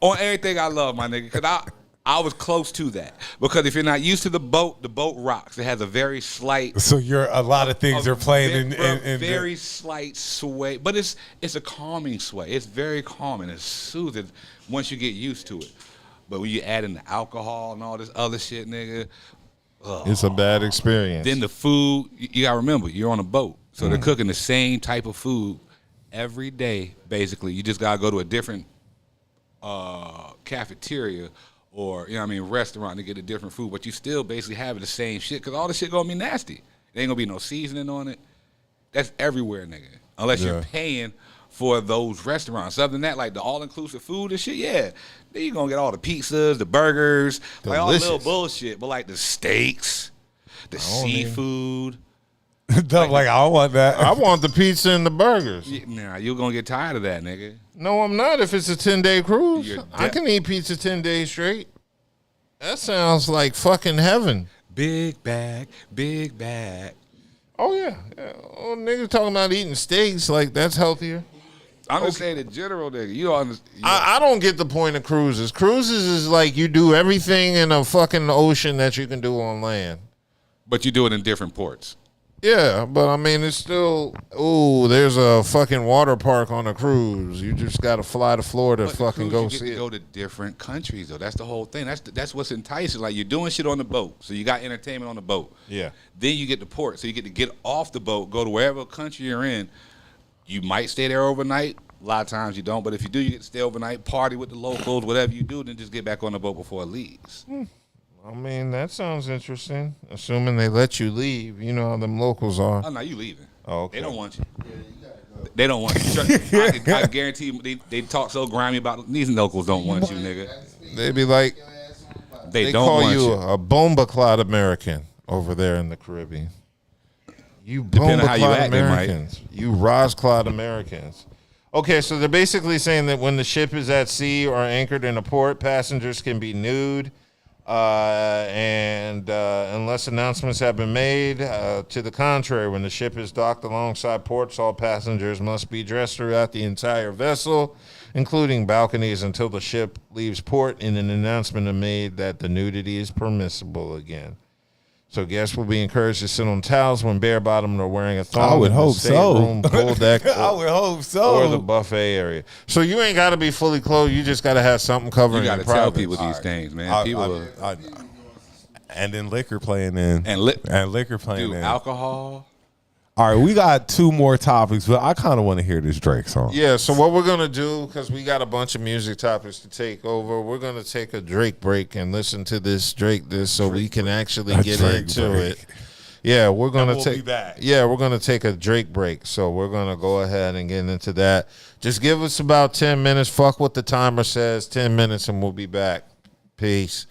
On everything I love, my nigga. Cause I was close to that. Because if you're not used to the boat rocks. It has a very slight So a lot of things are playing in very slight sway. But it's a calming sway. It's very calming. It's soothing once you get used to it. But when you add in the alcohol and all this other shit, nigga, It's a bad experience. then the food, you gotta remember, you're on a boat. So they're cooking the same type of food every day, basically. You just gotta go to a different cafeteria or, restaurant to get a different food. But you still basically having the same shit because all the shit gonna be nasty. There ain't gonna be no seasoning on it. That's everywhere, nigga. Unless you're paying for those restaurants. Other than that, like the all-inclusive food and shit, yeah. Then you're gonna get all the pizzas, the burgers, like all the little Delicious. bullshit. But like the steaks, the seafood. I don't want that. I want the pizza and the burgers. Nah, you're gonna get tired of that, nigga. No, I'm not. If it's a 10-day cruise, You're I can eat pizza 10 days straight. That sounds like fucking heaven. Big bag, big bag. Oh yeah. Oh, niggas talking about eating steaks, like that's healthier. I'm just saying in general, nigga. You don't understand. I don't get the point of cruises. Cruises is like you do everything in a fucking ocean that you can do on land. But you do it in different ports. Yeah, but I mean, it's still, there's a fucking water park on a cruise. You just got to fly to Florida to But fucking cruise, go you get see to it. go to different countries, though. That's the whole thing. That's what's enticing. Like, you're doing shit on the boat. So you got entertainment on the boat. Yeah. Then you get to port. So you get to get off the boat, go to wherever country you're in. You might stay there overnight. A lot of times you don't. But if you do, you get to stay overnight, party with the locals, whatever you do, then just get back on the boat before it leaves. I mean, that sounds interesting. Assuming they let you leave. You know how them locals are. Oh, no, you leaving. Oh, okay. They don't want you. They don't want you. I guarantee you, they talk so grimy about these locals don't want you, nigga. They be like, They they don't call want you you. a bomba clot American over there in the Caribbean. You Depending bomba on how you clot act, they might. Americans. You Rosclot Americans. Okay, so they're basically saying that when the ship is at sea or anchored in a port, passengers can be nude. And unless announcements have been made to the contrary, when the ship is docked alongside ports, all passengers must be dressed throughout the entire vessel, including balconies, until the ship leaves port, and an announcement is made that the nudity is permissible again. So guests will be encouraged to sit on towels when bare-bottomed or wearing a thong. I would in the hope so. stateroom, pool deck, I would hope so. or the buffet area. So you ain't got to be fully clothed. You just got to have something covering You your got to tell privates. people these things, man. People and then liquor playing in. and liquor playing dude, in. alcohol. All right, we got 2 more topics, but I kind of want to hear this Drake song. Yeah, so what we're going to do, because we got a bunch of music topics to take over, we're going to take a Drake break and listen to this Drake so we can actually get Drake into break. it. Yeah, we're going to we'll take be back. Yeah, we're going to take a Drake break. So we're going to go ahead and get into that. Just give us about 10 minutes. Fuck what the timer says. 10 minutes and we'll be back. Peace.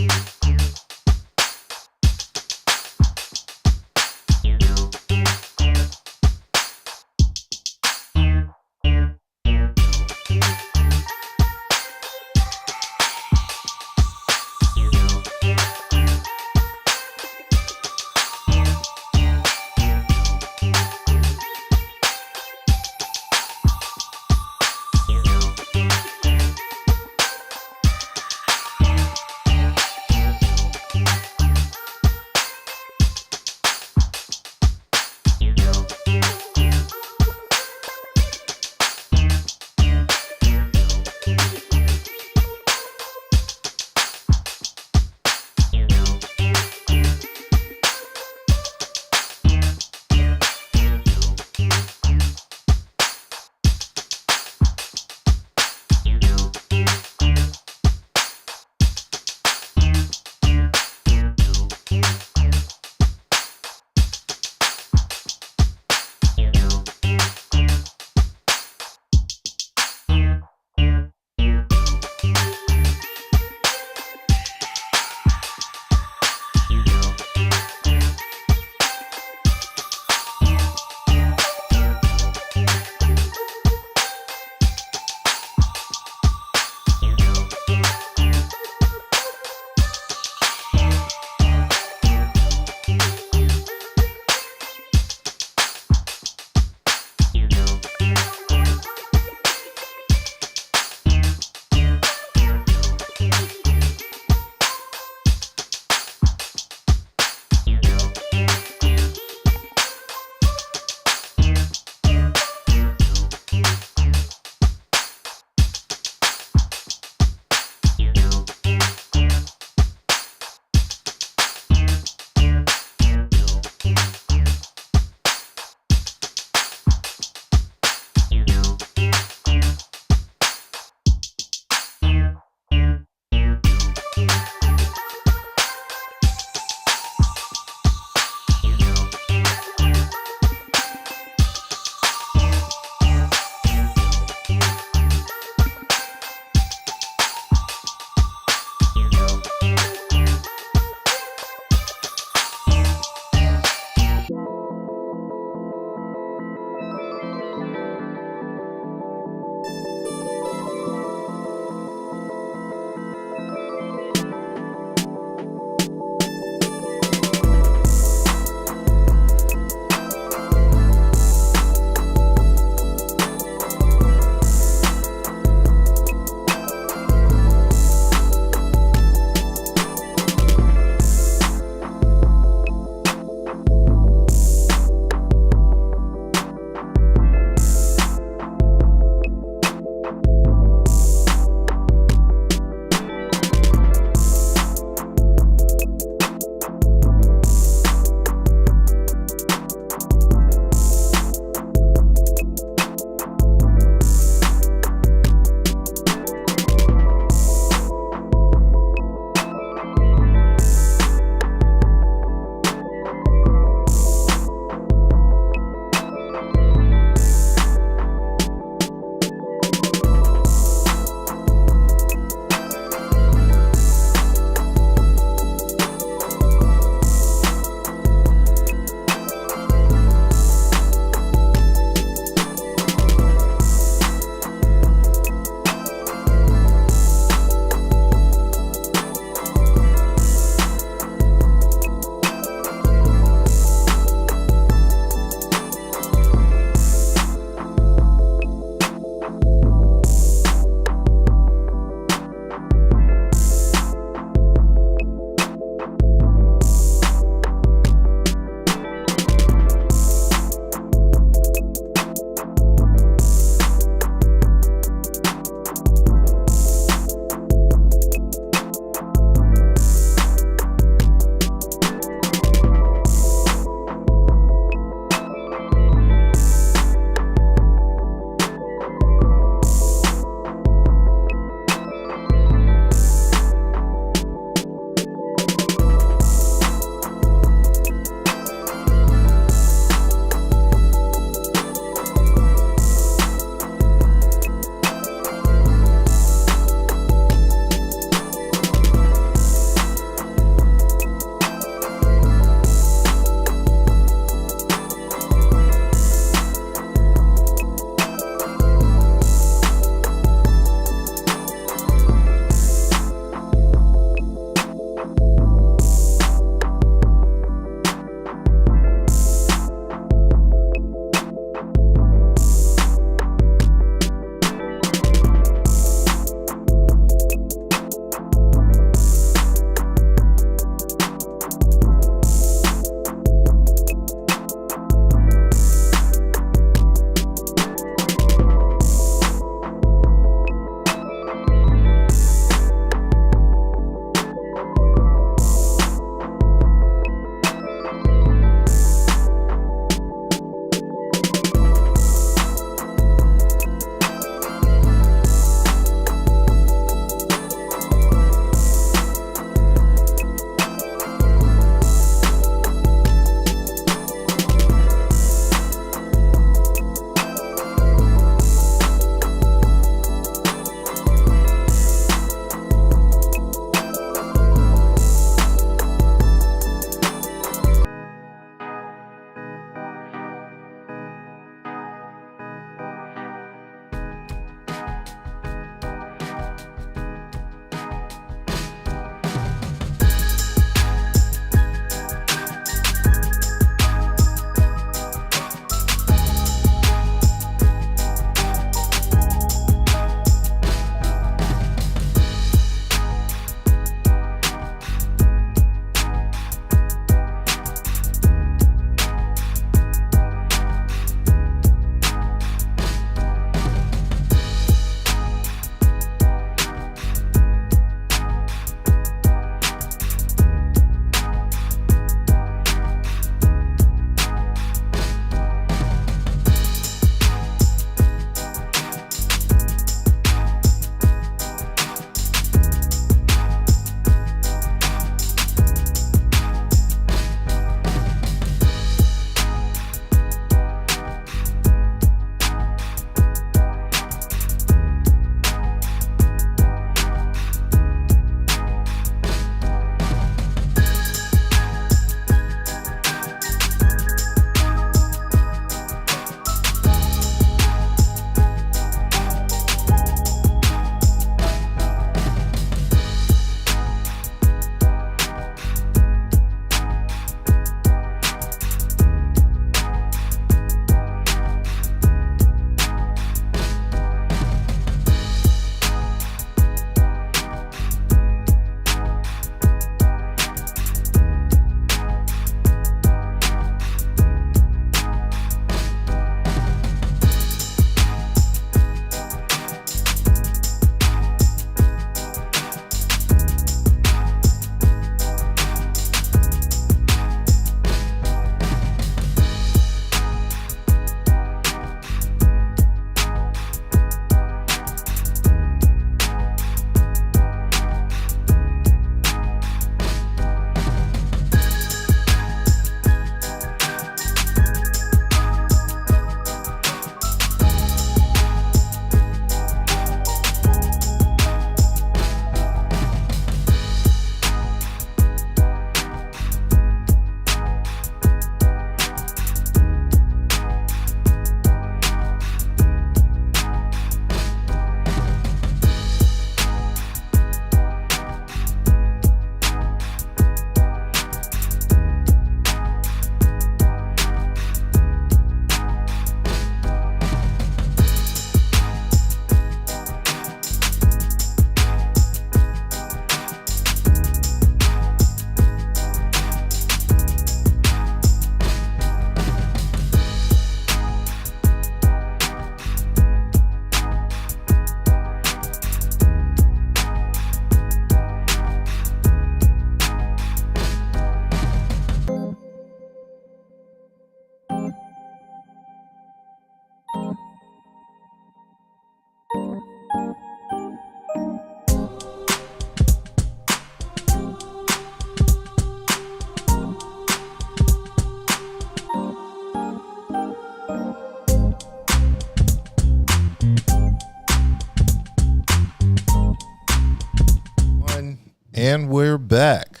And we're back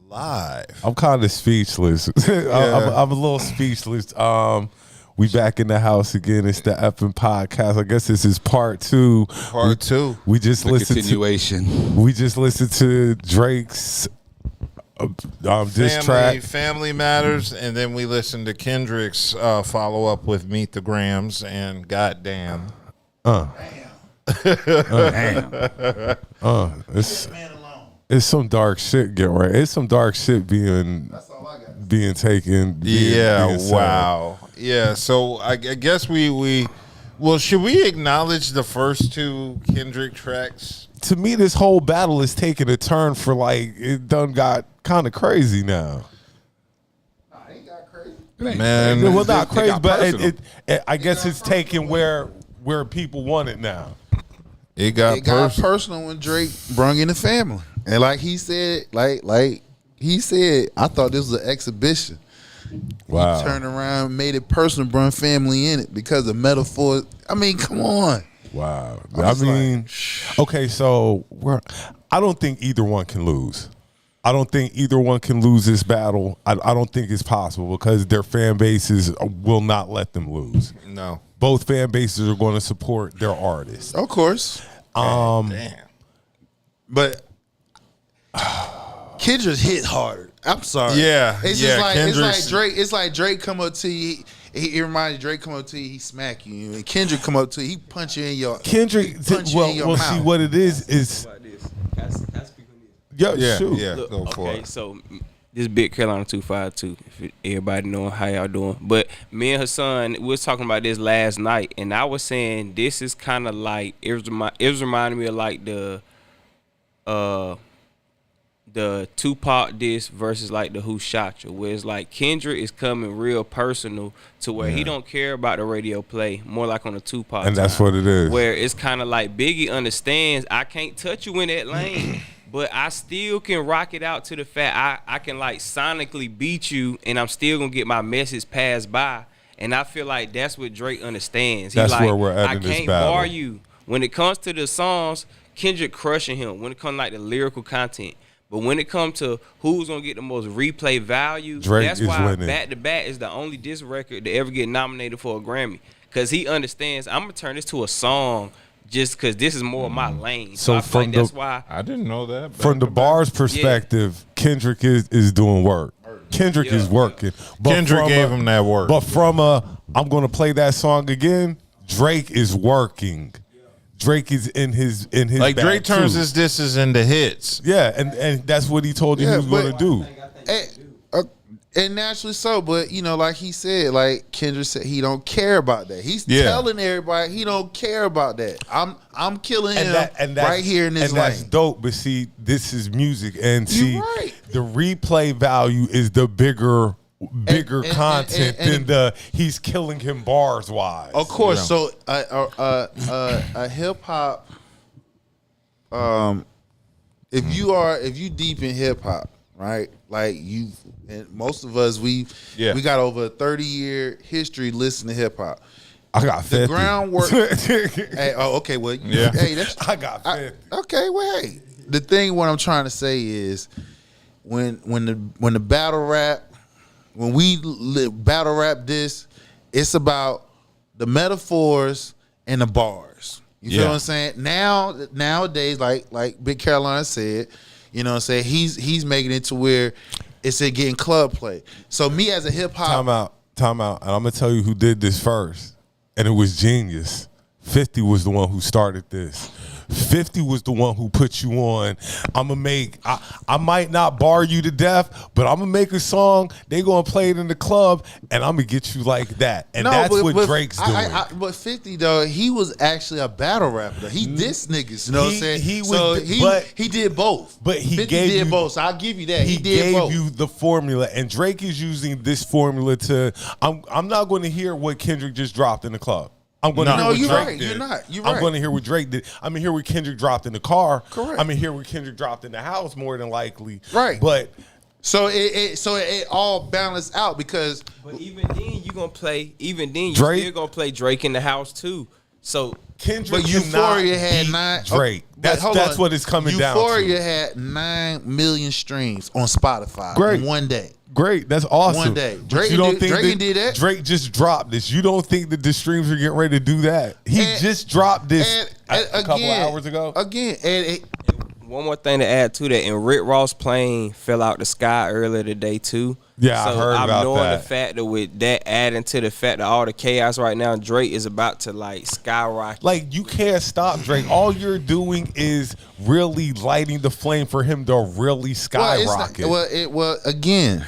live. I'm kind of speechless. I'm a little speechless. We back in the house again. It's the effing podcast. I guess this is part two. Part two. We just listened Continuation. We just listened to Drake's diss track. Family Matters, and then we listened to Kendrick's follow up with Meet the Grams and Goddamn. It's some dark shit getting right. It's some dark shit being taken. Being said. Wow. Yeah, so I guess we should we acknowledge the first two Kendrick tracks? To me, this whole battle is taking a turn for like it done got kind of crazy now. Man, Well, not crazy, got but personal. I guess it's taking where people want it now. it got It got personal. personal when Drake brung in the family, and like he said, I thought this was an exhibition. Wow. He turned around, made it personal, brung family in it because of metaphors. I mean, come on. Wow. I mean, Okay, so I don't think either one can lose. I don't think either one can lose this battle. I don't think it's possible because their fan bases will not let them lose. No. Both fan bases are going to support their artists. Of course, Damn. but Kendrick hit harder. I'm sorry. Yeah, it's yeah, just like Kendrick's- Drake. It's like Drake come up to you. He reminds you, Drake come up to you, he smack you, and Kendrick come up to you, he punch you in your. Kendrick, he punch you in your see mouth. what it is. About this. Can I speak on this? Yeah, shoot. Yeah, Look, go for okay, it. so this Big Carolina 252. If everybody know how y'all doing, but me and her son, we was talking about this last night, and I was saying this is kind of like it was reminding me of like the Tupac diss versus like the Who Shot You, where it's like Kendrick is coming real personal to where he don't care about the radio play, more like on the Tupac. And that's time, what it is. Where it's kind of like Biggie understands I can't touch you in that lane, but I still can rock it out to the fact I can like sonically beat you, and I'm still gonna get my message passed by. And I feel like that's what Drake understands. That's like, where we're at I in this can't battle. bar you. When it comes to the songs, Kendrick crushing him. When it comes like the lyrical content. But when it comes to who's gonna get the most replay value, Drake that's is why winning. Back to Back is the only diss record to ever get nominated for a Grammy. Cause he understands I'm gonna turn this to a song just cause this is more of my lane. So So I feel like from that's the- why I didn't know that. From the bar's perspective, Kendrick is doing work. Kendrick is working. But Kendrick from gave him that work. But from I'm going to play that song again, Drake is working. Drake is in his like bag Drake turns too. his disses into hits. Yeah, and that's what he told you Yeah, he was going to but- do. And naturally so, but like he said, like Kendrick said, he don't care about that. He's Yeah. telling everybody he don't care about that. I'm killing him That's right here in this and that's lane. dope. But see, this is music, and see, right. the replay value is the bigger content and- than the he's killing him bars wise. Of course. So a hip hop, if you deep in hip hop, right? Like you and most of us, we got over a 30-year history listening to hip hop. I got 50. The groundwork. Hey, okay, well, Yeah. hey, that's I got 50. okay. Well, hey, the thing what I'm trying to say is when the battle rap, when we battle rap this, it's about the metaphors and the bars. You feel Yeah. what I'm saying? Nowadays, like Big Carolina said, you know what I'm saying, he's making it to where it's getting club play. So me as a hip hop, Time out. And I'm gonna tell you who did this first, and it was genius. 50 was the one who started this. 50 was the one who put you on. I might not bar you to death, but I'm gonna make a song. They gonna play it in the club, and I'm gonna get you like that. And that's what Drake's doing. But 50 though, he was actually a battle rapper. Though. He dissed niggas. You know what I'm saying? He did both. But he 50 gave did you- both. So I'll give you that. He He did gave both. you the formula, and Drake is using this formula to. I'm not going to hear what Kendrick just dropped in the club. I'm going to hear No, what you're Drake right. did. You're not. You're I'm right. going to hear what Drake did. I'm going to hear what Kendrick dropped in the car. Correct. I'm going to hear what Kendrick dropped in the house more than likely. Right. But So it all balanced out because But even then you gonna play. Even then you Drake- still gonna play Drake in the house too. So Kendrick But Euphoria cannot had beat 9. Drake. That's what it's coming down to. Euphoria had 9 million streams on Spotify Great. in one day. Great, that's awesome. One day. But Drake you don't did- think Drake did that? Drake just dropped this. You don't think that the streams are getting ready to do that? He just dropped this a couple hours ago. Again, One more thing to add to that, and Rick Ross plane fell out the sky earlier today too. Yeah, I heard I'm about knowing that. the fact that with that adding to the fact that all the chaos right now, Drake is about to like skyrocket. Like, you can't stop Drake. All you're doing is really lighting the flame for him to really skyrocket. Well, again,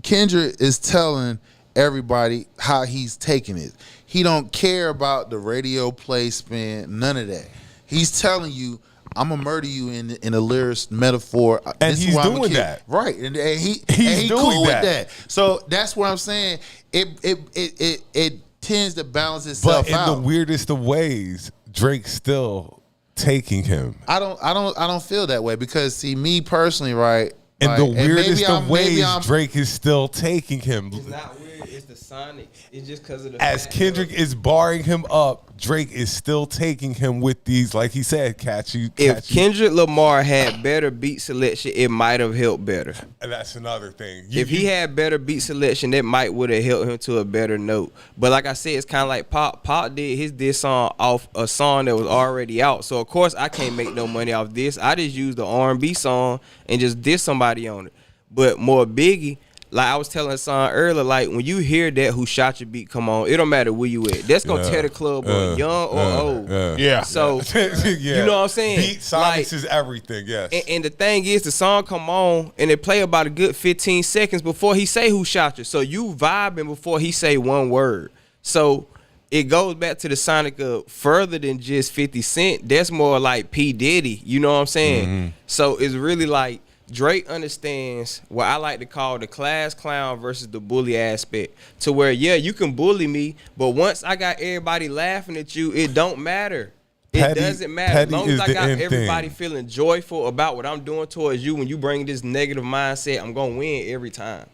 Kendrick is telling everybody how he's taking it. He don't care about the radio placement, none of that. He's telling you, I'm gonna murder you in a lyrics metaphor, And This is he's why I'm doing a kid. that. right? And he He's doing cool that. with that. So that's what I'm saying. It tends to balance itself But in out. the weirdest of ways, Drake's still taking him. I don't feel that way because see me personally, right? In like, the and maybe weirdest of I'm- maybe ways, I'm- Drake is still taking him. It's not weird. It's the sonic. It's just because of the As fact Kendrick is barring him up, Drake is still taking him with these, like he said, catchy. If Kendrick Lamar had better beat selection, it might have helped better. And that's another thing. If he had better beat selection, that might would have helped him to a better note. But like I said, it's kind of like Pop. Pop did his diss song off a song that was already out. So of course I can't make no money off this. I just used the R&B song and just diss somebody on it. But more Biggie, like I was telling son earlier, like when you hear that Who Shot Your Beat come on, it don't matter where you at. That's gonna tear the club up, young or old. Yeah. So yeah. you know what I'm saying? Beat sonics Like, is everything. Yes. and the thing is, the song come on and it play about a good 15 seconds before he say who shot you. So you vibing before he say one word. So it goes back to the sonic of further than just 50 Cent. That's more like P. Diddy. You know what I'm saying? So it's really like Drake understands what I like to call the class clown versus the bully aspect. To where, yeah, you can bully me, but once I got everybody laughing at you, it don't matter. It doesn't matter. As long as I got everybody feeling joyful about what I'm doing towards you, when you bring this negative mindset, I'm going to win every time.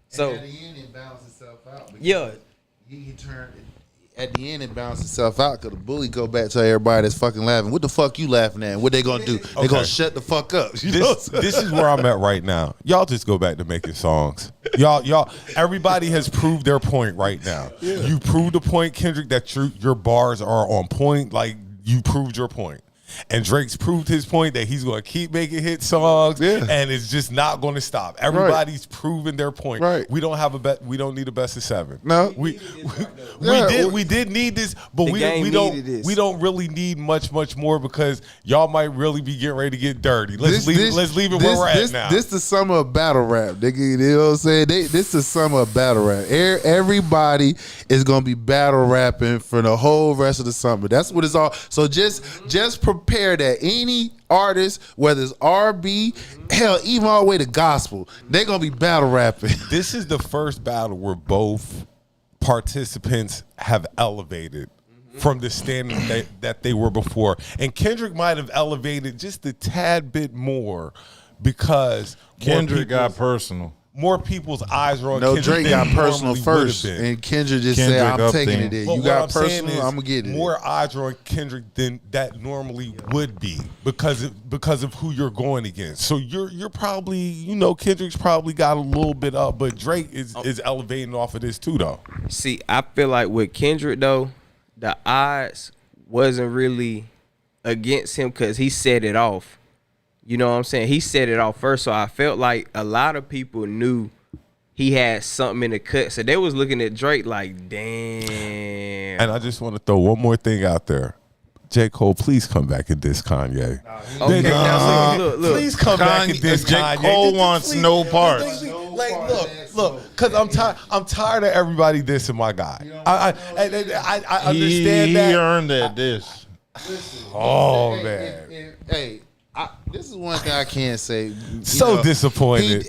So, and at the end, it balances itself out. yeah. He turned. At the end, it balances itself out because the bully go back to everybody that's fucking laughing. What the fuck you laughing at? What they gonna do? They gonna shut the fuck up. You know? This is where I'm at right now. Y'all just go back to making songs. Y'all. Everybody has proved their point right now. You proved the point, Kendrick, that your bars are on point. Like, you proved your point. And Drake's proved his point that he's going to keep making hit songs, and it's just not going to stop. Everybody's proven their point. Right. We don't need a best of 7. No. we Yeah, we did need this, but The we game don't needed this. we don't really need much more because y'all might really be getting ready to get dirty. Let's leave it where we're at now. This the summer of battle rap, nigga. You know what I'm saying? This the summer of battle rap. Everybody is gonna be battle rapping for the whole rest of the summer. That's what it's all. So just prepare that any artist, whether it's R&B, hell, even all the way to gospel, they're gonna be battle rapping. This is the first battle where both participants have elevated from the standard that they were before. And Kendrick might have elevated just a tad bit more because Kendrick got personal. more people's eyes are on No, Kendrick Drake than got personal normally would have first, been. and Kendrick just Kendrick said, "I'm up taking there. it there. But You what got I'm saying personal, is I'm gonna get it." more eyes are on Kendrick than that normally would be because of who you're going against. So you're probably, you know, Kendrick's probably got a little bit up, but Drake is elevating off of this too, though. See, I feel like with Kendrick, though, the odds wasn't really against him because he set it off. You know what I'm saying? He set it off first, so I felt like a lot of people knew he had something in the cut. So they was looking at Drake like, damn. And I just want to throw one more thing out there. J. Cole, please come back and diss Kanye. Okay, now look. Please come back and diss J. Kanye. Cole wants no parts. Like, look, because I'm tired of everybody dissing my guy. I understand He that. earned that diss. Oh, man. This is one thing I can't say. You So know, disappointed.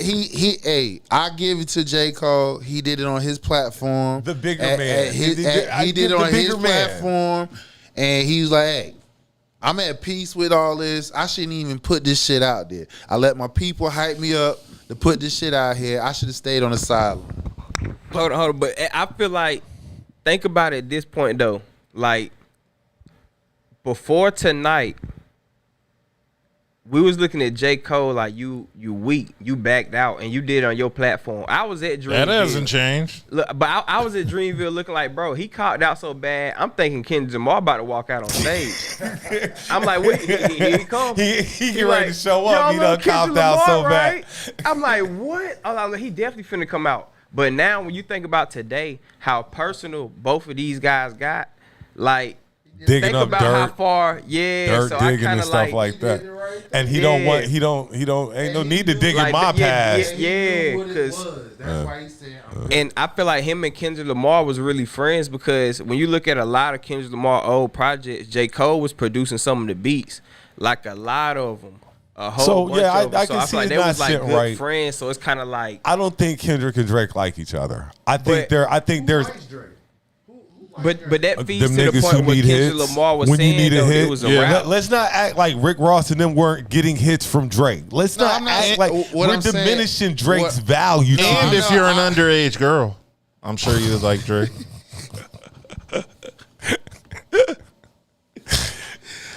I give it to J. Cole. He did it on his platform. The bigger man. He did it on his platform, and he was like, "Hey, I'm at peace with all this. I shouldn't even put this shit out there. I let my people hype me up to put this shit out here. I should have stayed on the sideline." Hold on. But I feel like, think about it at this point, though. Like, before tonight, we was looking at J. Cole like you weak, you backed out, and you did it on your platform. I was at Dreamville. That hasn't changed. Look, but I was at Dreamville looking like, bro, he cocked out so bad. I'm thinking Kendrick Lamar about to walk out on stage. I'm like, wait, here he comes. He get ready to show up. He done copped out so bad. I'm like, what? I'm like, he definitely finna come out. But now when you think about today, how personal both of these guys got, like, digging think up about dirt, how far, dirt so digging I and stuff like that. And he don't want, ain't no need to dig in my past. Because that's why he said. and I feel like him and Kendrick Lamar was really friends because when you look at a lot of Kendrick Lamar old projects, J. Cole was producing some of the beats, like a lot of them. A whole bunch of them. I can see like they not was like sitting good right. friends, so it's kind of like I don't think Kendrick and Drake like each other. I think there's. But that feeds Them to the niggas point who where need Kendrick hits, Lamar was when you saying need a though, hit, it was a rap. Let's not act like Rick Ross and them weren't getting hits from Drake. Let's not I'm not act saying- like what we're I'm saying- diminishing Drake's what- value. No, And no, if you're an underage girl, I'm sure you would like Drake.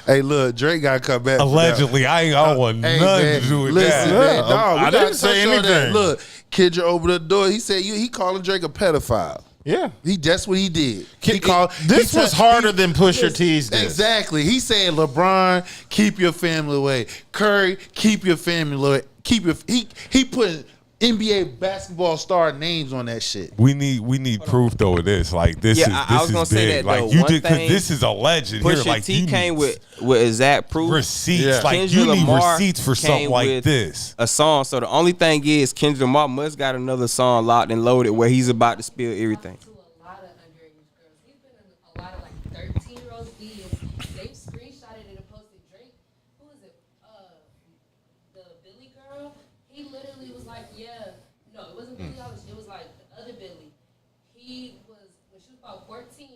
Hey, look, Drake got to come back. Allegedly, I don't want Hey, nothing man, to do with listen, that. man, dog, we I gotta didn't say touch on that. anything. Look, Kendrick opened the door. He said he calling Drake a pedophile. Yeah. That's what he did. This was harder than Pusha T's did. Exactly. He said, LeBron, keep your family away. Curry, keep your family away. He put NBA basketball star names on that shit. We need proof though of this. Like this Yeah, is I this was is gonna big. say that, like though. you One did because thing, this is a legend here. Pusha Like T you came need with exact proof. receipts. Yeah. Like Kendrick you need Lamar receipts for something came like with this. A song. So the only thing is Kendrick Lamar must got another song locked and loaded where he's about to spill everything. To a lot of underage girls. He's been in a lot of like 13-year-old videos. They've screenshotted it and posted Drake. Who is it? The Billy girl. He literally was like, no, it wasn't Billie Eilish. It was like the other Billy. He was when she was about 14.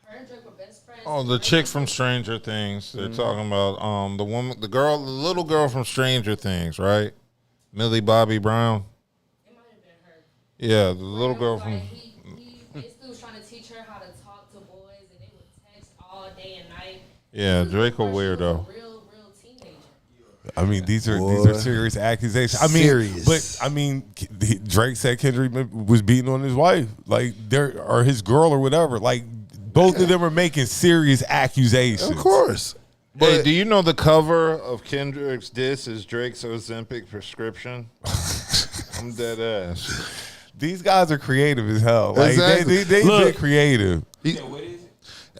Her and Drake were best friends. Oh, the chick from Stranger Things. They're talking about the woman, the little girl from Stranger Things, right? Millie Bobby Brown. It might have been her. Yeah, the little girl Like, from. he basically was trying to teach her how to talk to boys, and they would text all day and night. Yeah, Drake a She was weirdo. Real teenager. I mean, these are serious accusations. I mean, Serious. but I mean, Drake said Kendrick was beating on his wife, like or his girl or whatever. Like both of them are making serious accusations. Of course. Hey, do you know the cover of Kendrick's diss is Drake's Ozempic prescription? I'm dead ass. These guys are creative as hell. Like Exactly. they've Look. been creative.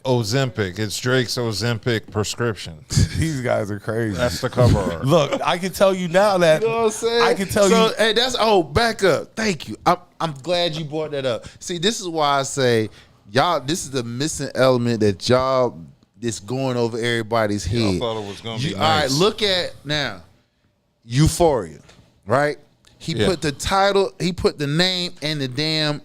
Ozempic. It's Drake's Ozempic prescription. These guys are crazy. That's the cover art. Look, I can tell you now that You know what I'm saying? I can tell so, you. Hey, back up. Thank you. I'm glad you brought that up. See, this is why I say, y'all, this is the missing element that y'all is going over everybody's head. I thought it was gonna be All right, nice. look at now, Euphoria, right? He Yeah. put the title, he put the name and the damn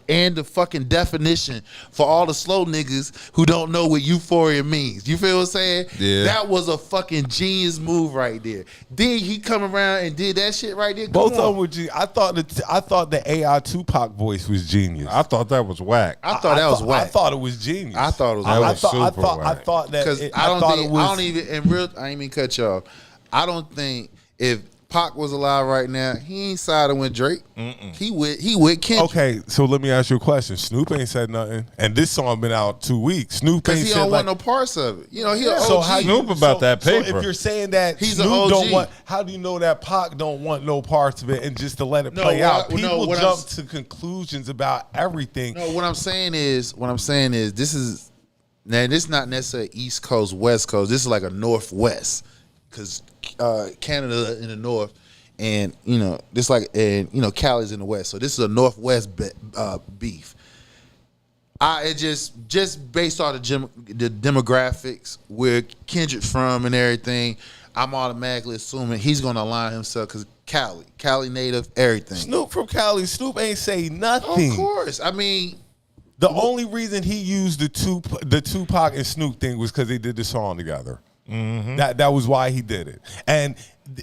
and the fucking definition for all the slow niggas who don't know what Euphoria means. You feel what I'm saying? Yeah. That was a fucking genius move right there. Then he come around and did that shit right there. Come Both on. of them were genius. I thought the AI Tupac voice was genius. I thought that was whack. I thought that was whack. I thought it was genius. I thought it was That whack. was super I whack. thought that Because it, I don't thought think it was, I don't even in real. I ain't mean cut y'all. I don't think if Pac was alive right now, he ain't siding with Drake. He with Kendrick. Okay, so let me ask you a question. Snoop ain't said nothing, and this song been out 2 weeks. Snoop Because ain't he said don't like, want no parts of it. You know, he an So OG. how Snoop about that So paper. if you're saying that He's an Snoop OG. don't want, how do you know that Pac don't want no parts of it and just to let it No, play what out? I- no, People what I'm jump s- to conclusions about everything. No, what I'm saying is this is now this is not necessarily East Coast, West Coast. This is like a Northwest because Canada in the north, and this like Cali's in the west. So this is a Northwest beef. It just based on the demographics where Kendrick's from and everything. I'm automatically assuming he's gonna align himself because Cali native, everything. Snoop from Cali. Snoop ain't say nothing. Of course, I mean. The only reason he used the Tupac and Snoop thing was because they did the song together. That was why he did it. And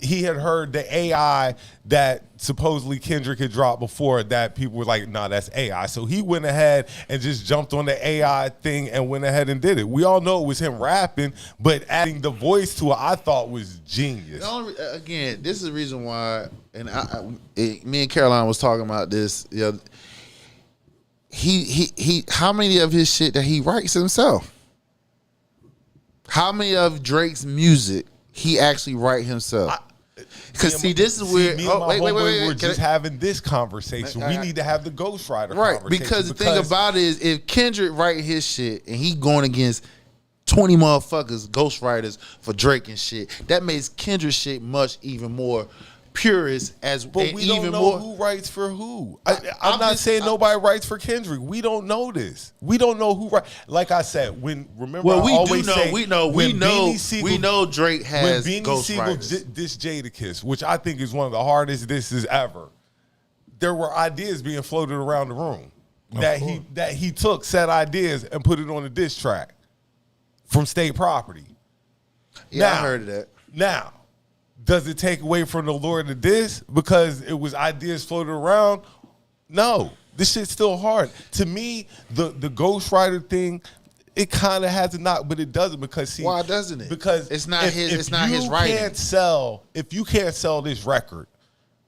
he had heard the AI that supposedly Kendrick had dropped before that people were like, nah, that's AI. So he went ahead and just jumped on the AI thing and went ahead and did it. We all know it was him rapping, but adding the voice to it, I thought was genius. Again, this is the reason why, and me and Caroline was talking about this. You know, he how many of his shit that he writes himself? How many of Drake's music he actually write himself? Because this is where wait. We're just having this conversation. We need to have the Ghost Rider conversation. Because the thing about it is, if Kendrick writing his shit and he going against 20 motherfuckers, Ghost Riders for Drake and shit, that makes Kendrick shit much even more purist but we don't know who writes for who. I'm not saying nobody writes for Kendrick. We don't know this. We don't know who writes. Like I said, we know Drake has Ghost Riders. When Beanie Siegel dissed Jadakiss, which I think is one of the hardest disses ever, there were ideas being floated around the room that he took said ideas and put it on a diss track from State Property. Yeah, I heard of that. Now, does it take away from the lore of the diss because it was ideas floated around? No. This shit's still hard. To me, the Ghost Rider thing, it kind of has a knock, but it doesn't because why doesn't it? Because it's not his writing. If you can't sell this record,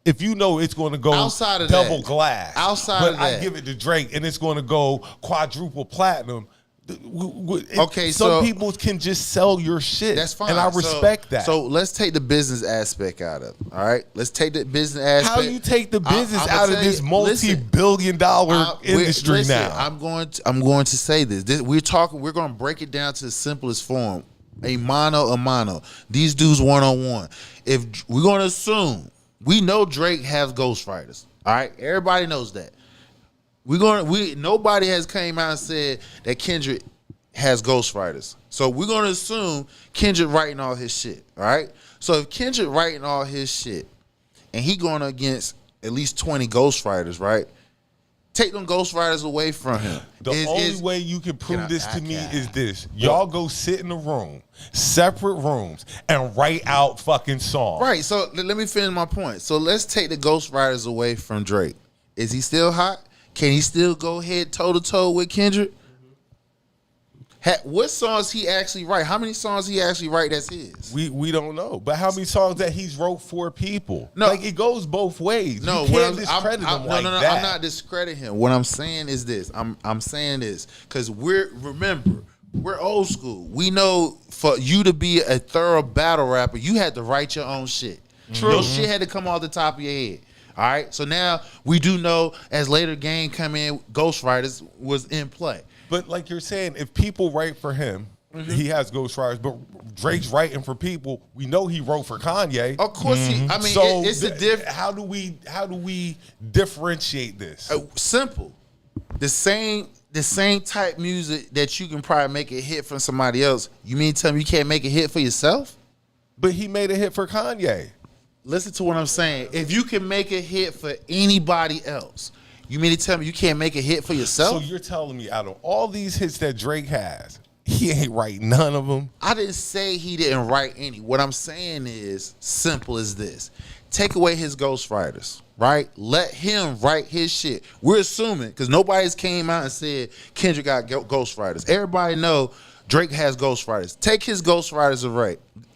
if you know it's going to go outside of double glass, I give it to Drake and it's going to go quadruple platinum. Okay, some people can just sell your shit. That's fine, and I respect that. So let's take the business aspect out of it. All right, let's take the business aspect. How you take the business out of this multi-billion-dollar industry now? I'm going to say this. We're going to break it down to the simplest form: a mono. These dudes one-on-one. If we're going to assume we know Drake has ghostwriters, all right, everybody knows that. Nobody has came out and said that Kendrick has ghostwriters. So we're gonna assume Kendrick writing all his shit. All right. So if Kendrick writing all his shit and he going against at least 20 ghostwriters, right? Take them ghostwriters away from him. The only way you can prove this to me is this. Y'all go sit in a room, separate rooms, and write out fucking songs. Right. So let me finish my point. So let's take the ghostwriters away from Drake. Is he still hot? Can he still go head toe-to-toe with Kendrick? What songs he actually write? How many songs he actually write that's his? We don't know. But how many songs that he's wrote for people? No. Like, it goes both ways. No, you can't discredit him like that. I'm not discrediting him. What I'm saying is this. I'm saying this because we're old school. We know for you to be a thorough battle rapper, you had to write your own shit. True. Your shit had to come off the top of your head. All right, so now we do know as later game come in, ghostwriters was in play. But like you're saying, if people write for him, he has ghostwriters. But Drake's writing for people. We know he wrote for Kanye. Of course, it's a different. How do we differentiate this? Simple. The same type music that you can probably make a hit from somebody else. You mean to tell me you can't make a hit for yourself? But he made a hit for Kanye. Listen to what I'm saying. If you can make a hit for anybody else, you mean to tell me you can't make a hit for yourself? So you're telling me out of all these hits that Drake has, he ain't write none of them? I didn't say he didn't write any. What I'm saying is simple as this. Take away his ghostwriters, right? Let him write his shit. We're assuming, because nobody's came out and said Kendrick got ghostwriters. Everybody know Drake has ghostwriters. Take his ghostwriters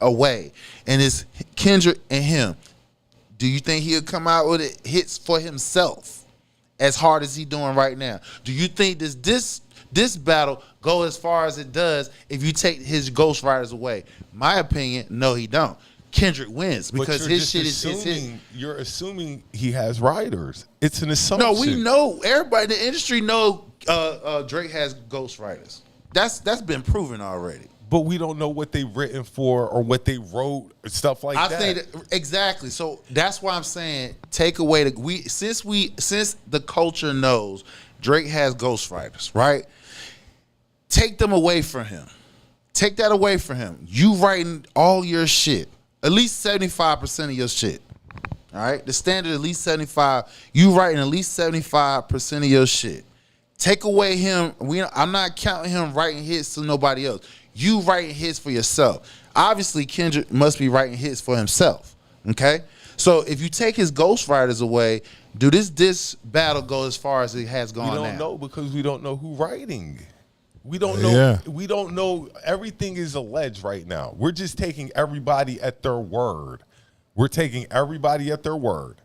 away, and it's Kendrick and him. Do you think he'll come out with hits for himself as hard as he doing right now? Do you think this battle go as far as it does if you take his ghostwriters away? My opinion, no, he don't. Kendrick wins because his shit is his. You're assuming he has writers. It's an assumption. No, we know. Everybody in the industry know Drake has ghostwriters. That's been proven already. But we don't know what they've written for or what they wrote or stuff like that. I think exactly. So that's why I'm saying take away since the culture knows Drake has ghostwriters, right? Take them away from him. Take that away from him. You writing all your shit. At least 75% of your shit. All right? The standard at least 75. You writing at least 75% of your shit. Take away him. I'm not counting him writing hits to nobody else. You writing hits for yourself. Obviously, Kendrick must be writing hits for himself. Okay, so if you take his ghostwriters away, do this battle go as far as it has gone? We don't now? know because we don't know who writing. We don't know. Yeah. We don't know. Everything is alleged right now. We're just taking everybody at their word. We're taking everybody at their word.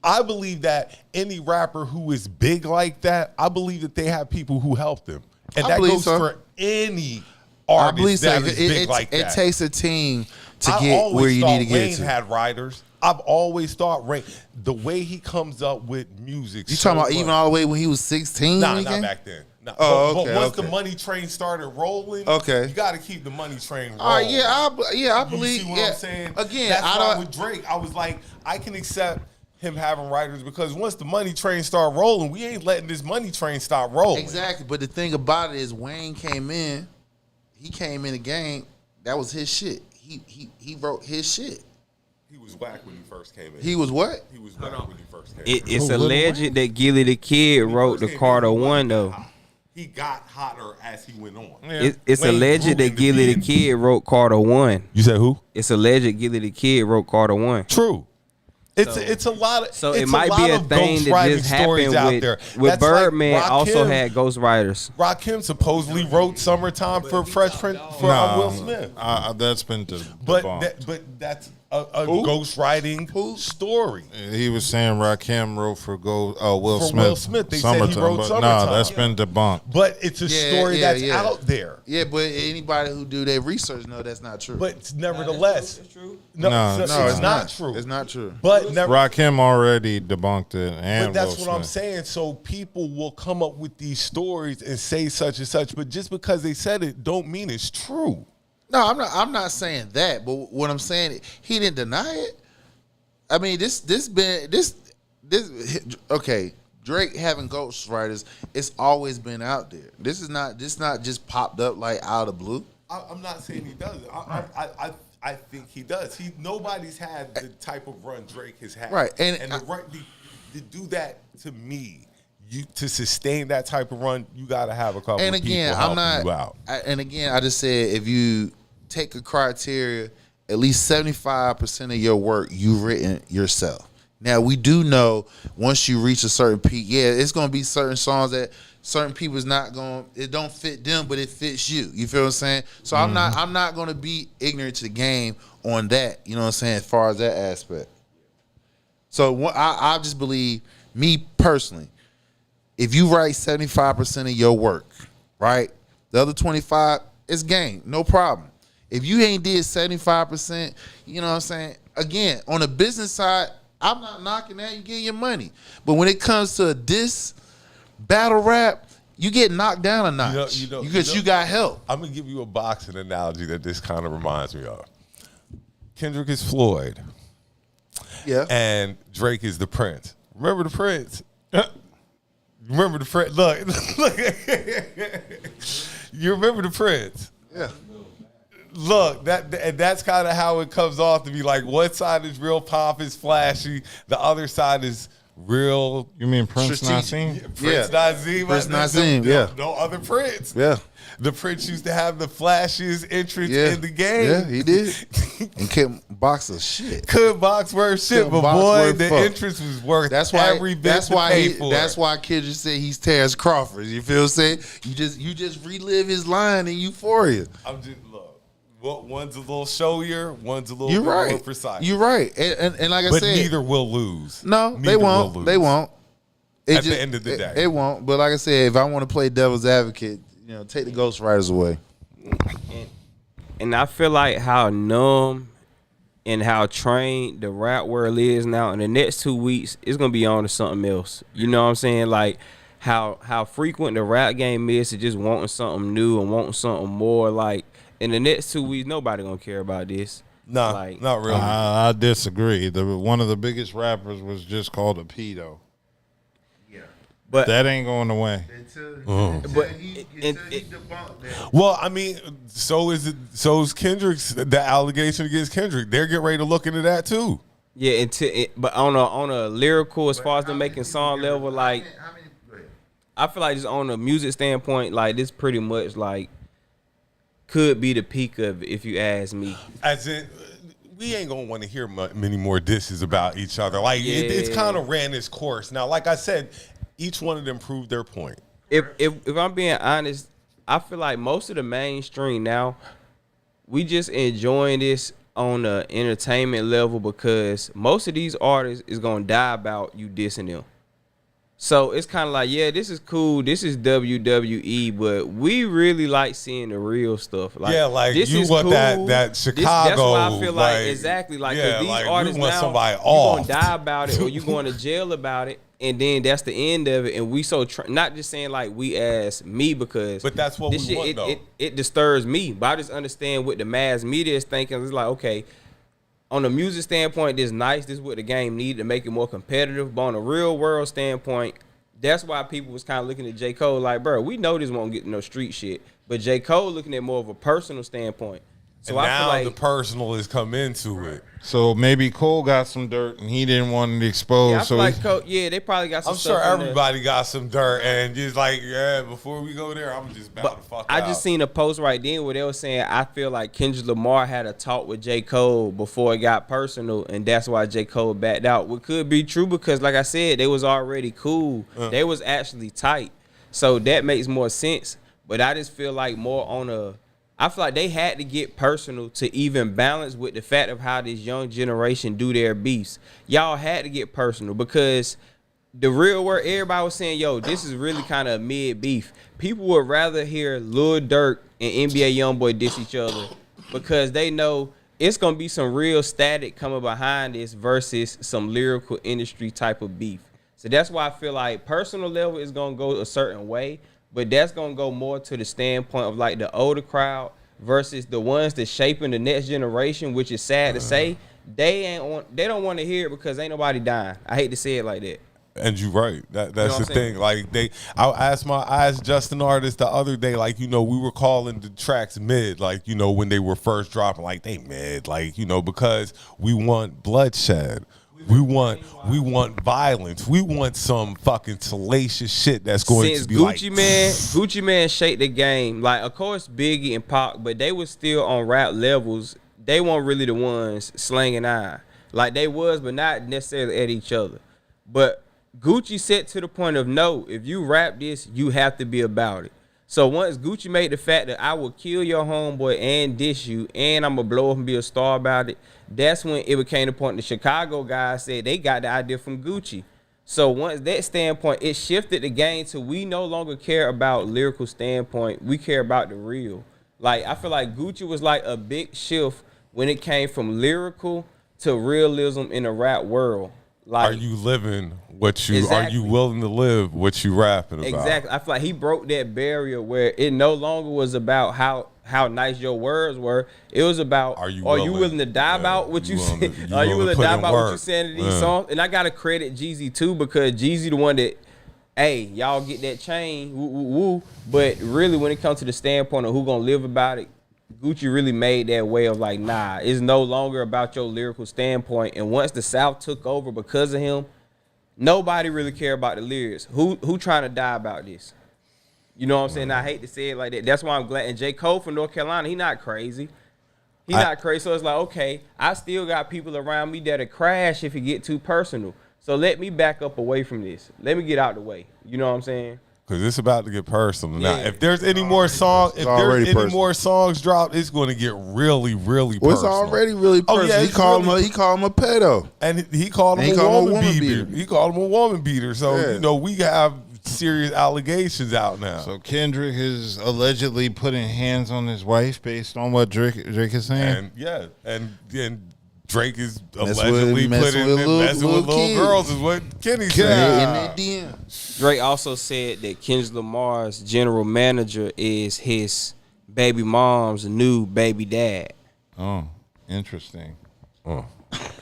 I believe that any rapper who is big like that, I believe that they have people who help them. And I that believe goes so. for any I believe artist so. that is big like that. It takes a team to I get always where you thought need to get Wayne to. had writers. I've always thought Wayne, the way he comes up with music. You talking about even much. all the way when he was 16? Nah, when he not came? back then. Nah. Oh, but okay, once okay. the money train started rolling, Okay. you got to keep the money train rolling. All right, I You believe. see what I'm saying? Again, that's I why don't. with Drake, I was like, I can accept him having writers because once the money train start rolling, we ain't letting this money train stop rolling. Exactly, but the thing about it is Wayne came in. He came in the game. That was his shit. He wrote his shit. He was whack when he first came in. He was what? He was whack when he first came in. It's alleged that Gilly the Kid wrote the Carter One though. He got hotter as he went on. It's Wayne alleged grew that into Gilly the being- Kid wrote Carter One. You said who? It's alleged Gilly the Kid wrote Carter One. True. It's a lot of So it's it might be lot a of thing that ghostwriting just stories happened out there. with That's like Birdman. Also Rakim. had ghostwriters. Rakim suppostously wrote "Summertime" for Fresh Prince for Will Smith, That's been but debunked. that's a ghostwriting story. He was saying Rakim wrote for Will For Smith. Will Smith, they said he Summertime, wrote but Summertime. Nah, that's been debunked. But it's a Yeah, story yeah, that's yeah. out there. Yeah, but anybody who do their research know that's not true. But nevertheless, no, No, it's not true. It's not true. But never. Rakim already debunked it, and But that's Will what I'm Smith. saying. So people will come up with these stories and say such and such, but just because they said it, don't mean it's true. No, I'm not saying that. But what I'm saying, he didn't deny it. I mean, this okay. Drake having ghostwriters, it's always been out there. This not just popped up like out of the blue. I'm not saying he doesn't. I think he does. Nobody's had the type of run Drake has had. Right, and to do that to me, to sustain that type of run, you got to have a couple. And of again, people I'm not. you out. And again, I just said if you take a criteria, at least 75% of your work you've written yourself. Now we do know once you reach a certain peak, yeah, it's gonna be certain songs that certain people is not going. It don't fit them, but it fits you. You feel what I'm saying? So I'm not gonna be ignorant to the game on that. You know what I'm saying? As far as that aspect. So I just believe, me personally, if you write 75% of your work, right, the other 25 is game, no problem. If you ain't did 75%, you know what I'm saying? Again, on the business side, I'm not knocking that. You get your money. But when it comes to this battle rap, you get knocked down a notch. Because you got help. I'm gonna give you a boxing analogy that this kind of reminds me of. Kendrick is Floyd. Yeah. And Drake is the Prince. Remember the Prince? Remember the Prince? Look. You remember the Prince? Yeah. Look, that's kind of how it comes off to be like one side is real pompous, flashy, the other side is real. You mean Prince Strategic. Nassim? Prince Nazim. Prince Nazim, yeah. No other Prince. Yeah. The Prince used to have the flashiest entrance Yeah. in the game. Yeah, he did. And couldn't box a shit. Could box worth shit, Couldn't but box boy, worth the fuck. entrance was worth That's why. every bit to pay for. That's why Kendrick said he's Terrence Crawford. You feel what I'm saying? You just relive his line in Euphoria. I'm just look. One's a little showier, one's a little You're bit right. more precise. You're right. And like I but said, neither will lose. no, Neither they won't. will lose. They won't. At the end of the day. it won't. But like I said, if I want to play devil's advocate, take the ghostwriters away. And I feel like how numb and how trained the rap world is now, in the next 2 weeks, it's gonna be on to something else. You know what I'm saying? Like how frequent the rap game is to just wanting something new and wanting something more. Like in the next 2 weeks, nobody gonna care about this. No, Like, not really. I disagree. One of the biggest rappers was just called a pedo. But That ain't going away. But Well, I mean, so is Kendrick's the allegation against Kendrick. They're getting ready to look into that too. yeah, but on a lyrical, as far as them making song level, like I feel like just on a music standpoint, like this pretty much like could be the peak of it, if you ask me. As in, we ain't gonna want to hear many more dishes about each other. Like it's Yeah. kind of ran its course. Now, like I said, each one of them proved their point. If I'm being honest, I feel like most of the mainstream now, we just enjoying this on the entertainment level because most of these artists is gonna die about you dissing them. So it's kind of like, yeah, this is cool. This is WWE, but we really like seeing the real stuff. Like, Yeah, like, this you is want cool. that That's Chicago, why I feel like like, exactly like 'cause yeah, these like, we artists want now somebody you off. gonna die about it or you going to jail about it, and then that's the end of it. And we so not just saying like we as me because But that's what this we shit, want, though. it disturbs me, but I just understand what the mass media is thinking. It's like, okay, on a music standpoint, this is nice. This is what the game needed to make it more competitive. But on a real world standpoint, that's why people was kind of looking at J. Cole like, bro, we know this won't get no street shit. But J. Cole looking at more of a personal standpoint. So And I now feel like the personal has come into it. So maybe Cole got some dirt and he didn't want it yeah, I exposed. feel So like he- Cole, yeah, they probably got some I'm stuff sure in there. everybody got some dirt, and just like, yeah, before we go there, I'm just bow But the fuck I out. just seen a post right then where they were saying I feel like Kendrick Lamar had a talk with J. Cole before it got personal, and that's why J. Cole backed out. What could be true because, like I said, they was already cool. They was actually tight, so that makes more sense. But I just feel like more on a. I feel like they had to get personal to even balance with the fact of how this young generation do their beefs. Y'all had to get personal because the real word, everybody was saying, yo, this is really kind of mid beef. People would rather hear Lil Durk and NBA Youngboy diss each other because they know it's going to be some real static coming behind this versus some lyrical industry type of beef. So that's why I feel like personal level is going to go a certain way, but that's going to go more to the standpoint of like the older crowd versus the ones that's shaping the next generation, which is sad to say. They don't want to hear it because ain't nobody dying. I hate to say it like that. And you're right. That's what I'm the thing. Like I asked Justin Artist the other day, like, you know, we were calling the tracks mid, like, you know, when they were first dropping, like they mid, like, you know, because we want bloodshed. We want violence. We want some fucking salacious shit that's going Since to be Gucci Man shaped the game. Like, of course, Biggie and Pac, but they was still on rap levels. They weren't really the ones slanging iron. Like they was, but not necessarily at each other. But Gucci set to the point of no, if you rap this, you have to be about it. So once Gucci made the fact that I will kill your homeboy and diss you, and I'm gonna blow up and be a star about it, that's when it became the point the Chicago guys said they got the idea from Gucci. So once that standpoint, it shifted the game to we no longer care about lyrical standpoint, we care about the real. Like I feel like Gucci was like a big shift when it came from lyrical to realism in the rap world. Like, are you living what you Exactly. are you willing to live what you rapping about? exactly. I feel like he broke that barrier where it no longer was about how nice your words were. It was about Are you willing willing? to die Yeah, about what you you willing said? to- you Are you willing willing to to put die in about what you work? said in these Yeah. songs? And I gotta credit Jeezy too because Jeezy the one that, hey, y'all get that chain, woo woo woo. But really, when it comes to the standpoint of who gonna live about it, Gucci really made that way of like, nah, it's no longer about your lyrical standpoint. And once the South took over because of him, nobody really care about the lyrics. Who trying to die about this? You know what I'm saying? I hate to say it like that. That's why I'm glad. And J. Cole from North Carolina, he not crazy. He not crazy. So it's like, okay, I still got people around me that'll crash if it get too personal. So let me back up away from this. Let me get out the way. You know what I'm saying? Because it's about to get personal. Now, Yeah. if there's any more songs, if already there's any personal. more songs dropped, it's going to get really, really Well, it's personal. already really Oh, personal. yeah, he it's called really- him a pedo. And he called him He a called him a woman woman beater. beater. He called him a woman beater. So, Yeah. you know, we have serious allegations out now. So Kendrick is allegedly putting hands on his wife based on what Drake is saying. And yeah, and Drake is Messing allegedly with- messing putting with little- messing with little little kids. girls is what Kenny In said. their DM. Drake also said that Kendrick Lamar's general manager is his baby mom's new baby dad. Oh, interesting.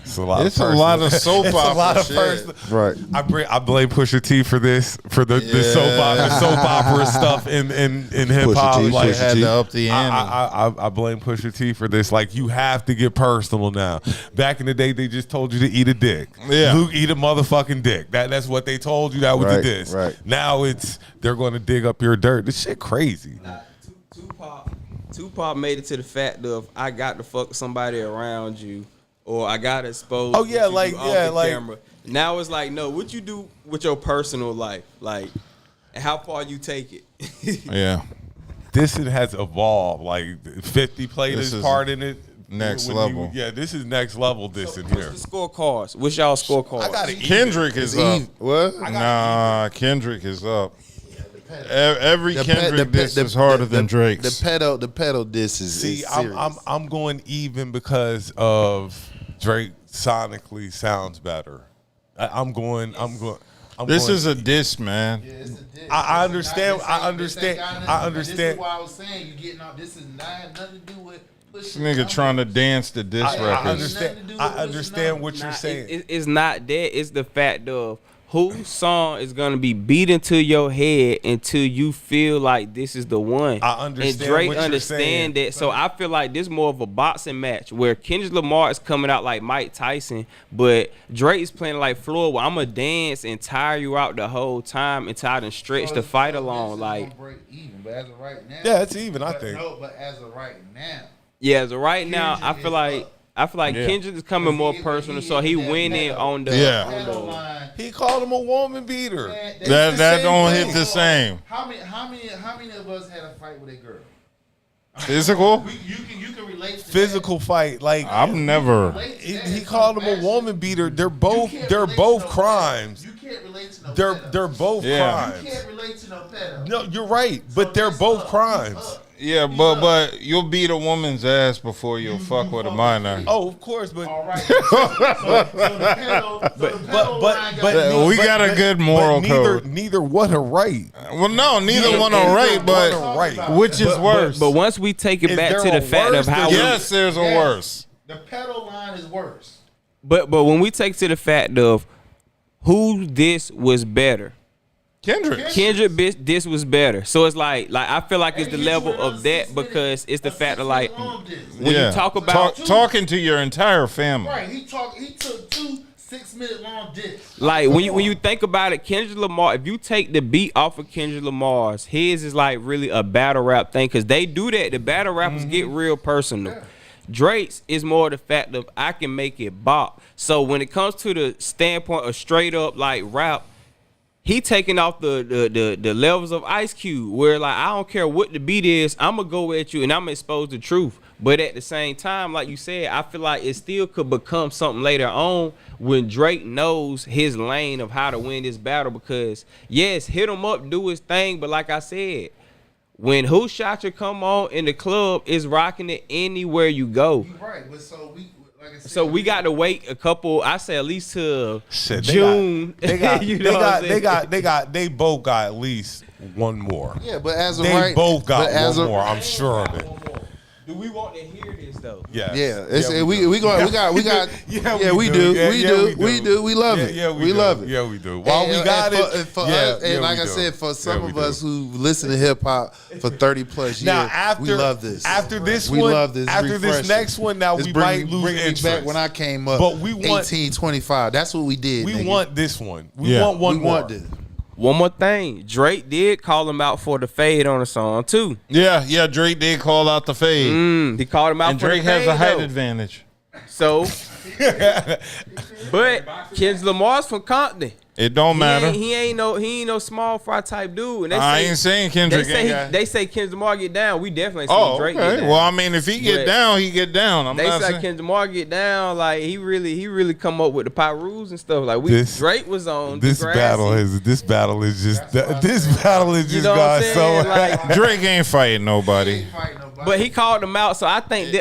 It's a lot It's of a personal- lot of soap it's a opera lot of shit. personal- Right. I blame Pusha T for this, for the soap opera stuff in hip hop. Pusha T, Like, They had to up the ante. I blame Pusha T for this. Like, you have to get personal now. Back in the day, they just told you to eat a dick. Yeah. Luke, eat a motherfucking dick. That's what they told you. That was the Right, diss. right. Now they're going to dig up your dirt. This shit crazy. Tupac made it to the fact of I got to fuck somebody around you, or I got to expose. Oh, yeah, what you do off the like- camera. Now it's like, no, what you do with your personal life, like, and how far you take it. Yeah. Dissing has evolved. Like 50 played This his is part in it. next When level. This is next level dissing here. What's the scorecards? What's y'all scorecards? I got it. Kendrick is up. What? Nah, Kendrick is up. Every Kendrick diss is harder than Drake's. The pedal diss is See, serious. I'm going even because of Drake sonically sounds better. I'm going. This is a diss, man. I understand. This is why I was saying you getting off. This is nothing to do with pushing. Nigga trying to dance the diss I records. understand what you're saying. It's not that. It's the fact of whose song is gonna be beat into your head until you feel like this is the one. I understand And Drake what you're understand saying. that. So I feel like this more of a boxing match where Kendrick Lamar is coming out like Mike Tyson, but Drake is playing like Floyd. Where I'm gonna dance and tire you out the whole time until I done stretch the fight along. Like, break even, but as of right now, Yeah, it's even. I think. No, but as of right now, yeah, so right now I feel like Yeah. Kendrick is coming more personal, so he winning on the Yeah. on the line. He called him a woman beater. Man, It's That the that same don't thing. hit the same. How many of us had a fight with a girl? Physical? You can relate to Physical fight. Like I've never. he called him a woman beater. They're both crimes. You can't relate to no They're both Yeah. You crimes. can't relate to no pedo. No, you're right, but they're both crimes. Yeah, but you'll beat a woman's ass before you'll fuck with a minor. Oh, of course, but All right. So the pedo line got- We got a good moral code. Neither one are right. Well, no, neither one are right, but which is worse? But once we take it Is back there to the a fact worse of how than- yes, there's a worse. The pedo line is worse. but when we take it to the fact of who this was better, Kendrick this was better. So it's like I feel like it's the level of that because it's the fact of like when you talk about talking to your entire family. Right, he took 2 6-minute long dicks. like when you think about it, Kendrick Lamar, if you take the beat off of Kendrick Lamar's, his is like really a battle rap thing because they do that. The battle rappers get real personal. Drake's is more the fact of I can make it bop. So when it comes to the standpoint of straight up like rap, he taking off the levels of Ice Cube where like I don't care what the beat is, I'm gonna go at you and I'm gonna expose the truth. But at the same time, like you said, I feel like it still could become something later on when Drake knows his lane of how to win this battle because yes, hit him up, do his thing, but like I said, when Who Shot You come on in the club, it's rocking it anywhere you go. You're right, but so we like I said, So we got to wait a couple. I say at least till Shit, June. They both got at least one more. Yeah, but as of They right, both got but as one of- more. I'm sure of it. Do we want to hear this though? Yeah. Yeah, it's, we do. we got we do we love it. Yeah, we love it. Yeah, we do. While we got and it, for yeah, us, and yeah, like we I do. said, for some Yeah, of we us do. who listen to hip hop for 30 plus years, Now we love this. After this we one, love this. after this refreshing. next one, now It's we bringing- might lose bringing me interest. back when I came up. But we want 1825. That's what we did. we nigga. want this one. We Yeah. want one we more. want this. One more thing, Drake did call him out for the fade on the song too. Yeah, Drake did call out the fade. He called him out And for Drake the fade has a height though. advantage. So, but Kendrick Lamar's from Compton. It don't matter. He ain't no small fry type dude. And they I say, ain't saying they Kendrick say ain't got. they say Kendrick Lamar get down. We definitely see Oh, Drake okay. get down. Well, I mean, if he get But down, he get down. I'm They not say saying. Kendrick Lamar get down, like he really come up with the Pyrus and stuff. Like Drake was on This Degrassi. battle is just You know what I'm gone so. saying? Like, Drake ain't fighting nobody. but he called them out, so I think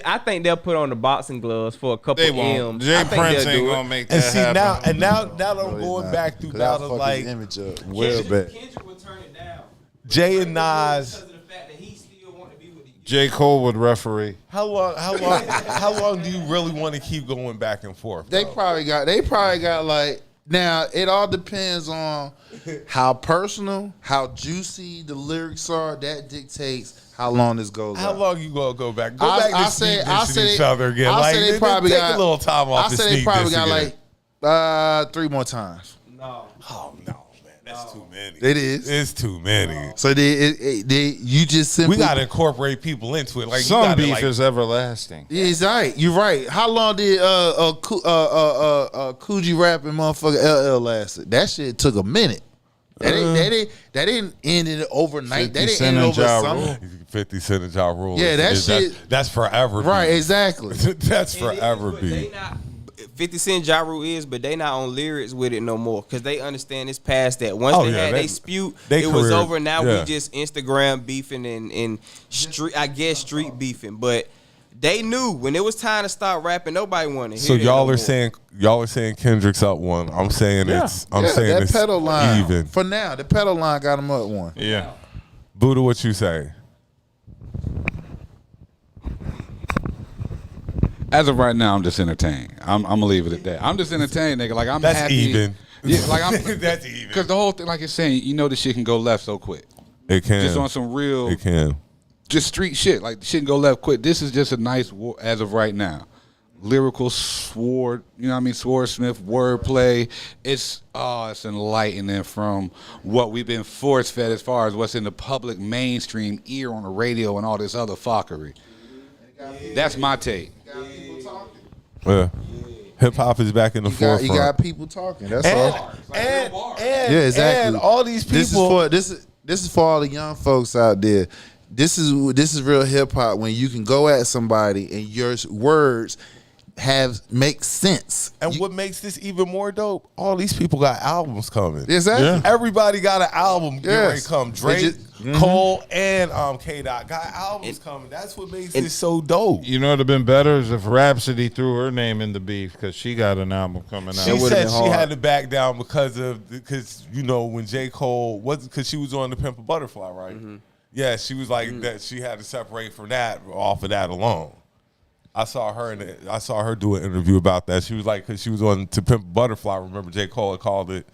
they'll put on the boxing gloves for a couple They won't. M's. Jay I think Prince they'll ain't do it. gonna make that And see happen. now that I'm going back through battles like image up well back. Kendrick would turn it down Jay and Nas. because of the fact that he still want to be with the J. Cole would referee. How long do you really want to keep going back and forth? They though? probably got like now it all depends on how personal, how juicy the lyrics are. That dictates how long this goes. How on. long you gonna go back? Go I- back I to say- speed I dissing say each they- other again. I Like say they probably take got a little time off I the say they sneak probably diss got again. like 3 more times. No. Oh no, man. That's too many. It is. It's too many. So you just simply We got to incorporate people into it. Like you Some gotta, beef like, is everlasting. Yeah, it's right. You're right. How long did Coogee Rap and motherfucker LL last? That shit took a minute. That didn't end it overnight. 50 That didn't Cent end and over Ja summer. 50 Cent and Ja Rule. Yeah, that shit- That's forever. Right, beef. exactly. That's And it is, forever. but they Beef. not 50 Cent Ja Rule is, but they not on lyrics with it no more because they understand it's past that. Once Oh, they yeah, had they- they spewed, they it was career- over. Now yeah. we just Instagram beefing and street, I guess street beefing. But they knew when it was time to start rapping, nobody wanted to So hear that y'all no are more. saying Kendrick's up one. I'm saying it's That it's pedal line. even. For now, the pedal line got him up one. Yeah. Budha, what you say? As of right now, I'm just entertained. I'm gonna leave it at that. I'm just entertained, nigga. Like I'm That's happy. even. Yeah, like I'm. That's even. Because the whole thing, like it's saying, you know, this shit can go left so quick. It can. Just on some real, It can. just street shit. Like shit can go left quick. This is just a nice, as of right now, lyrical sword. You know what I mean? Swordsmith wordplay. It's enlightening from what we've been force fed as far as what's in the public mainstream ear on the radio and all this other fuckery. That's my take. Yeah. Hip hop is back in the forefront. You got people talking. That's all. and Yeah, exactly. And all these people. This is for all the young folks out there. This is real hip hop when you can go at somebody and your words make sense. And what makes this even more dope? All these people got albums coming. Exactly. Yeah. Everybody got an album getting ready to Yes. come. Drake, They just- Cole, and K-Dot got albums coming. That's what makes this so dope. You know, it'd have been better is if Rhapsody threw her name in the beef because she got an album coming out. She would've said been she hard. had to back down because you know when J. Cole because she was on the Pimp a Butterfly, right? Mm-hmm. Yeah, she was like that. She had to separate from that off of that alone. I saw her do an interview about that. She was like, because she was on To Pimp a Butterfly. Remember J. Cole had called it,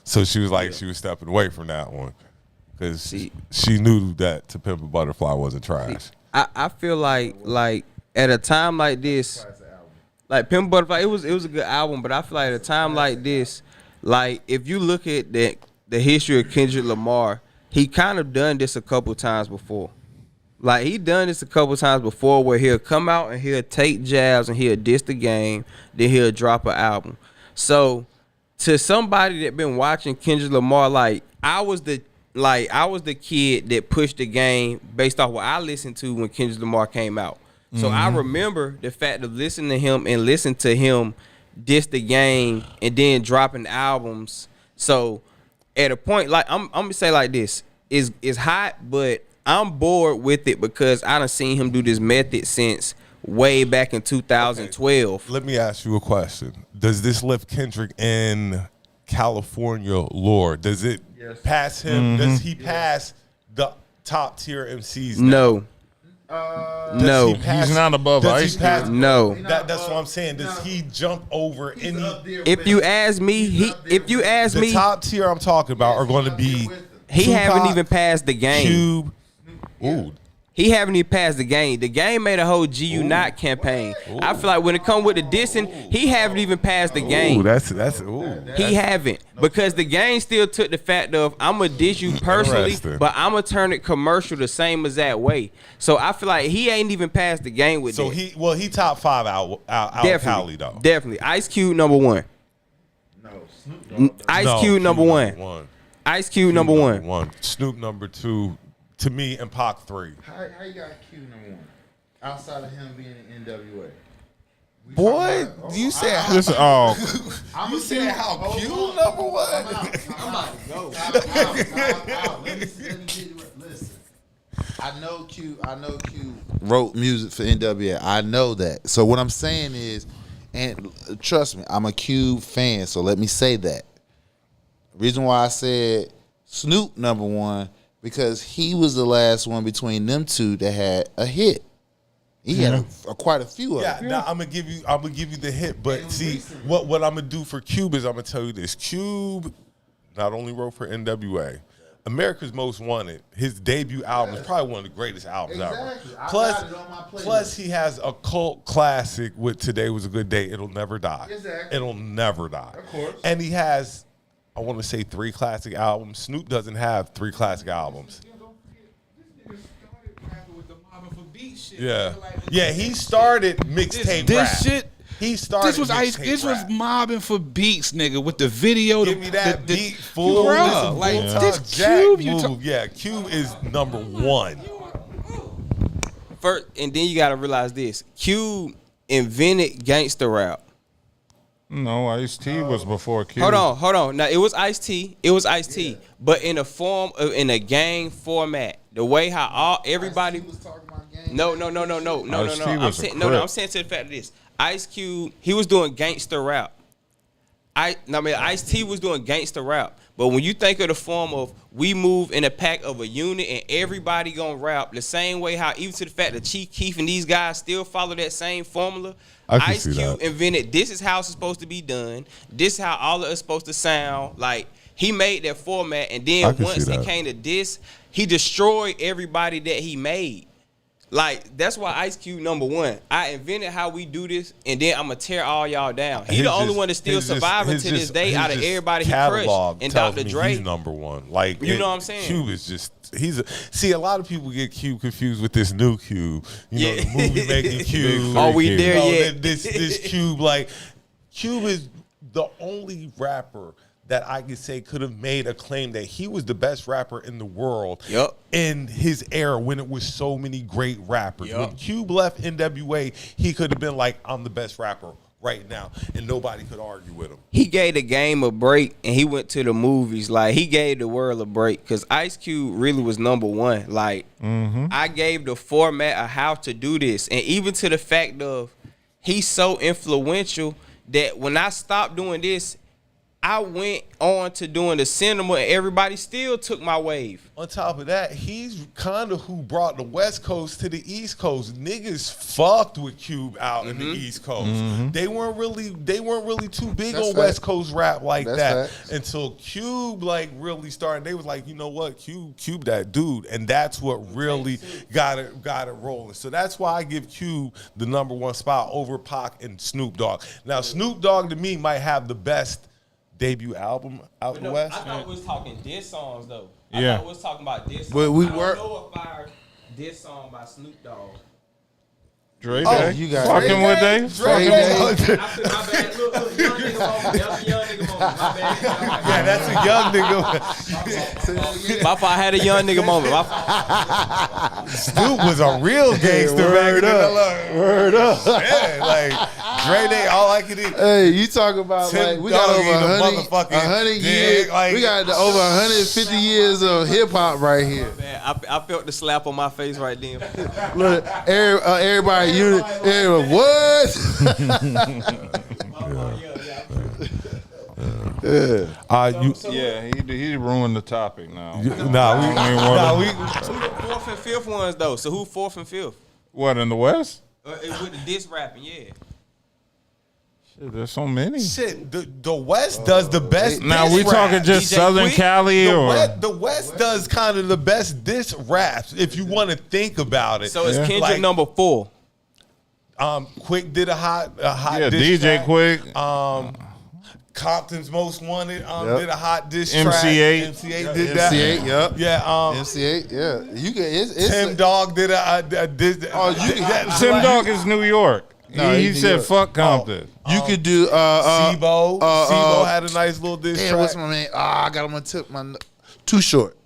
so she was like, she was stepping away from that one because she knew that To Pimp a Butterfly wasn't trash. I feel like at a time like this, like Pimp Butterfly, it was a good album, but I feel like at a time like this, like if you look at the history of Kendrick Lamar, he kind of done this a couple times before. Like he done this a couple times before where he'll come out and he'll take jabs and he'll diss the game, then he'll drop an album. So to somebody that been watching Kendrick Lamar, like I was the kid that pushed the game based off what I listened to when Kendrick Lamar came out. So I remember the fact of listening to him and listen to him diss the game and then dropping albums. So at a point, like I'm gonna say like this, is hot, but I'm bored with it because I done seen him do this method since way back in 2012. Let me ask you a question. Does this lift Kendrick in California lore? Does it pass him? Does he pass the top tier MCs now? No. Does No. he pass- He's not above does he Ice pass- Cube. No. That's what I'm saying. Does he jump over any? If you ask me, The top tier I'm talking about are going to be he Tupac, haven't even passed the game. Cube. Ooh, He haven't even passed the game. The game made a whole GU Not campaign. I feel like when it come with the dissing, he haven't even passed the game. that's He haven't, because the game still took the fact of I'm gonna diss you personally, Interesting. but I'm gonna turn it commercial the same as that way. So I feel like he ain't even passed the game with So that. he top 5 out Cali though. Definitely. Ice Cube number one. Ice Cube number one. Ice Cube number one. Snoop number 2. To me, and Pac 3. How you got Q number one? Outside of him being in NWA. Boy, you said how This you said how Q number 1. Listen. I know Q wrote music for NWA. I know that. So what I'm saying is, and trust me, I'm a Cube fan, so let me say that. Reason why I said Snoop number one, because he was the last one between them two that had a hit. He had quite a few of them. Yeah, now I'm gonna give you the hit, but see what I'm gonna do for Cube is I'm gonna tell you this. Cube not only wrote for NWA, America's Most Wanted. His debut album is probably one of the greatest albums Exactly. ever. I got it on my playlist. Plus he has a cult classic with Today Was a Good Day. It'll never die. Exactly. It'll never die. Of course. And he has I want to say 3 classic albums. Snoop doesn't have 3 classic albums. Yeah, yeah. He started mixtape This rap. shit. He started. This was ice. mixtape This was rap. mobbing for beats, nigga. With the video, Give me that beat, fool. Bruh, This like, is this Jack Cube you move. Yeah, Cube is number 1. First, and then you gotta realize this: Cube invented gangster rap. No, Ice-T was before Q. Hold on. Now it was Ice-T. It was Ice-T, but in a form of in a gang format. The way how everybody. He was talking about gang. No. Ice-T I'm was a saying Crip. I'm saying to the fact of this. Ice Cube, he was doing gangster rap. Ice-T was doing gangster rap. But when you think of the form of we move in a pack of a unit and everybody gonna rap the same way, how even to the fact that Chief Keef and these guys still follow that same formula. I can Ice see Cube that. invented this is how it's supposed to be done. This is how all of us supposed to sound. Like he made that format, and I then can once see it that. came to this, he destroyed everybody that he made. Like that's why Ice Cube number 1. I invented how we do this, and then I'm gonna tear all y'all down. He the only one that's still surviving to this day out of everybody he crushed. And Dr. Dre. He's number 1. Like You know what I'm saying? Cube is just see a lot of people get Cube confused with this new Cube. You know, Yeah. the movie making Cube. Are we You there know, yet? This Cube, like Cube is the only rapper that I could say could have made a claim that he was the best rapper in the world Yup. in his era when it was so many great rappers. Yup. When Cube left NWA, he could have been like, I'm the best rapper right now, and nobody could argue with him. He gave the game a break, and he went to the movies. Like he gave the world a break, because Ice Cube really was number 1. Like I gave the format of how to do this, and even to the fact of he's so influential that when I stopped doing this, I went on to doing the cinema, and everybody still took my wave. On top of that, he's kind of who brought the West Coast to the East Coast. Niggas fucked with Cube out in the East Coast. They weren't really too big That's on fact. West Coast rap like That's that facts. until Cube like really started. They was like, you know what, Cube that dude, and that's what really got it rolling. So that's why I give Cube the number 1 spot over Pac and Snoop Dogg. Now Snoop Dogg to me might have the best debut album out in the West. I thought we was talking diss songs though. Yeah. I thought we was talking about diss songs. But we I don't were- know if our diss song by Snoop Dogg. Dre Oh, Day. you got fucking Dre with Day? they? Dre Fucking Day. with- I feel my bad. Look, young nigga moment. That was a young nigga moment. My bad. Yeah, that's a young nigga. My fault. I had a young nigga moment. My fault. Snoop was a real gangster back in the Word up. Yeah, like Dre Day, all I could eat. Hey, you talk about Tim like we got Dog over ain't no 100 motherfucking years. dig, like- We got over 150 years of hip hop right here. Man, I felt the slap on my face right then. Look, everybody, what? Yeah, he ruined the topic now. Fourth and fifth ones though. So who fourth and fifth? What, in the West? With the diss rapping, yeah. Shit, there's so many. Shit, the West does the best. Now, diss we talking rap. just DJ Southern Quick? Cali or? The West does kind of the best diss raps if you want to think about it. So it's Yeah. Kendrick Like- number 4. Quick did a hot Yeah, diss DJ track. Quick. Compton's Most Wanted Yep. did a hot diss MC8. track. MC8 did that. MC8, yep. Yeah, MC8, yeah. You can. It's Tim Dog did a diss. Oh, you can. Tim Dog is New York. No, he he New said York. fuck Compton. You could do. Sibo. Sibo had a nice little diss Damn, track. what's my man? I got him on tip. Too short.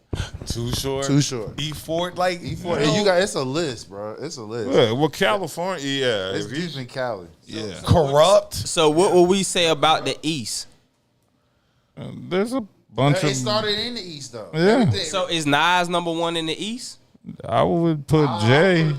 Too short. Too short. E4, like E4. And you got. It's a list, bro. It's a list. Yeah, well, California, yeah. It's if he- deep in Cali. yeah. Corrupt. So what will we say about the East? There's a bunch It of. started in the East though. Yeah. Everything- So is Nas number 1 in the East? I would put Jay.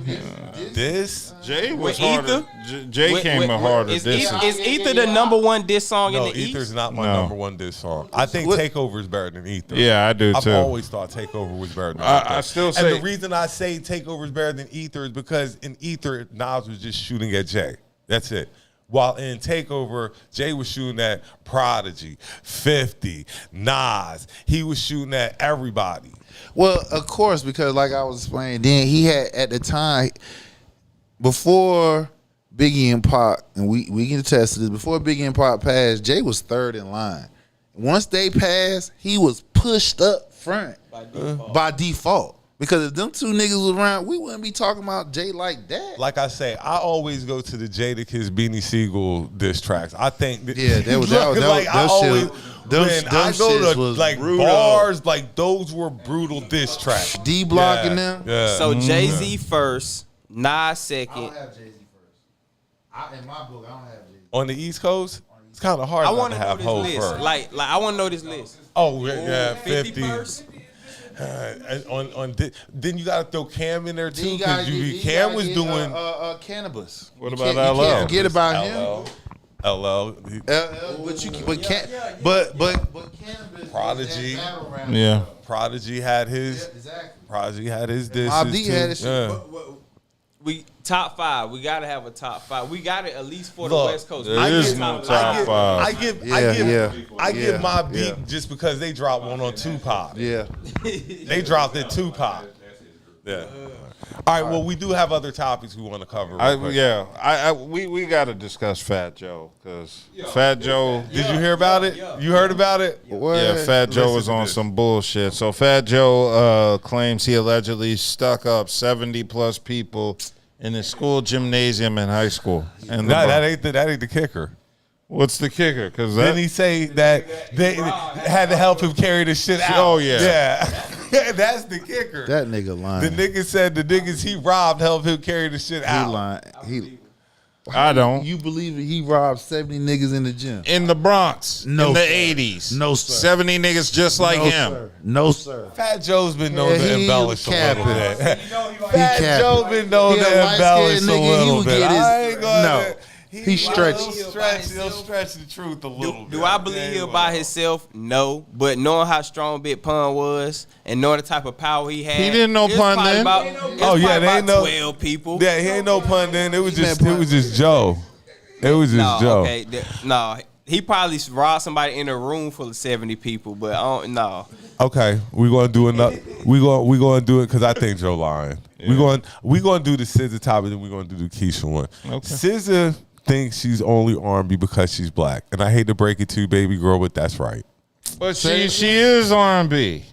This. Jay With was harder. Ether? Jay came a harder Is distance. Ether the number 1 diss song No, in the Ether's East? not my No. number 1 diss song. I think What? Takeover is better than Ether. Yeah, I do I've too. always thought Takeover was better than I Ether. still and say- the reason I say Takeover is better than Ether is because in Ether, Nas was just shooting at Jay. That's it. While in Takeover, Jay was shooting at Prodigy, 50, Nas. He was shooting at everybody. Well, of course, because like I was explaining, then he had at the time before Biggie and Pac, and we can attest to this. Before Biggie and Pac passed, Jay was third in line. once they passed, he was pushed up front by default. Because if them two niggas was around, we wouldn't be talking about Jay like that. Like I say, I always go to the Jadakiss Beanie Siegel diss tracks. I think that, Yeah, I go to was like brutal. bars, like those were brutal diss tracks. D Block and them. Yeah. So Jay-Z first, Nas second. have Jay-Z first. In my book, I don't have Jay-Z. On the East Coast, it's kind of hard I not want to to know have this Hov list. first. Like I want to know this list. Oh yeah, 50. first? Then you gotta throw Cam in there too, You because Cam was doing cannabis. What You about can't- you LL? can't forget about him. LL, But cannabis. Prodigy. Yeah. Prodigy had his. Exactly. Prodigy had his disses Mobb D too. had his shit. Yeah. We top 5. We gotta have a top 5. We got it at least for the Look, West Coast. there I is get no top top five. five. I give Yeah. Mobb D Yeah. just because they dropped one on Tupac. Yeah. They dropped it Tupac. Yeah. All right. Well, we do have other topics we want to cover. real quick. We got to discuss Fat Joe because Fat Joe. Did you hear about it? You heard about it? Yeah, Fat Joe was Listen to on this. some bullshit. So Fat Joe claims he allegedly stuck up 70 plus people in his school gymnasium in high school. And No, that ain't the kicker. what's the kicker? Because Didn't he say that they had to help him carry the shit out? Oh, yeah. Yeah. That's the kicker. That nigga lying. The nigga said the niggas he robbed helped him carry the shit He out. lying. I don't. You believe it? He robbed 70 niggas in the gym? In the Bronx, No, in the sir. 80s. No, sir. 70 niggas just like no, him. Sir. No, sir. Fat Joe's been known Yeah, to he embellish a little capping. bit. He Fat capping. Joe been known He a to embellish light-skinned a nigga, he little would bit. get his- I ain't gonna. No. He stretched. He'll stretch the truth a little bit. Do I believe he'll by himself? No. But knowing how strong Big Pun was and knowing the type of power he had, He didn't know it's Pun probably then. About, Oh, yeah, probably they ain't about know- 12 people. Yeah, he ain't no pun then. It was just Joe. It was just No, Joe. okay. No, he probably robbed somebody in a room full of 70 people, but I don't know. Okay, we gonna do another. We gonna do it because I think Joe lying. Yeah. We gonna do the SZA topic, then we gonna do the Keyshia one. Okay. SZA thinks she's only R&B because she's black, and I hate to break it to you, baby girl, but that's right. But she is R&B.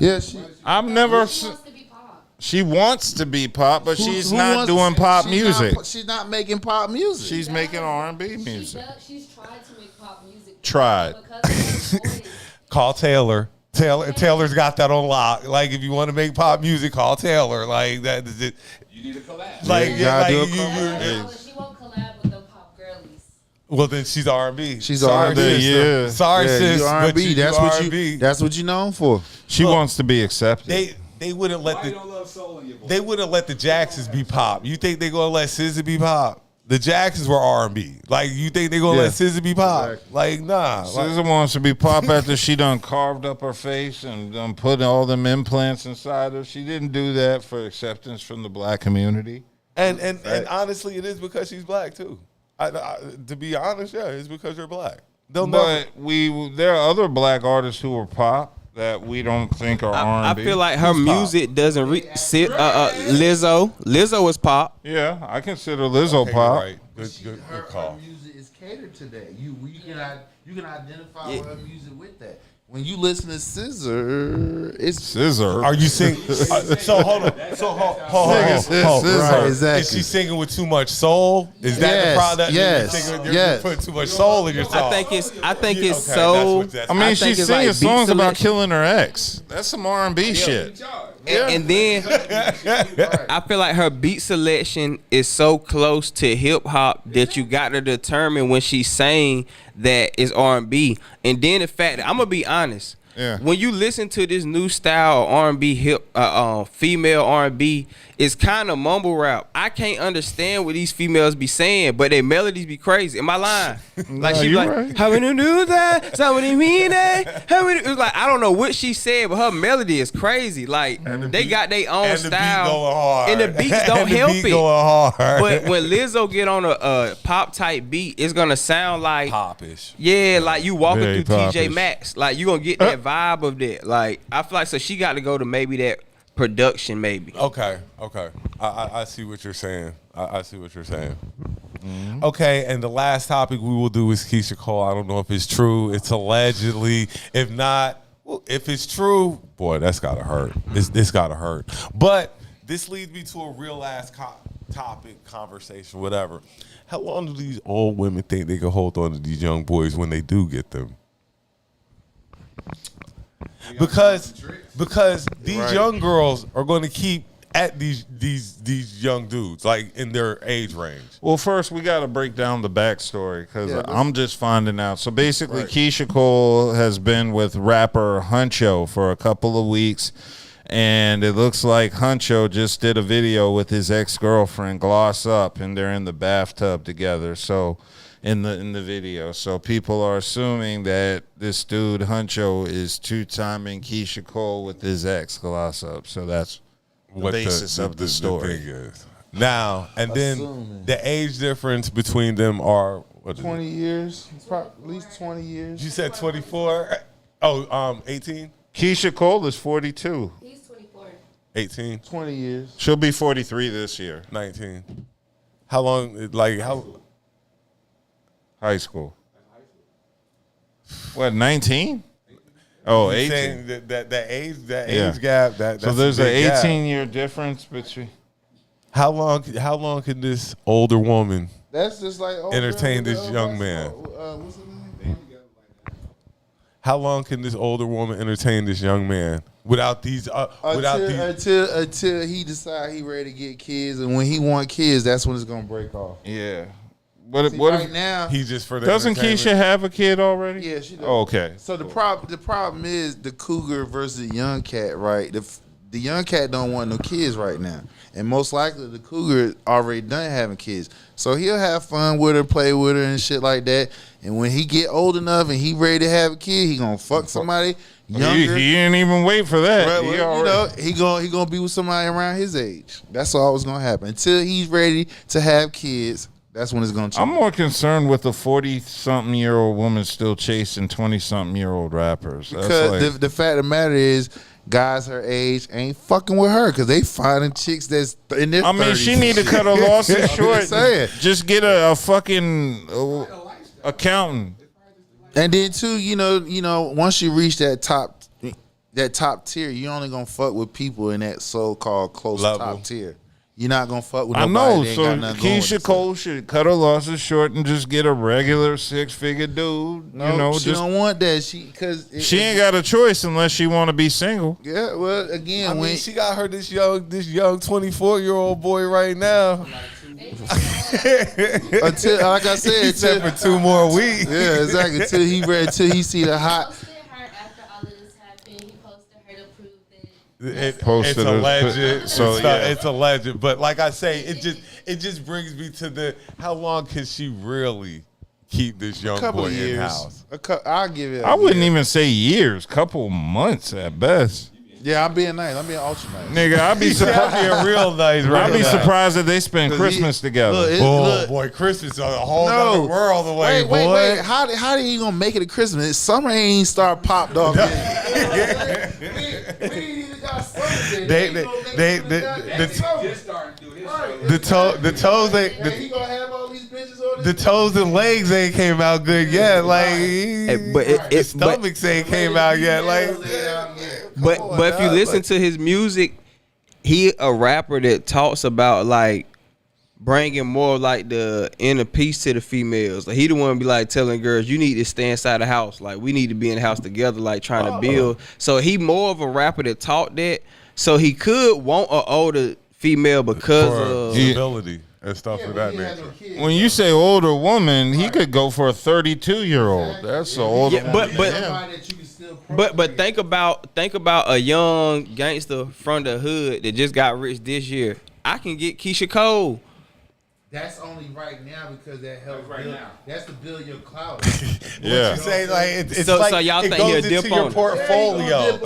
Yeah, she. I've never. She wants to be pop. She wants to be pop, but she's Who not wants- doing pop she's music. She's not making pop music. She's making R&B music. She's tried to make pop music. Tried. Because of her voice. Call Taylor. Taylor's got that on lock. Like, if you want to make pop music, call Taylor. Like that is it. You need a collab. Like, You gotta do a She won't collab with the pop girlies. well, then she's R&B. She's Sorry, R&B, sister. yeah. Sorry, Yeah, sis. you but R&B. That's what R&B. you. That's what you known for. She wants to be accepted. They wouldn't let Why you the don't love soul in your voice? they wouldn't let the Jacksons be pop. You think they gonna let SZA be pop? The Jacksons were R&B. Like, you think they gonna Yeah. let SZA be pop? Exactly. Like, nah. Like, SZA wants to be pop after she done carved up her face and done put all them implants inside her. She didn't do that for acceptance from the black community. and honestly, it is because she's black too. To be honest, yeah, it's because you're black. They'll never. But there are other black artists who are pop that we don't think are I R&B. feel like her music doesn't Lizzo. Lizzo is pop. Yeah, I consider Lizzo Okay, pop. you're right. Good call. music is catered to that. You can identify her music with that. When you listen to SZA, it's Scissor. Are you singing? So hold on. So hold Nigga, on. SZA. right, Is exactly. she singing with too much soul? Is that Yes, the product? yes, You're yes. putting too much soul in your song. I think it's Okay, so. that's I mean, I she's think it's singing like songs beat about selection. killing her ex. That's some R&B shit. And then I feel like her beat selection is so close to hip hop that you got to determine when she's saying that it's R&B. And then the fact that I'm gonna be honest, Yeah. when you listen to this new style of R&B female R&B, it's kind of mumble rap. I can't understand what these females be saying, but their melodies be crazy. Am I lying? Like she be you like, right. how many do that? Somebody mean that? How many? It was like I don't know what she said, but her melody is crazy. Like they got their own and the style, beat going hard. and the beats don't And the help beat it. going hard. But when Lizzo get on a pop type beat, it's gonna sound like popish. yeah, like you walking Very through TJ popish. Maxx. Like you gonna get that vibe of that. Like I feel like so she got to go to maybe that production maybe. Okay. I see what you're saying. I see what you're saying. Okay, and the last topic we will do is Keyshia Cole. I don't know if it's true. It's allegedly. If not, well, if it's true, boy, that's gotta hurt. This gotta hurt. But this leads me to a real ass topic, conversation, whatever. How long do these old women think they can hold on to these young boys when they do get them? Because these young girls are going to keep at these young dudes, like in their age range. Well, first we got to break down the backstory because I'm just finding out. So basically, Keyshia Cole has been with rapper Hunxho for a couple of weeks, and it looks like Hunxho just did a video with his ex-girlfriend, Gloss Up, and they're in the bathtub together. So in the video, so people are assuming that this dude Hunxho is two-timing Keyshia Cole with his ex, Gloss Up. So that's the basis of the story. Thing is. Now, and then the age difference between them are 20 years, at least 20 years. You said 24? Oh, 18? Keyshia Cole is 42. He's 24. 18? 20 years. She'll be 43 this year. 19. How long, like, how? High school. What, 19? Oh, 18. Saying that age gap. So there's an an 18-year difference between. How long can this older woman That's just like entertain this young man? What's his name? How long can this older woman entertain this young man without these? Until he decide he ready to get kids, and when he want kids, that's when it's gonna break off. Yeah. What Right if now, He's just for the doesn't entertainment? Keisha have a kid already? yeah, she does. Oh, okay. So the problem is the cougar versus the young cat, right? The young cat don't want no kids right now, and most likely the cougar already done having kids. So he'll have fun with her, play with her, and shit like that. And when he get old enough and he ready to have a kid, he gonna fuck somebody younger. He didn't even wait for that. Right, He well, already- he gonna be with somebody around his age. That's all was gonna happen until he's ready to have kids. That's when it's gonna change. I'm more concerned with the 40-something-year-old woman still chasing 20-something-year-old rappers. That's Because like, the fact of the matter is, guys her age ain't fucking with her because they finding chicks that's in their 30s. she need to cut her losses short. just saying. Just get a fucking accountant. And then too, you know, once you reach that top tier, you only gonna fuck with people in that so-called close Level. top tier. You're not gonna fuck with I nobody know, that ain't so got nothing going with Keyshia it. Cole should cut her losses short and just get a regular 6-figure dude. No, she just don't want that. She ain't got a choice unless she want to be single. Yeah, well, again, I when mean, she got her this young 24-year-old boy right now. until, like I said, He said until, for 2 more weeks. yeah, exactly. Until he ready, till he see the hot. Posted her after all of this happened. He posted her to prove that. It's Posted alleged. so, yeah. It's alleged. But like I say, it just brings me to the how long can she really keep this young Couple boy of in years. house? I'll give it. I wouldn't even say years, couple months at best. Yeah, I'm being nice. I'm being ultra nice. Nigga, I'd be surprised. That'd be a real nice. I'd be nice. surprised if they spend Christmas together. Look, Oh look, boy, Christmas is a whole no, other world away, wait, boy. wait. How are you gonna make it to Christmas? Summer ain't start popped off yet. We ain't even got summer yet. The toes ain't He gonna have all these bitches on the toes and legs ain't came out good yet. Like, but the stomachs ain't came out yet. Like, But if you listen to his music, he a rapper that talks about like bringing more like the inner peace to the females. Like he the one be like telling girls, you need to stay inside the house. Like we need to be in the house together, like trying to build. So he more of a rapper that taught that. So he could want an older female because of stability and stuff of that nature. When you say older woman, he could go for a 32-year-old. That's an older yeah, woman. but think about a young gangster from the hood that just got rich this year. I can get Keyshia Cole. That's only right now because that helps build. That's to build your clout. Yeah. You say like it's So- like so y'all it think goes he'll into dip your on it? portfolio.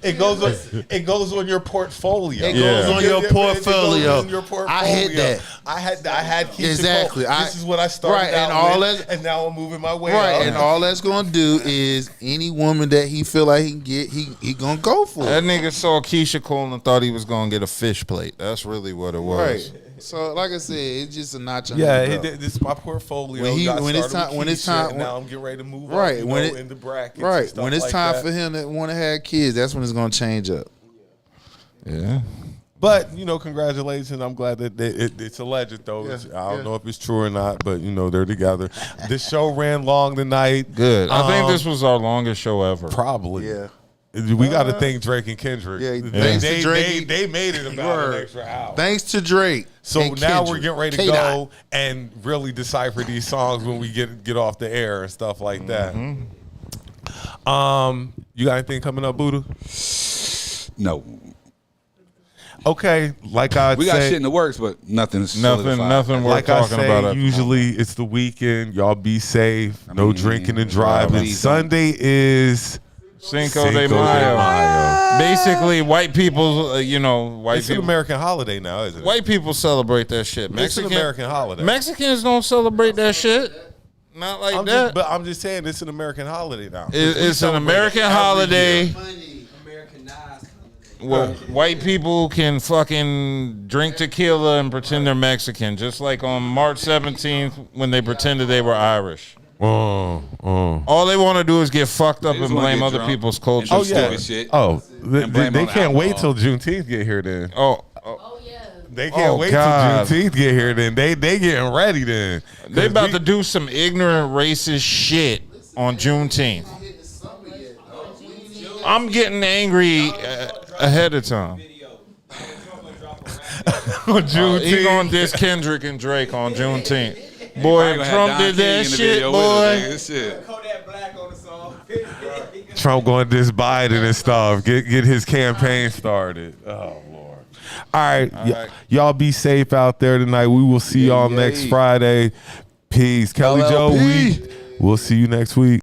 It goes on your portfolio. It Yeah. goes on It your goes portfolio. in your portfolio. I hit that. I had Keyshia Exactly. Cole. This is what I started right, out and all with, that, and now I'm moving my way right, up. and all that's gonna do is any woman that he feel like he can get, he gonna go for. That nigga saw Keyshia Cole and thought he was gonna get a fish plate. That's really what it was. Right. So, like I said, it's just a notch on Yeah, the belt. this is my portfolio. When it's time, and now I'm getting ready to move right, up, when in the brackets. right, and stuff when it's like time that. for him to want to have kids, that's when it's gonna change up. Yeah. But congratulations. I'm glad that it's alleged though. Yeah, I don't know if it's true or not, but they're together. This show ran long tonight. Good. I think this was our longest show ever. Probably. Yeah. We got to thank Drake and Kendrick. Yeah, thanks to Drake. They made it about an extra hour. Thanks to Drake. So and now Kendrick. we're getting ready to K-Dot. go and really decipher these songs when we get off the air and stuff like that. You got anything coming up, Budha? No. Okay, like I We got said, shit in the works, but nothing's Nothing solidified. worth like I talking say, about. usually it's the weekend. Y'all be safe. No mean, drinking and driving. please Sunday is Cinco de Mayo. Basically, white people, white It's an people. American holiday now, isn't it? White people celebrate that shit. It's an American holiday. Mexicans don't celebrate that shit. Not like that. I'm just saying it's an American holiday now. It's an American holiday. Well, white people can fucking drink tequila and pretend they're Mexican, just like on March 17th when they pretended they were Irish. All they want to do is get fucked up They and just wanna blame get other drunk people's and culture. do Oh yeah. stupid shit. Oh, they blame on can't wait till alcohol. Juneteenth get here. Then Oh yeah. they can't wait God. till Juneteenth get here. Then they getting ready. Then They about to do some ignorant racist shit on Juneteenth. I'm getting angry ahead of time. on Juneteenth. He gonna diss Kendrick and Drake on Juneteenth. Boy, if Trump did that shit, boy. Kodak Black on the song. Trump going to diss Biden and stuff. Get his campaign started. Oh Lord. All right, y'all be safe out there tonight. We will see y'all next Friday. Peace, Kelli Jo. LLP. We'll see you next week.